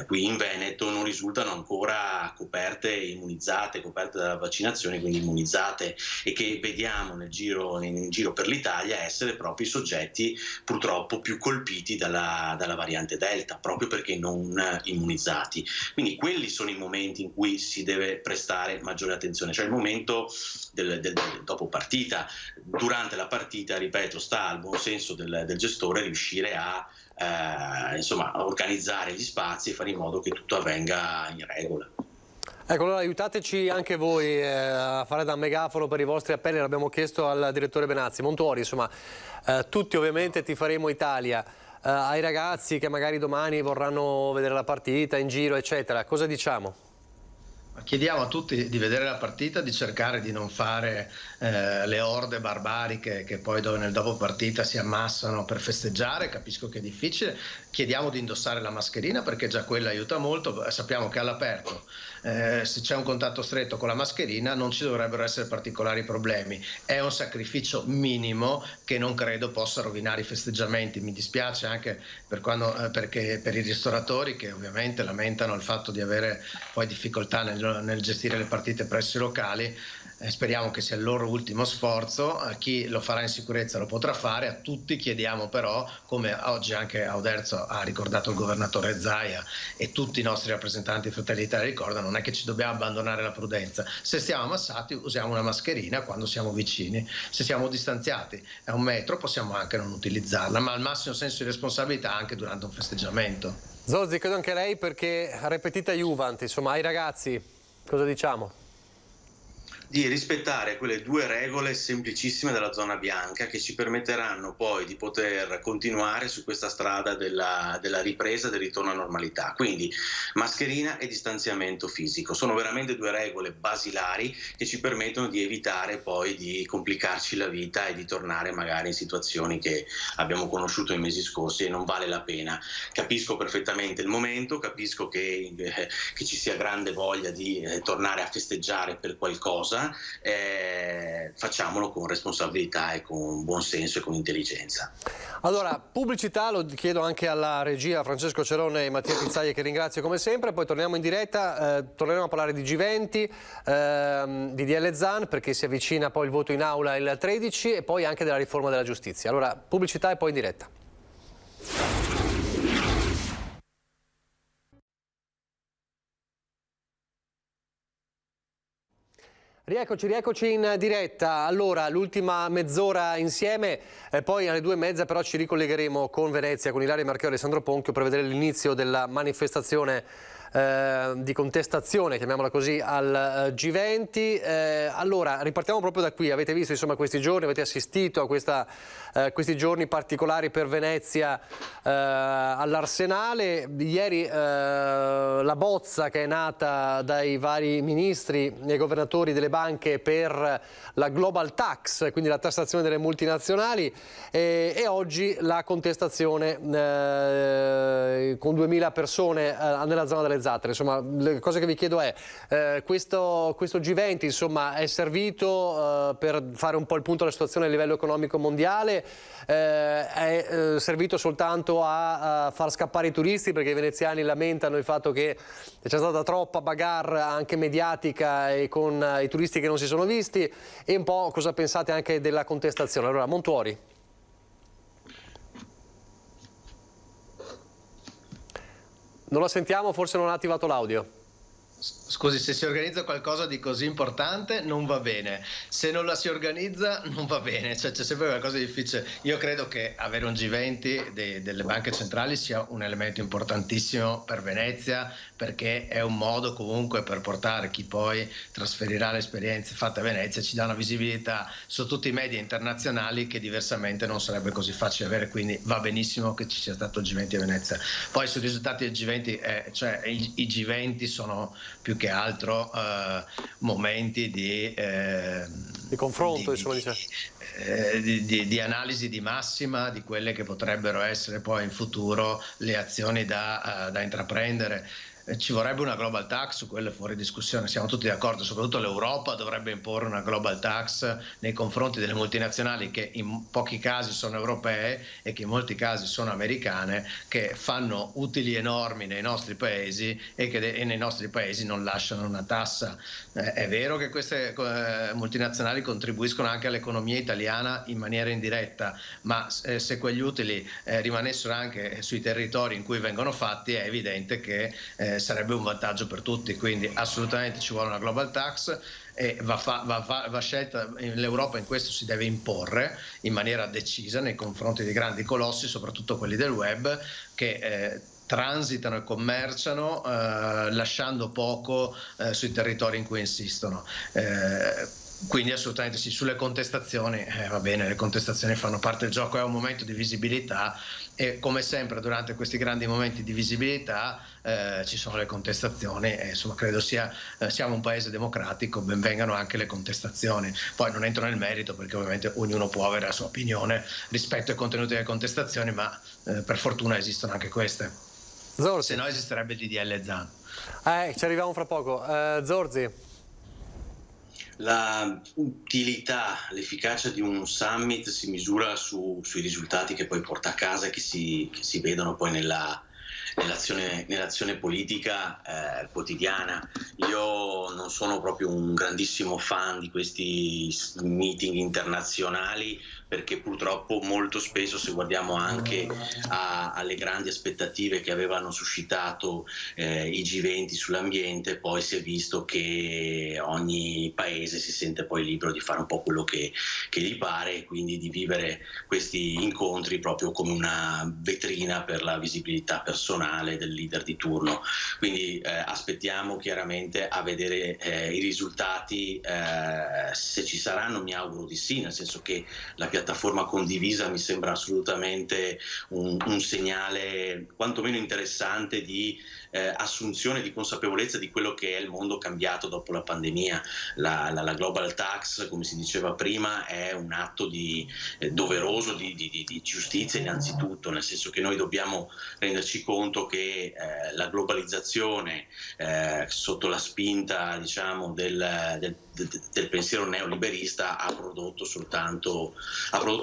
qui in Veneto non risultano ancora coperte e immunizzate, coperte dalla vaccinazione, quindi immunizzate, e che vediamo in giro per l'Italia essere proprio i soggetti purtroppo più colpiti dalla variante Delta, proprio perché non immunizzati. Quindi quelli sono i momenti in cui si deve prestare maggiore attenzione, cioè il momento del dopo partita. Durante la partita, ripeto, sta al buon senso del gestore riuscire a organizzare gli spazi e fare in modo che tutto avvenga in regola. Ecco, allora aiutateci anche voi a fare da megafono per i vostri appelli, l'abbiamo chiesto al direttore Benazzi. Montuori, insomma, tutti ovviamente tiferemo Italia, ai ragazzi che magari domani vorranno vedere la partita in giro, eccetera, cosa diciamo? Chiediamo a tutti di vedere la partita, di cercare di non fare le orde barbariche che poi nel dopo partita si ammassano per festeggiare. Capisco che è difficile, chiediamo di indossare la mascherina perché già quella aiuta molto. Sappiamo che all'aperto se c'è un contatto stretto con la mascherina non ci dovrebbero essere particolari problemi. È un sacrificio minimo che non credo possa rovinare i festeggiamenti. Mi dispiace anche perché per i ristoratori che ovviamente lamentano il fatto di avere poi difficoltà nel gestire le partite presso i locali. Speriamo che sia il loro ultimo sforzo. A chi lo farà in sicurezza lo potrà fare. A tutti chiediamo però, come oggi anche a Oderzo ha ricordato il governatore Zaia e tutti i nostri rappresentanti di Fratelli d'Italia ricordano, non è che ci dobbiamo abbandonare la prudenza. Se stiamo ammassati usiamo una mascherina quando siamo vicini, se siamo distanziati a 1 metro possiamo anche non utilizzarla, ma al massimo senso di responsabilità anche durante un festeggiamento. Zorzi, credo anche lei, perché ripetita Juventus, insomma, ai ragazzi cosa diciamo? Di rispettare quelle 2 regole semplicissime della zona bianca che ci permetteranno poi di poter continuare su questa strada della ripresa, del ritorno a normalità. Quindi mascherina e distanziamento fisico sono veramente 2 regole basilari che ci permettono di evitare poi di complicarci la vita e di tornare magari in situazioni che abbiamo conosciuto nei mesi scorsi e non vale la pena. Capisco perfettamente il momento, capisco che ci sia grande voglia di tornare a festeggiare per qualcosa. Facciamolo con responsabilità e con buon senso e con intelligenza. Allora, pubblicità, lo chiedo anche alla regia, Francesco Cerone e Mattia Pizzaglia, che ringrazio come sempre, poi torniamo in diretta, torneremo a parlare di G20, di DL Zan, perché si avvicina poi il voto in aula il 13, e poi anche della riforma della giustizia. Allora, pubblicità e poi in diretta. Rieccoci in diretta. Allora, l'ultima mezz'ora insieme, poi alle 2:30 però ci ricollegheremo con Venezia, con Ilaria Marchio e Alessandro Ponchio, per vedere l'inizio della manifestazione di contestazione, chiamiamola così, al G20. Allora, ripartiamo proprio da qui. Avete visto, insomma, questi giorni, avete assistito a questi giorni particolari per Venezia all'Arsenale. Ieri la bozza che è nata dai vari ministri e governatori delle banche per la Global Tax, quindi la tassazione delle multinazionali, e oggi la contestazione con 2000 persone nella zona delle Zattere. Insomma, la cosa che vi chiedo è, questo G20, insomma, è servito per fare un po' il punto della situazione a livello economico mondiale? È servito soltanto a far scappare i turisti, perché i veneziani lamentano il fatto che c'è stata troppa bagarre anche mediatica e con i turisti che non si sono visti? E un po' cosa pensate anche della contestazione? Allora, Montuori. Non la sentiamo, forse non ha attivato l'audio. Scusi, se si organizza qualcosa di così importante non va bene, se non la si organizza non va bene, cioè c'è sempre qualcosa di difficile. Io credo che avere un G20 delle banche centrali sia un elemento importantissimo per Venezia, perché è un modo comunque per portare chi poi trasferirà le esperienze fatte a Venezia, ci dà una visibilità su tutti i media internazionali che diversamente non sarebbe così facile avere, quindi va benissimo che ci sia stato il G20 a Venezia. Poi sui risultati del G20, cioè i G20 sono più che altro momenti di confronto, di analisi di massima di quelle che potrebbero essere poi in futuro le azioni da intraprendere. Ci vorrebbe una global tax, su quello è fuori discussione, siamo tutti d'accordo, soprattutto l'Europa dovrebbe imporre una global tax nei confronti delle multinazionali che in pochi casi sono europee e che in molti casi sono americane, che fanno utili enormi nei nostri paesi e nei nostri paesi non lasciano una tassa. È vero che queste multinazionali contribuiscono anche all'economia italiana in maniera indiretta, ma se quegli utili rimanessero anche sui territori in cui vengono fatti, è evidente che sarebbe un vantaggio per tutti, quindi assolutamente ci vuole una global tax e va scelta. L'Europa in questo si deve imporre in maniera decisa nei confronti dei grandi colossi, soprattutto quelli del web, che transitano e commerciano lasciando poco sui territori in cui insistono. Quindi assolutamente sì. Sulle contestazioni va bene, le contestazioni fanno parte del gioco, è un momento di visibilità e come sempre durante questi grandi momenti di visibilità ci sono le contestazioni e insomma credo siamo un paese democratico, ben vengano anche le contestazioni. Poi non entro nel merito perché ovviamente ognuno può avere la sua opinione rispetto ai contenuti delle contestazioni, ma per fortuna esistono anche queste. Zorzi. Se no esisterebbe il DDL Zan. Ci arriviamo fra poco. Zorzi. La utilità, l'efficacia di un summit si misura sui risultati che poi porta a casa e che si vedono poi nell'azione politica quotidiana. Io non sono proprio un grandissimo fan di questi meeting internazionali, perché purtroppo molto spesso, se guardiamo anche alle grandi aspettative che avevano suscitato i G20 sull'ambiente, poi si è visto che ogni paese si sente poi libero di fare un po' quello che gli pare e quindi di vivere questi incontri proprio come una vetrina per la visibilità personale del leader di turno. Quindi aspettiamo chiaramente a vedere i risultati, se ci saranno mi auguro di sì, nel senso che la piattaforma condivisa mi sembra assolutamente un segnale quantomeno interessante di assunzione di consapevolezza di quello che è il mondo cambiato dopo la pandemia. La global tax, come si diceva prima, è un atto doveroso di giustizia innanzitutto, nel senso che noi dobbiamo renderci conto che la globalizzazione sotto la spinta, diciamo, del pensiero neoliberista ha prodotto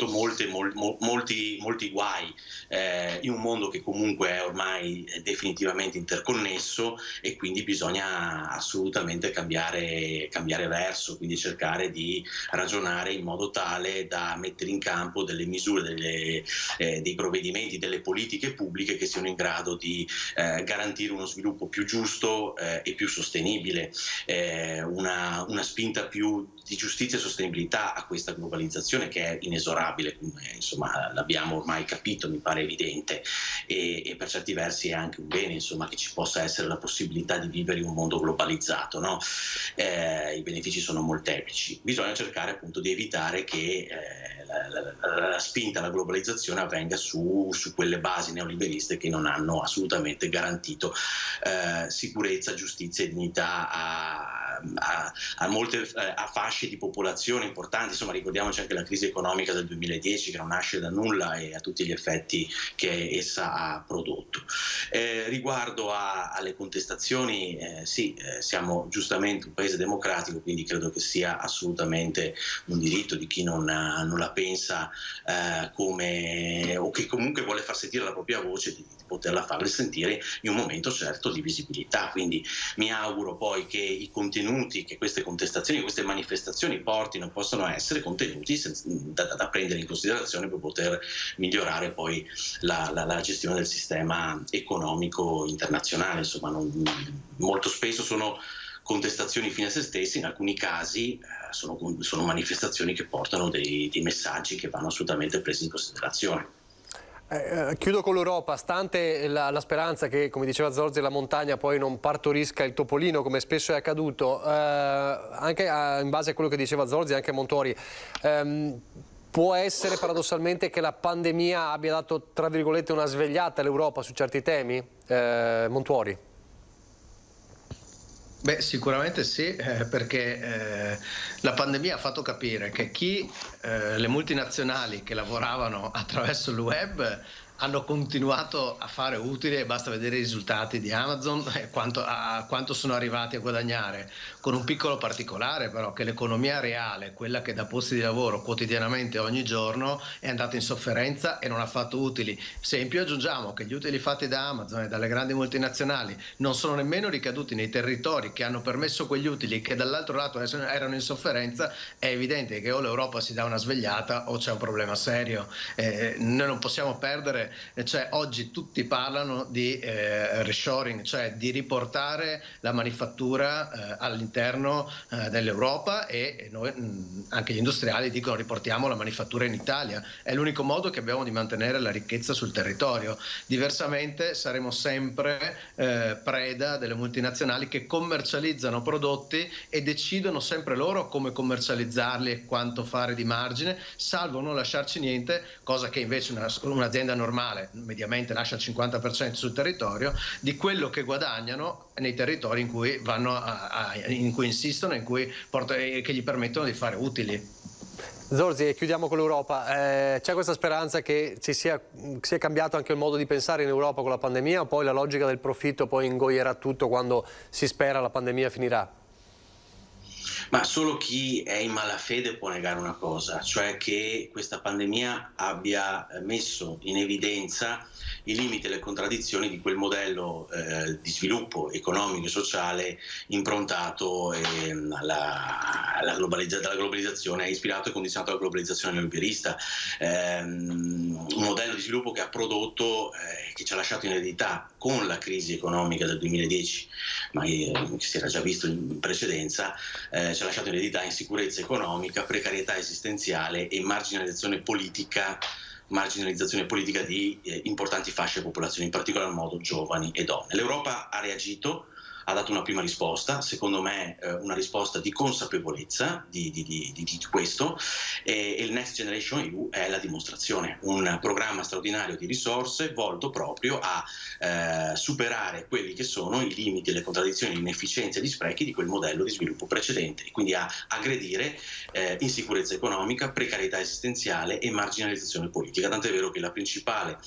molti guai in un mondo che comunque è ormai definitivamente interconnesso, e quindi bisogna assolutamente cambiare verso, quindi cercare di ragionare in modo tale da mettere in campo delle misure, dei provvedimenti, delle politiche pubbliche che siano in grado di garantire uno sviluppo più giusto e più sostenibile, una spinta più di giustizia e sostenibilità a questa globalizzazione che è inesorabile, insomma l'abbiamo ormai capito, mi pare evidente, e per certi versi è anche un bene, insomma, che ci possa essere la possibilità di vivere in un mondo globalizzato, no? I benefici sono molteplici. Bisogna cercare appunto di evitare che la spinta alla globalizzazione avvenga su quelle basi neoliberiste che non hanno assolutamente garantito sicurezza, giustizia e dignità a fasce di popolazione importanti. Insomma, ricordiamoci anche la crisi economica del 2010 che non nasce da nulla e a tutti gli effetti che essa ha prodotto. Riguardo alle contestazioni, sì, siamo giustamente un paese democratico, quindi credo che sia assolutamente un diritto di chi non la pensa come, o che comunque vuole far sentire la propria voce, di poterla far sentire in un momento certo di visibilità. Quindi mi auguro poi che i contenuti che queste contestazioni, queste manifestazioni possano essere contenuti da prendere in considerazione per poter migliorare poi la gestione del sistema economico internazionale. Insomma, molto spesso sono contestazioni fine a se stesse, in alcuni casi sono manifestazioni che portano dei messaggi che vanno assolutamente presi in considerazione. Chiudo con l'Europa, stante la speranza che, come diceva Zorzi, la montagna poi non partorisca il topolino come spesso è accaduto, anche in base a quello che diceva Zorzi e anche Montuori, può essere paradossalmente che la pandemia abbia dato, tra virgolette, una svegliata all'Europa su certi temi? Montuori? Beh, sicuramente sì, perché la pandemia ha fatto capire che le multinazionali che lavoravano attraverso il web hanno continuato a fare utile, basta vedere i risultati di Amazon e quanto sono arrivati a guadagnare, con un piccolo particolare però, che l'economia reale, quella che dà posti di lavoro quotidianamente ogni giorno, è andata in sofferenza e non ha fatto utili. Se in più aggiungiamo che gli utili fatti da Amazon e dalle grandi multinazionali non sono nemmeno ricaduti nei territori che hanno permesso quegli utili, che dall'altro lato erano in sofferenza, è evidente che o l'Europa si dà una svegliata o c'è un problema serio. Noi non possiamo perdere. Cioè, oggi tutti parlano di reshoring, cioè di riportare la manifattura all'interno dell'Europa, e noi, anche gli industriali dicono riportiamo la manifattura in Italia, è l'unico modo che abbiamo di mantenere la ricchezza sul territorio. Diversamente saremo sempre preda delle multinazionali che commercializzano prodotti e decidono sempre loro come commercializzarli e quanto fare di margine, salvo non lasciarci niente, cosa che invece un'azienda normale mediamente lascia il 50% sul territorio di quello che guadagnano nei territori in cui in cui insistono, che gli permettono di fare utili. Zorzi, chiudiamo con l'Europa. C'è questa speranza che sia cambiato anche il modo di pensare in Europa con la pandemia, o poi la logica del profitto poi ingoierà tutto quando si spera la pandemia finirà? Ma solo chi è in malafede può negare una cosa, cioè che questa pandemia abbia messo in evidenza i limiti e le contraddizioni di quel modello di sviluppo economico e sociale improntato dalla globalizzazione, ispirato e condizionato dalla globalizzazione neoliberista, un modello di sviluppo che ha prodotto, che ci ha lasciato in eredità con la crisi economica del 2010, ma che si era già visto in precedenza, ci ha lasciato in eredità insicurezza economica, precarietà esistenziale e marginalizzazione politica di importanti fasce di popolazione, in particolar modo giovani e donne. L'Europa ha reagito, ha dato una prima risposta, secondo me una risposta di consapevolezza di questo, e il Next Generation EU è la dimostrazione, un programma straordinario di risorse volto proprio a superare quelli che sono i limiti, le contraddizioni, le inefficienze e gli sprechi di quel modello di sviluppo precedente, e quindi a aggredire insicurezza economica, precarietà esistenziale e marginalizzazione politica, tant'è vero che la principale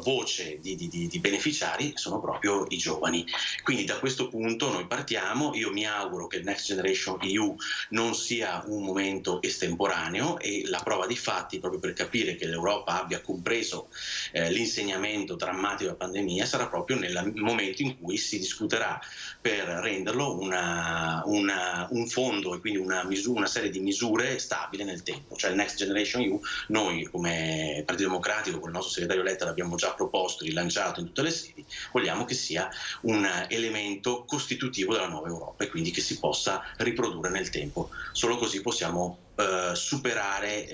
voce di beneficiari sono proprio i giovani. Quindi da questo punto noi partiamo. Io mi auguro che il Next Generation EU non sia un momento estemporaneo, e la prova di fatti, proprio per capire che l'Europa abbia compreso l'insegnamento drammatico della pandemia, sarà proprio nel momento in cui si discuterà per renderlo un fondo e quindi una serie di misure stabile nel tempo. Cioè il Next Generation EU, noi come Partito Democratico con il nostro segretario Letta l'abbiamo già proposto, rilanciato in tutte le sedi, vogliamo che sia un elemento costitutivo della nuova Europa e quindi che si possa riprodurre nel tempo. Solo così possiamo superare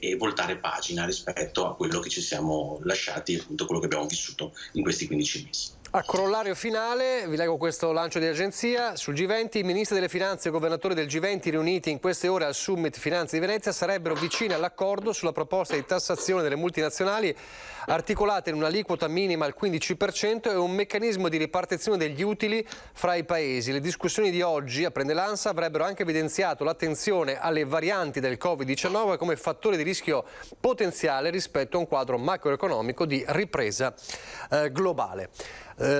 e voltare pagina rispetto a quello che ci siamo lasciati, appunto quello che abbiamo vissuto in questi 15 mesi. A corollario finale, vi leggo questo lancio di agenzia. Sul G20, i ministri delle finanze e i governatori del G20 riuniti in queste ore al Summit Finanze di Venezia sarebbero vicini all'accordo sulla proposta di tassazione delle multinazionali articolata in un'aliquota minima al 15% e un meccanismo di ripartizione degli utili fra i paesi. Le discussioni di oggi, apprende l'ANSA, avrebbero anche evidenziato l'attenzione alle varianti del Covid-19 come fattore di rischio potenziale rispetto a un quadro macroeconomico di ripresa globale.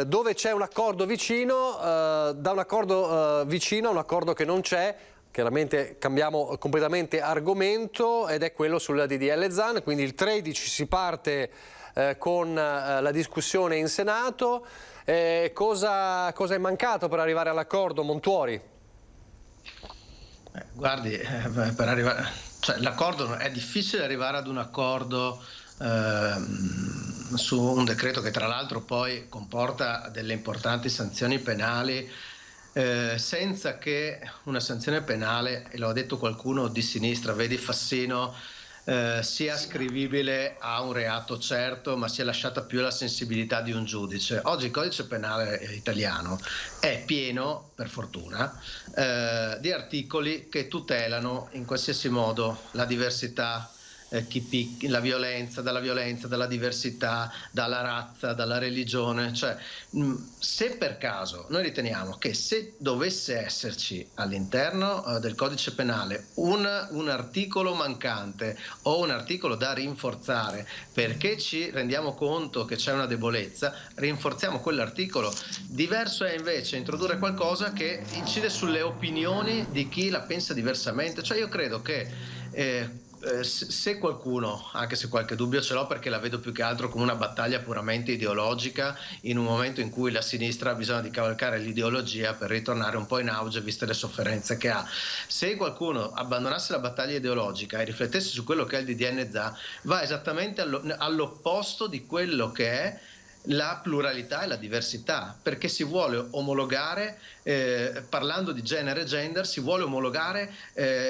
Dove c'è un accordo vicino, da un accordo vicino a un accordo che non c'è. Chiaramente cambiamo completamente argomento, ed è quello sulla DDL Zan. Quindi il 13 si parte con la discussione in Senato. Cosa è mancato per arrivare all'accordo, Montuori? Guardi, per arrivare, l'accordo è difficile arrivare ad un accordo su un decreto che tra l'altro poi comporta delle importanti sanzioni penali senza che una sanzione penale, e lo ha detto qualcuno di sinistra, vedi Fassino, sia ascrivibile a un reato certo, ma sia lasciata più alla sensibilità di un giudice. Oggi il codice penale italiano è pieno, per fortuna, di articoli che tutelano in qualsiasi modo la diversità, la violenza, dalla diversità, dalla razza, dalla religione. Cioè, se per caso noi riteniamo che se dovesse esserci all'interno del codice penale un articolo mancante o un articolo da rinforzare perché ci rendiamo conto che c'è una debolezza, rinforziamo quell'articolo. Diverso è invece introdurre qualcosa che incide sulle opinioni di chi la pensa diversamente. Cioè, io credo che se qualcuno, anche se qualche dubbio ce l'ho perché la vedo più che altro come una battaglia puramente ideologica, in un momento in cui la sinistra ha bisogno di cavalcare l'ideologia per ritornare un po' in auge viste le sofferenze che ha, se qualcuno abbandonasse la battaglia ideologica e riflettesse su quello che è il DDN Zan, va esattamente all'opposto di quello che è la pluralità e la diversità, perché si vuole omologare, parlando di genere e gender, si vuole omologare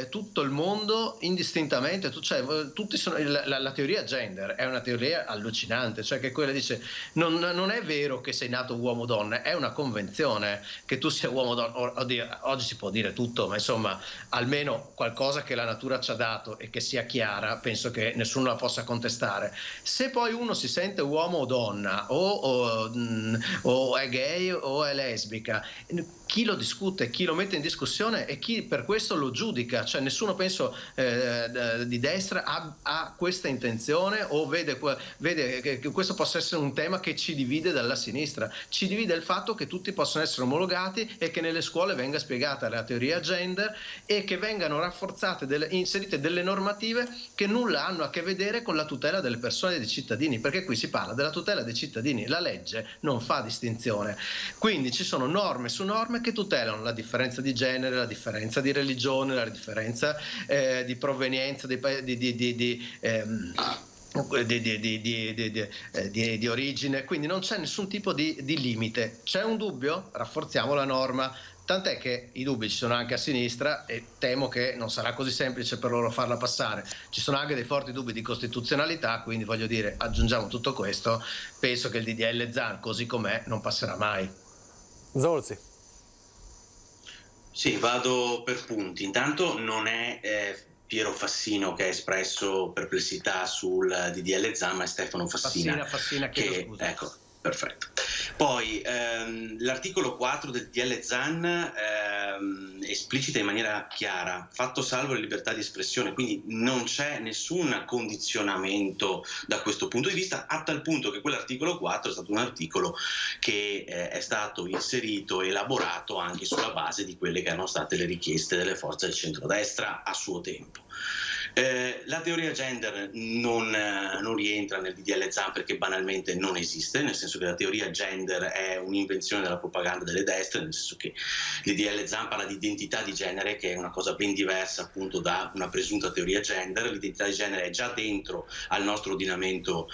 tutto il mondo indistintamente. Tutti sono, la teoria gender è una teoria allucinante, cioè che quella dice non è vero che sei nato uomo o donna, è una convenzione che tu sia uomo o donna. Oggi si può dire tutto, ma insomma almeno qualcosa che la natura ci ha dato e che sia chiara, penso che nessuno la possa contestare. Se poi uno si sente uomo o donna o è gay o è lesbica, chi lo discute, chi lo mette in discussione e chi per questo lo giudica? Cioè nessuno, penso, di destra ha questa intenzione o vede che questo possa essere un tema che ci divide dalla sinistra. Ci divide il fatto che tutti possono essere omologati e che nelle scuole venga spiegata la teoria gender e che vengano rafforzate, inserite delle normative che nulla hanno a che vedere con la tutela delle persone e dei cittadini, perché qui si parla della tutela dei cittadini, la legge non fa distinzione. Quindi ci sono norme su norme che tutelano la differenza di genere, la differenza di religione, la differenza di provenienza di origine, quindi non c'è nessun tipo di limite. C'è un dubbio? Rafforziamo la norma. Tant'è che i dubbi ci sono anche a sinistra e temo che non sarà così semplice per loro farla passare. Ci sono anche dei forti dubbi di costituzionalità, quindi voglio dire, aggiungiamo tutto questo, penso che il DDL Zan così com'è non passerà mai. Zorzi. Sì, vado per punti. Intanto non è Piero Fassino che ha espresso perplessità sul DDL Zan, ma è Stefano Fassina che, ecco, perfetto. Poi l'articolo 4 del DDL Zan esplicita in maniera chiara, fatto salvo le libertà di espressione, quindi non c'è nessun condizionamento da questo punto di vista, a tal punto che quell'articolo 4 è stato un articolo che è stato inserito e elaborato anche sulla base di quelle che erano state le richieste delle forze del centrodestra a suo tempo. La teoria gender non rientra nel DDL Zan perché banalmente non esiste, nel senso che la teoria gender è un'invenzione della propaganda delle destre, nel senso che il DDL Zan parla di identità di genere, che è una cosa ben diversa appunto da una presunta teoria gender. L'identità di genere è già dentro al nostro ordinamento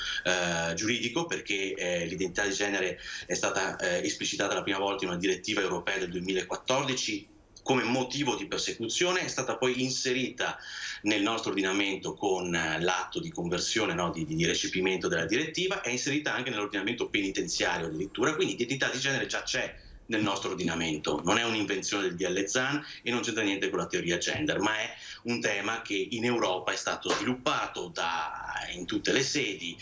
giuridico, perché l'identità di genere è stata esplicitata la prima volta in una direttiva europea del 2014 come motivo di persecuzione, è stata poi inserita nel nostro ordinamento con l'atto di conversione, no, di recepimento della direttiva, è inserita anche nell'ordinamento penitenziario addirittura, quindi l'identità di genere già c'è nel nostro ordinamento, non è un'invenzione del DDL Zan e non c'entra niente con la teoria gender, ma è un tema che in Europa è stato sviluppato in tutte le sedi,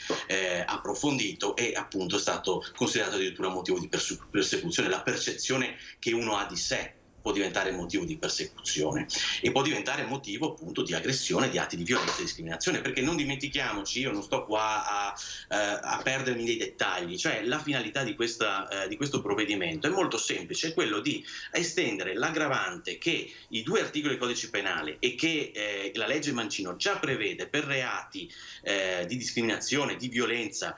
approfondito e appunto è stato considerato addirittura motivo di persecuzione. La percezione che uno ha di sé può diventare motivo di persecuzione e può diventare motivo appunto di aggressione, di atti di violenza e discriminazione, perché non dimentichiamoci, io non sto qua a perdermi nei dettagli, cioè la finalità di questo provvedimento è molto semplice, è quello di estendere l'aggravante che i due articoli del codice penale e che la legge Mancino già prevede per reati di discriminazione, di violenza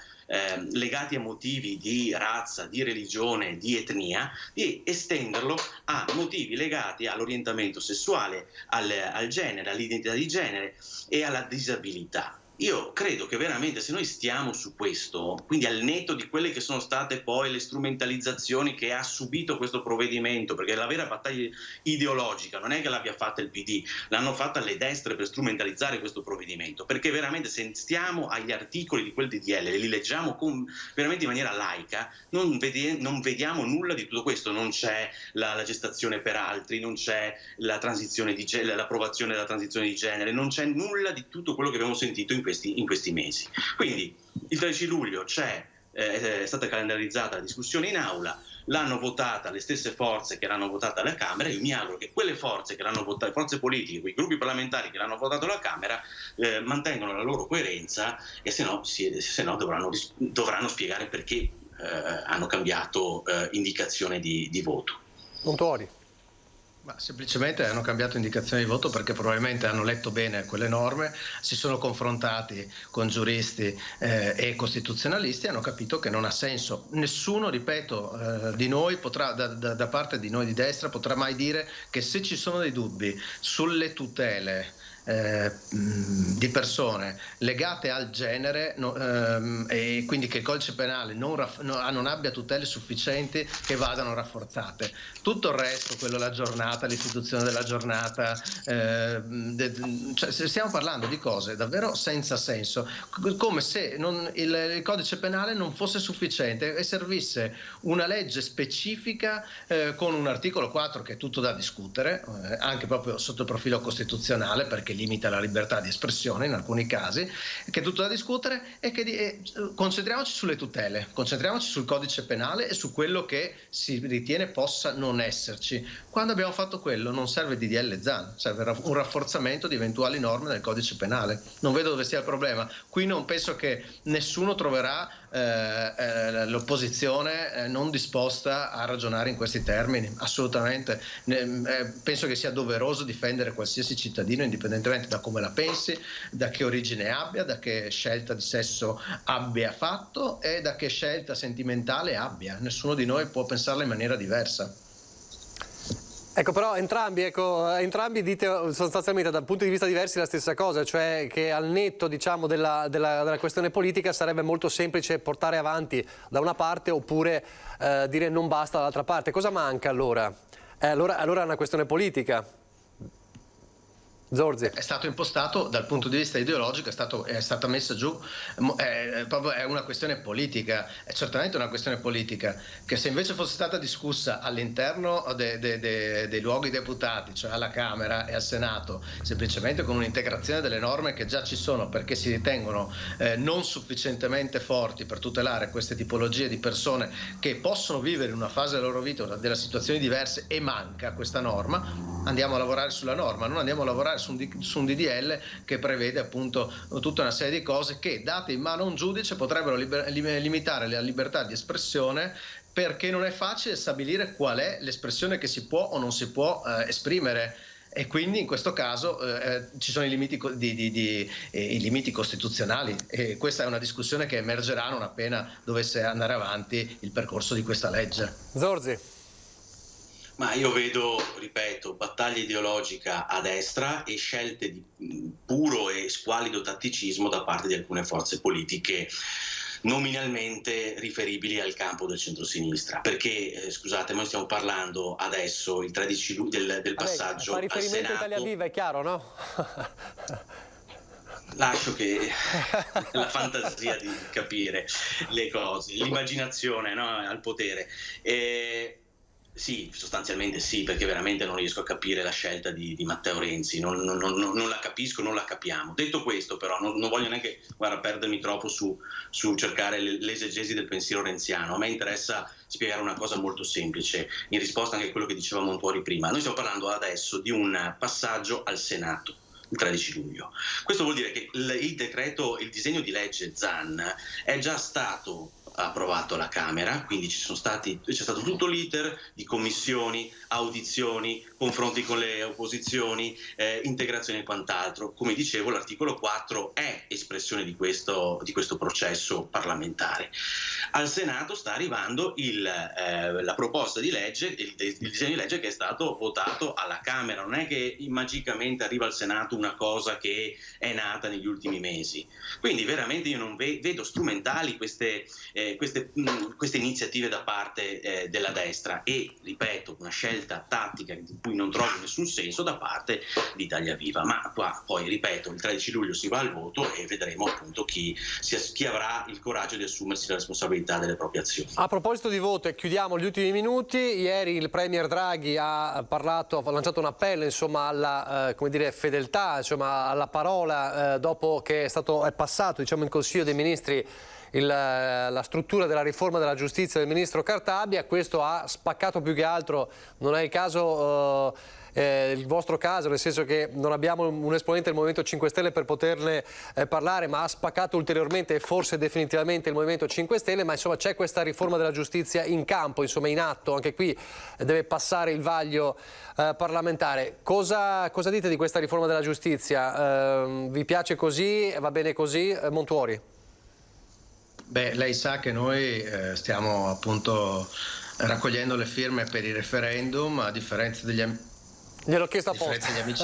legati a motivi di razza, di religione, di etnia, di estenderlo a motivi legati all'orientamento sessuale, al genere, all'identità di genere e alla disabilità. io credo che veramente se noi stiamo su questo, quindi al netto di quelle che sono state poi le strumentalizzazioni che ha subito questo provvedimento, perché la vera battaglia ideologica non è che l'abbia fatta il PD, l'hanno fatta le destre per strumentalizzare questo provvedimento, perché veramente se stiamo agli articoli di quel DDL, li leggiamo veramente in maniera laica, non vediamo nulla di tutto questo, non c'è la gestazione per altri, non c'è l'approvazione della transizione di genere, non c'è nulla di tutto quello che abbiamo sentito in questi mesi. Quindi il 13 luglio è stata calendarizzata la discussione in aula, l'hanno votata le stesse forze che l'hanno votata alla Camera. Io mi auguro che quelle forze che l'hanno votata, forze politiche, quei gruppi parlamentari che l'hanno votato alla Camera mantengano la loro coerenza, e se no dovranno spiegare perché hanno cambiato indicazione di voto. Montuori. Ma semplicemente hanno cambiato indicazione di voto perché probabilmente hanno letto bene quelle norme, si sono confrontati con giuristi e costituzionalisti e hanno capito che non ha senso. Nessuno, ripeto, di noi potrà, da parte di noi di destra, potrà mai dire che se ci sono dei dubbi sulle tutele di persone legate al genere e quindi che il codice penale non abbia tutele sufficienti che vadano rafforzate. Tutto il resto, quello la giornata, l'istituzione della giornata, cioè stiamo parlando di cose davvero senza senso, come se il codice penale non fosse sufficiente e servisse una legge specifica con un articolo 4 che è tutto da discutere, anche proprio sotto il profilo costituzionale, perché limita la libertà di espressione in alcuni casi, che è tutto da discutere, e che concentriamoci sulle tutele, concentriamoci sul codice penale e su quello che si ritiene possa non esserci. Quando abbiamo fatto quello non serve il DDL Zan, serve un rafforzamento di eventuali norme del codice penale. Non vedo dove sia il problema. Qui non penso che nessuno troverà l'opposizione non disposta a ragionare in questi termini, assolutamente. Penso che sia doveroso difendere qualsiasi cittadino indipendentemente da come la pensi, da che origine abbia, da che scelta di sesso abbia fatto e da che scelta sentimentale abbia. Nessuno di noi può pensarla in maniera diversa. Ecco, però entrambi dite sostanzialmente dal punto di vista diversi la stessa cosa, cioè che al netto, diciamo, della questione politica sarebbe molto semplice portare avanti da una parte oppure dire non basta dall'altra parte. Cosa manca allora? Allora è una questione politica. Zorzi. È stato impostato dal punto di vista ideologico, è stata messa giù, è una questione politica, è certamente una questione politica, che se invece fosse stata discussa all'interno dei luoghi deputati, cioè alla Camera e al Senato, semplicemente con un'integrazione delle norme che già ci sono perché si ritengono non sufficientemente forti per tutelare queste tipologie di persone che possono vivere in una fase della loro vita delle situazioni diverse e manca questa norma, andiamo a lavorare sulla norma, non andiamo a lavorare su un DDL che prevede appunto tutta una serie di cose che, date in mano a un giudice, potrebbero limitare la libertà di espressione, perché non è facile stabilire qual è l'espressione che si può o non si può esprimere. E quindi in questo caso ci sono i limiti costituzionali, e questa è una discussione che emergerà non appena dovesse andare avanti il percorso di questa legge. Zorzi. Ma io vedo, ripeto, battaglia ideologica a destra e scelte di puro e squallido tatticismo da parte di alcune forze politiche nominalmente riferibili al campo del centrosinistra, perché scusate, noi stiamo parlando adesso il 13 luglio del passaggio al Senato. Fa riferimento a Italia Viva, è chiaro, no? Lascio che la fantasia di capire le cose, l'immaginazione, no, al potere. Sì, sostanzialmente sì, perché veramente non riesco a capire la scelta di Matteo Renzi, non la capisco, non la capiamo. Detto questo però, non voglio neanche perdermi troppo su cercare l'esegesi del pensiero renziano. A me interessa spiegare una cosa molto semplice, in risposta anche a quello che diceva Montuori prima. Noi stiamo parlando adesso di un passaggio al Senato il 13 luglio. Questo vuol dire che il disegno di legge Zan è già stato approvato alla Camera, quindi c'è stato tutto l'iter di commissioni, audizioni, confronti con le opposizioni, integrazione e quant'altro. Come dicevo, l'articolo 4 è espressione di questo processo parlamentare. Al Senato sta arrivando la proposta di legge, il disegno di legge che è stato votato alla Camera. Non è che magicamente arriva al Senato una cosa che è nata negli ultimi mesi. Quindi veramente io non vedo strumentali queste iniziative da parte della destra e, ripeto, una scelta tattica di cui non trovo nessun senso da parte di Italia Viva. Ma qua poi, ripeto, il 13 luglio si va al voto e vedremo appunto chi avrà il coraggio di assumersi la responsabilità delle proprie azioni. A proposito di voto, e chiudiamo gli ultimi minuti, ieri il Premier Draghi ha lanciato un appello, insomma, alla fedeltà, insomma, alla parola, dopo che è passato, diciamo, in Consiglio dei Ministri la struttura della riforma della giustizia del ministro Cartabia. Questo ha spaccato più che altro, non è il caso il vostro caso, nel senso che non abbiamo un esponente del Movimento 5 Stelle per poterne parlare, ma ha spaccato ulteriormente e forse definitivamente il Movimento 5 Stelle, ma insomma c'è questa riforma della giustizia in campo, insomma in atto, anche qui deve passare il vaglio parlamentare. Cosa dite di questa riforma della giustizia? Vi piace così? Va bene così? Montuori? Beh, lei sa che noi stiamo appunto raccogliendo le firme per il referendum, a differenza degli amici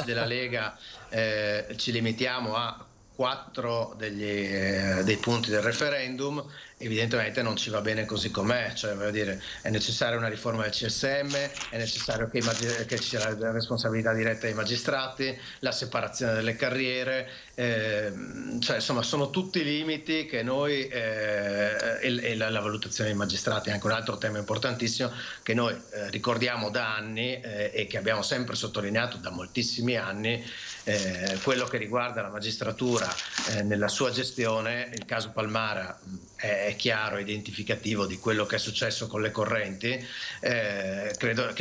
della Lega, ci limitiamo a 4 dei punti del referendum. Evidentemente non ci va bene così com'è, cioè voglio dire, è necessaria una riforma del CSM, è necessario che ci sia la responsabilità diretta dei magistrati, la separazione delle carriere, cioè insomma sono tutti limiti che noi e la valutazione dei magistrati è anche un altro tema importantissimo che noi ricordiamo da anni e che abbiamo sempre sottolineato da moltissimi anni. Quello che riguarda la magistratura nella sua gestione, il caso Palmara è chiaro, identificativo di quello che è successo con le correnti. Crediamo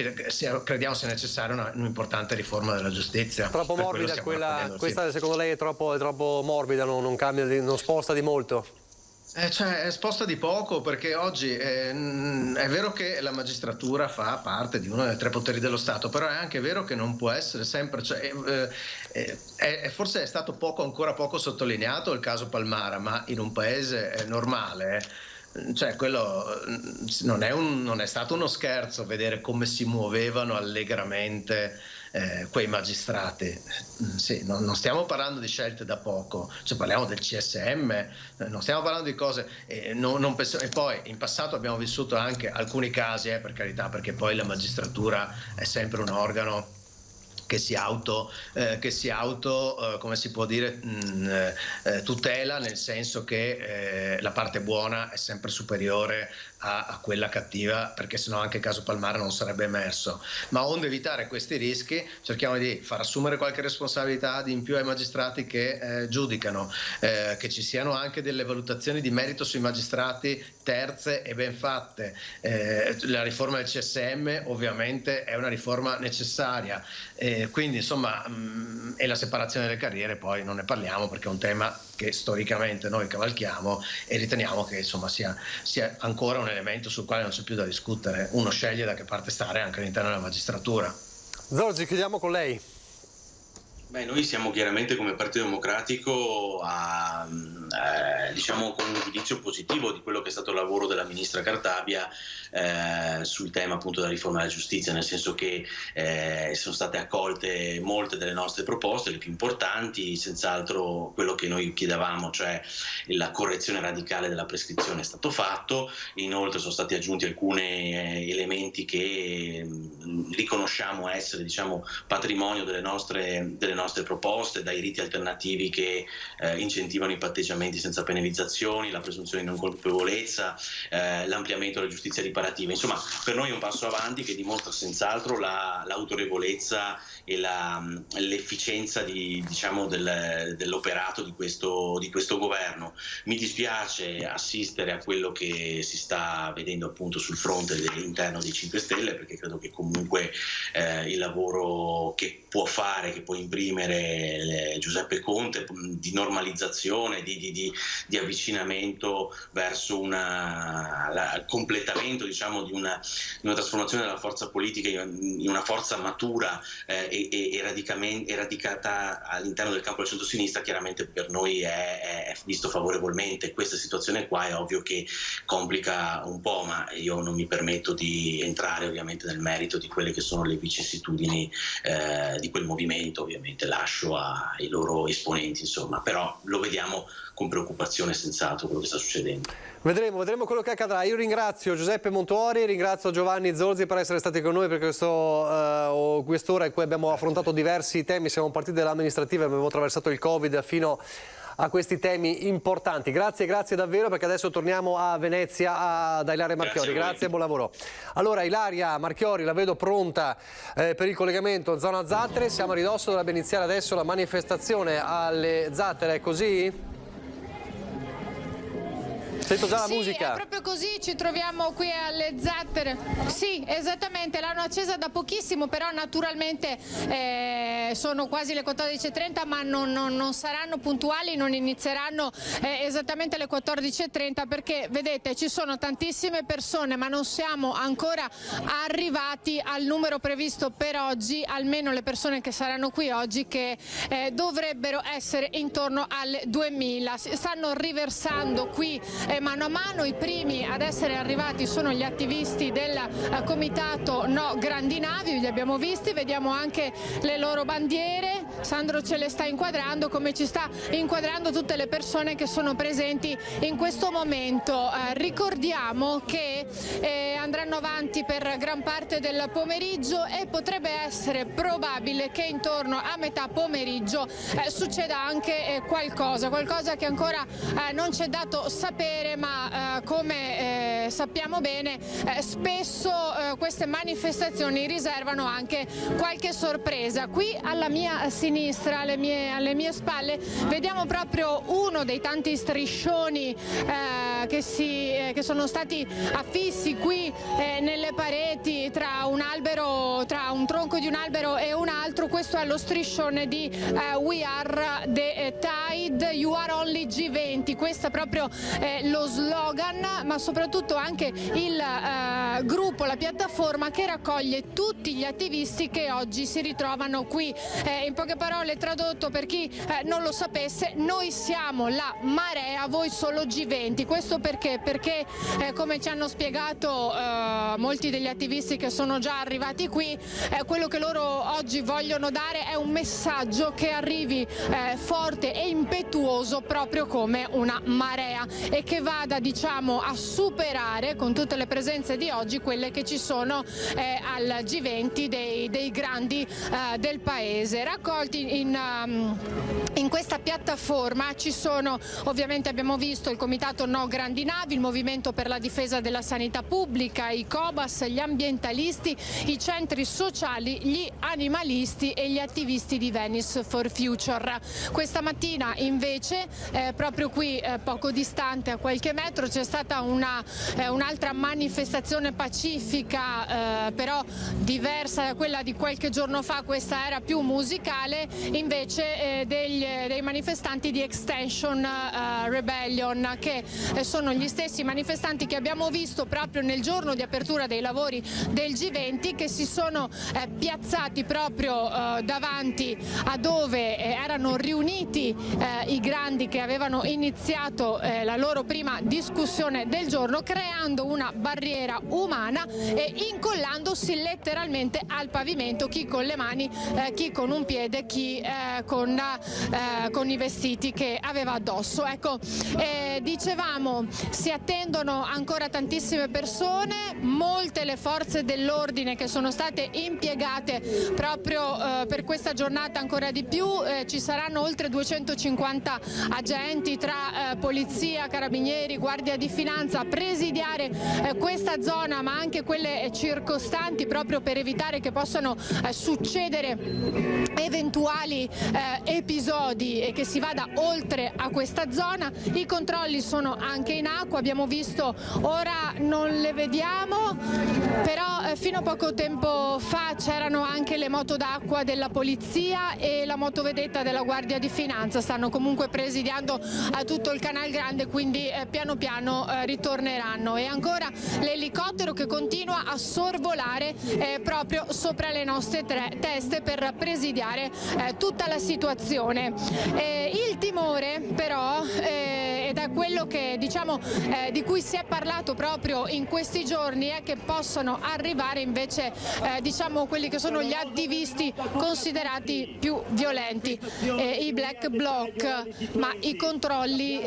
sia necessaria un'importante riforma della giustizia. Troppo morbida questa, secondo lei è troppo morbida, non cambia, non sposta di molto? Cioè, è sposta di poco, perché oggi è vero che la magistratura fa parte di uno dei 3 poteri dello Stato, però è anche vero che non può essere sempre, forse è stato ancora poco sottolineato il caso Palmara, ma in un paese normale, cioè quello non è stato uno scherzo vedere come si muovevano allegramente quei magistrati. Sì, non stiamo parlando di scelte da poco, cioè parliamo del CSM, non stiamo parlando di cose e poi in passato abbiamo vissuto anche alcuni casi, per carità, perché poi la magistratura è sempre un organo che si auto come si può dire, tutela, nel senso che la parte buona è sempre superiore a quella cattiva, perché sennò anche il caso Palmara non sarebbe emerso. Ma onde evitare questi rischi cerchiamo di far assumere qualche responsabilità in più ai magistrati che giudicano, che ci siano anche delle valutazioni di merito sui magistrati terze e ben fatte. La riforma del CSM ovviamente è una riforma necessaria, quindi insomma, e la separazione delle carriere poi non ne parliamo, perché è un tema che storicamente noi cavalchiamo e riteniamo che insomma sia ancora un elemento sul quale non c'è più da discutere. Uno sceglie da che parte stare anche all'interno della magistratura. Zorzi, chiudiamo con lei. Beh, noi siamo chiaramente come Partito Democratico diciamo con un giudizio positivo di quello che è stato il lavoro della ministra Cartabia sul tema appunto della riforma della giustizia, nel senso che sono state accolte molte delle nostre proposte, le più importanti, senz'altro quello che noi chiedevamo, cioè la correzione radicale della prescrizione è stato fatto, inoltre sono stati aggiunti alcuni elementi che riconosciamo essere, diciamo, patrimonio delle nostre proposte, dai riti alternativi che incentivano i patteggiamenti senza penalizzazioni, la presunzione di non colpevolezza, l'ampliamento della giustizia riparativa. Insomma, per noi è un passo avanti che dimostra senz'altro l'autorevolezza e l'efficienza diciamo dell'operato di questo governo. Mi dispiace assistere a quello che si sta vedendo appunto sul fronte dell'interno dei 5 Stelle, perché credo che comunque il lavoro che può fare, che può imprimere esprimere Giuseppe Conte, di normalizzazione, di avvicinamento verso il completamento, diciamo, di una trasformazione della forza politica in una forza matura e radicata all'interno del campo del centro-sinistra, chiaramente per noi è visto favorevolmente. Questa situazione qua è ovvio che complica un po', ma io non mi permetto di entrare ovviamente nel merito di quelle che sono le vicissitudini di quel movimento, ovviamente lascio ai loro esponenti, insomma, però lo vediamo con preoccupazione senz'altro quello che sta succedendo. Vedremo quello che accadrà. Io ringrazio Giuseppe Montuori, ringrazio Giovanni Zorzi per essere stati con noi per quest'ora in cui abbiamo affrontato diversi temi. Siamo partiti dall'amministrativa, abbiamo attraversato il Covid fino a questi temi importanti. Grazie davvero, perché adesso torniamo a Venezia da Ilaria Marchiori. Grazie e buon lavoro. Allora, Ilaria Marchiori la vedo pronta per il collegamento zona Zattere. Siamo a ridosso, dovrebbe iniziare adesso la manifestazione alle Zattere, è così? Sento già la musica. È proprio così, ci troviamo qui alle Zattere. Sì, esattamente, l'hanno accesa da pochissimo, però naturalmente sono quasi le 14:30, ma non saranno puntuali, non inizieranno esattamente alle 14:30, perché vedete ci sono tantissime persone, ma non siamo ancora arrivati al numero previsto per oggi, almeno le persone che saranno qui oggi, che dovrebbero essere intorno alle 2000. Si stanno riversando qui mano a mano. I primi ad essere arrivati sono gli attivisti del comitato No Grandi Navi, li abbiamo visti, vediamo anche le loro bandiere. Sandro ce le sta inquadrando, come ci sta inquadrando tutte le persone che sono presenti in questo momento. Ricordiamo che andranno avanti per gran parte del pomeriggio e potrebbe essere probabile che intorno a metà pomeriggio succeda anche qualcosa che ancora non c'è dato sapere, ma come sappiamo bene spesso queste manifestazioni riservano anche qualche sorpresa. Qui alla mia sinistra, alle mie spalle, vediamo proprio uno dei tanti striscioni che sono stati affissi qui nelle pareti tra un tronco di un albero e un altro. Questo è lo striscione di We Are the Tide, You Are Only G20. Questo è proprio lo slogan, ma soprattutto anche il gruppo, la piattaforma che raccoglie tutti gli attivisti che oggi si ritrovano qui. In poche parole, tradotto per chi non lo sapesse, noi siamo la Marea, voi solo G20. Questo perché? Perché come ci hanno spiegato molti degli attivisti che sono già arrivati qui, quello che loro oggi vogliono dare è un messaggio che arrivi forte e impetuoso, proprio come una marea, e che vada, diciamo, a superare con tutte le presenze di oggi quelle che ci sono al G20 dei grandi del paese. Raccolti in questa piattaforma ci sono, ovviamente abbiamo visto il comitato No Grandi Navi, il movimento per la difesa della sanità pubblica, i Cobas, gli ambientalisti, i centri sociali, gli animalisti e gli attivisti di Venice for Future. Questa mattina invece proprio qui poco distante, a qualche metro, c'è stata un'altra manifestazione pacifica, però diversa da quella di qualche giorno fa. Questa era più musicale, invece dei manifestanti di Extinction Rebellion, che sono gli stessi manifestanti che abbiamo visto proprio nel giorno di apertura dei lavori del G20, che si sono piazzati proprio davanti a dove erano riuniti i grandi che avevano iniziato la loro prima discussione del giorno, creando una barriera umana e incollandosi letteralmente al pavimento, chi con le mani, chi con un piede, chi con i vestiti che aveva addosso. Ecco, dicevamo, si attendono ancora tantissime persone, molte le forze dell'ordine che sono state impiegate proprio per questa giornata, ancora di più. Ci saranno oltre 250 agenti tra polizia, carabinieri Carabinieri, Guardia di Finanza a presidiare questa zona, ma anche quelle circostanti, proprio per evitare che possano succedere eventuali episodi e che si vada oltre a questa zona. I controlli sono anche in acqua, abbiamo visto, ora non le vediamo, però fino a poco tempo fa c'erano anche le moto d'acqua della polizia e la motovedetta della Guardia di Finanza, stanno comunque presidiando a tutto il Canal Grande, quindi piano piano ritorneranno. E ancora l'elicottero che continua a sorvolare proprio sopra le nostre teste per presidiare tutta la situazione. Il timore però, ed è quello che diciamo di cui si è parlato proprio in questi giorni, è che possono arrivare invece diciamo quelli che sono gli attivisti considerati più violenti, i black bloc, ma i controlli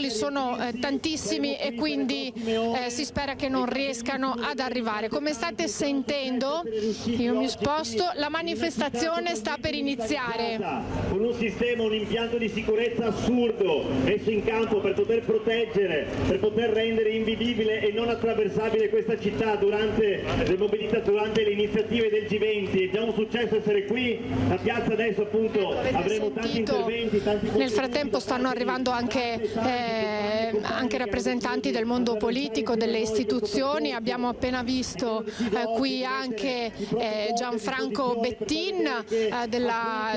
sono tantissimi e quindi si spera che non riescano ad arrivare. Come state sentendo, io mi sposto, la manifestazione sta per iniziare. Con un sistema, un impianto di sicurezza assurdo messo in campo per poter proteggere, per poter rendere invivibile e non attraversabile questa città durante le iniziative del G20. È già un successo essere qui, la piazza adesso appunto avremo tanti interventi, Nel frattempo stanno arrivando anche rappresentanti del mondo politico, delle istituzioni. Abbiamo appena visto qui anche Gianfranco Bettin,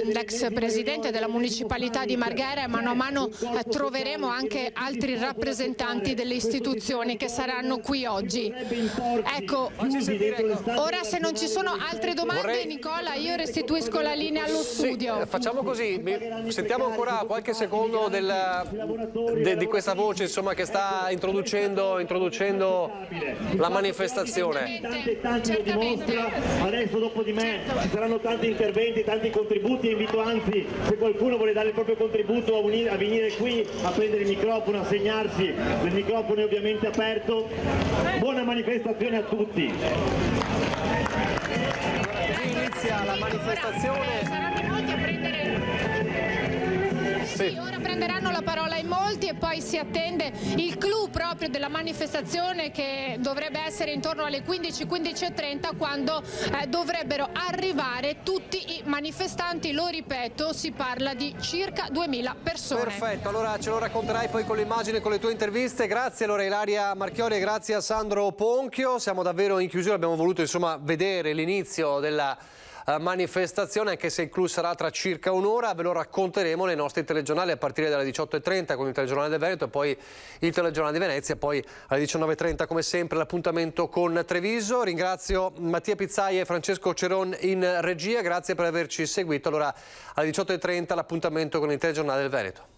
l'ex presidente della municipalità di Marghera, e mano a mano troveremo anche altri rappresentanti delle istituzioni che saranno qui oggi. Ecco, ora se non ci sono altre domande, Nicola, io restituisco la linea allo studio. Facciamo così, sentiamo ancora qualche secondo di questa voce, insomma, che sta introducendo la manifestazione. Tanti lo dimostra, adesso dopo di me ci saranno tanti interventi, tanti contributi, e invito anzi, se qualcuno vuole dare il proprio contributo, a venire qui a prendere il microfono, a segnarsi, il microfono è ovviamente aperto. Buona manifestazione a tutti. Inizia la manifestazione. Saranno in molti a prendere. Sì, ora prenderanno la parola in molti e poi si attende il clou proprio della manifestazione, che dovrebbe essere intorno alle 15:30, quando dovrebbero arrivare tutti i manifestanti. Lo ripeto, si parla di circa 2000 persone. Perfetto, allora ce lo racconterai poi con le immagini e con le tue interviste. Grazie allora Ilaria Marchiori e grazie a Sandro Ponchio. Siamo davvero in chiusura, abbiamo voluto insomma vedere l'inizio della manifestazione, anche se il clou sarà tra circa un'ora. Ve lo racconteremo nei nostri telegiornali a partire dalle 18:30 con il telegiornale del Veneto e poi il telegiornale di Venezia, poi alle 19:30 come sempre l'appuntamento con Treviso. Ringrazio Mattia Pizzai e Francesco Ceron in regia, grazie per averci seguito. Allora alle 18:30 l'appuntamento con il telegiornale del Veneto.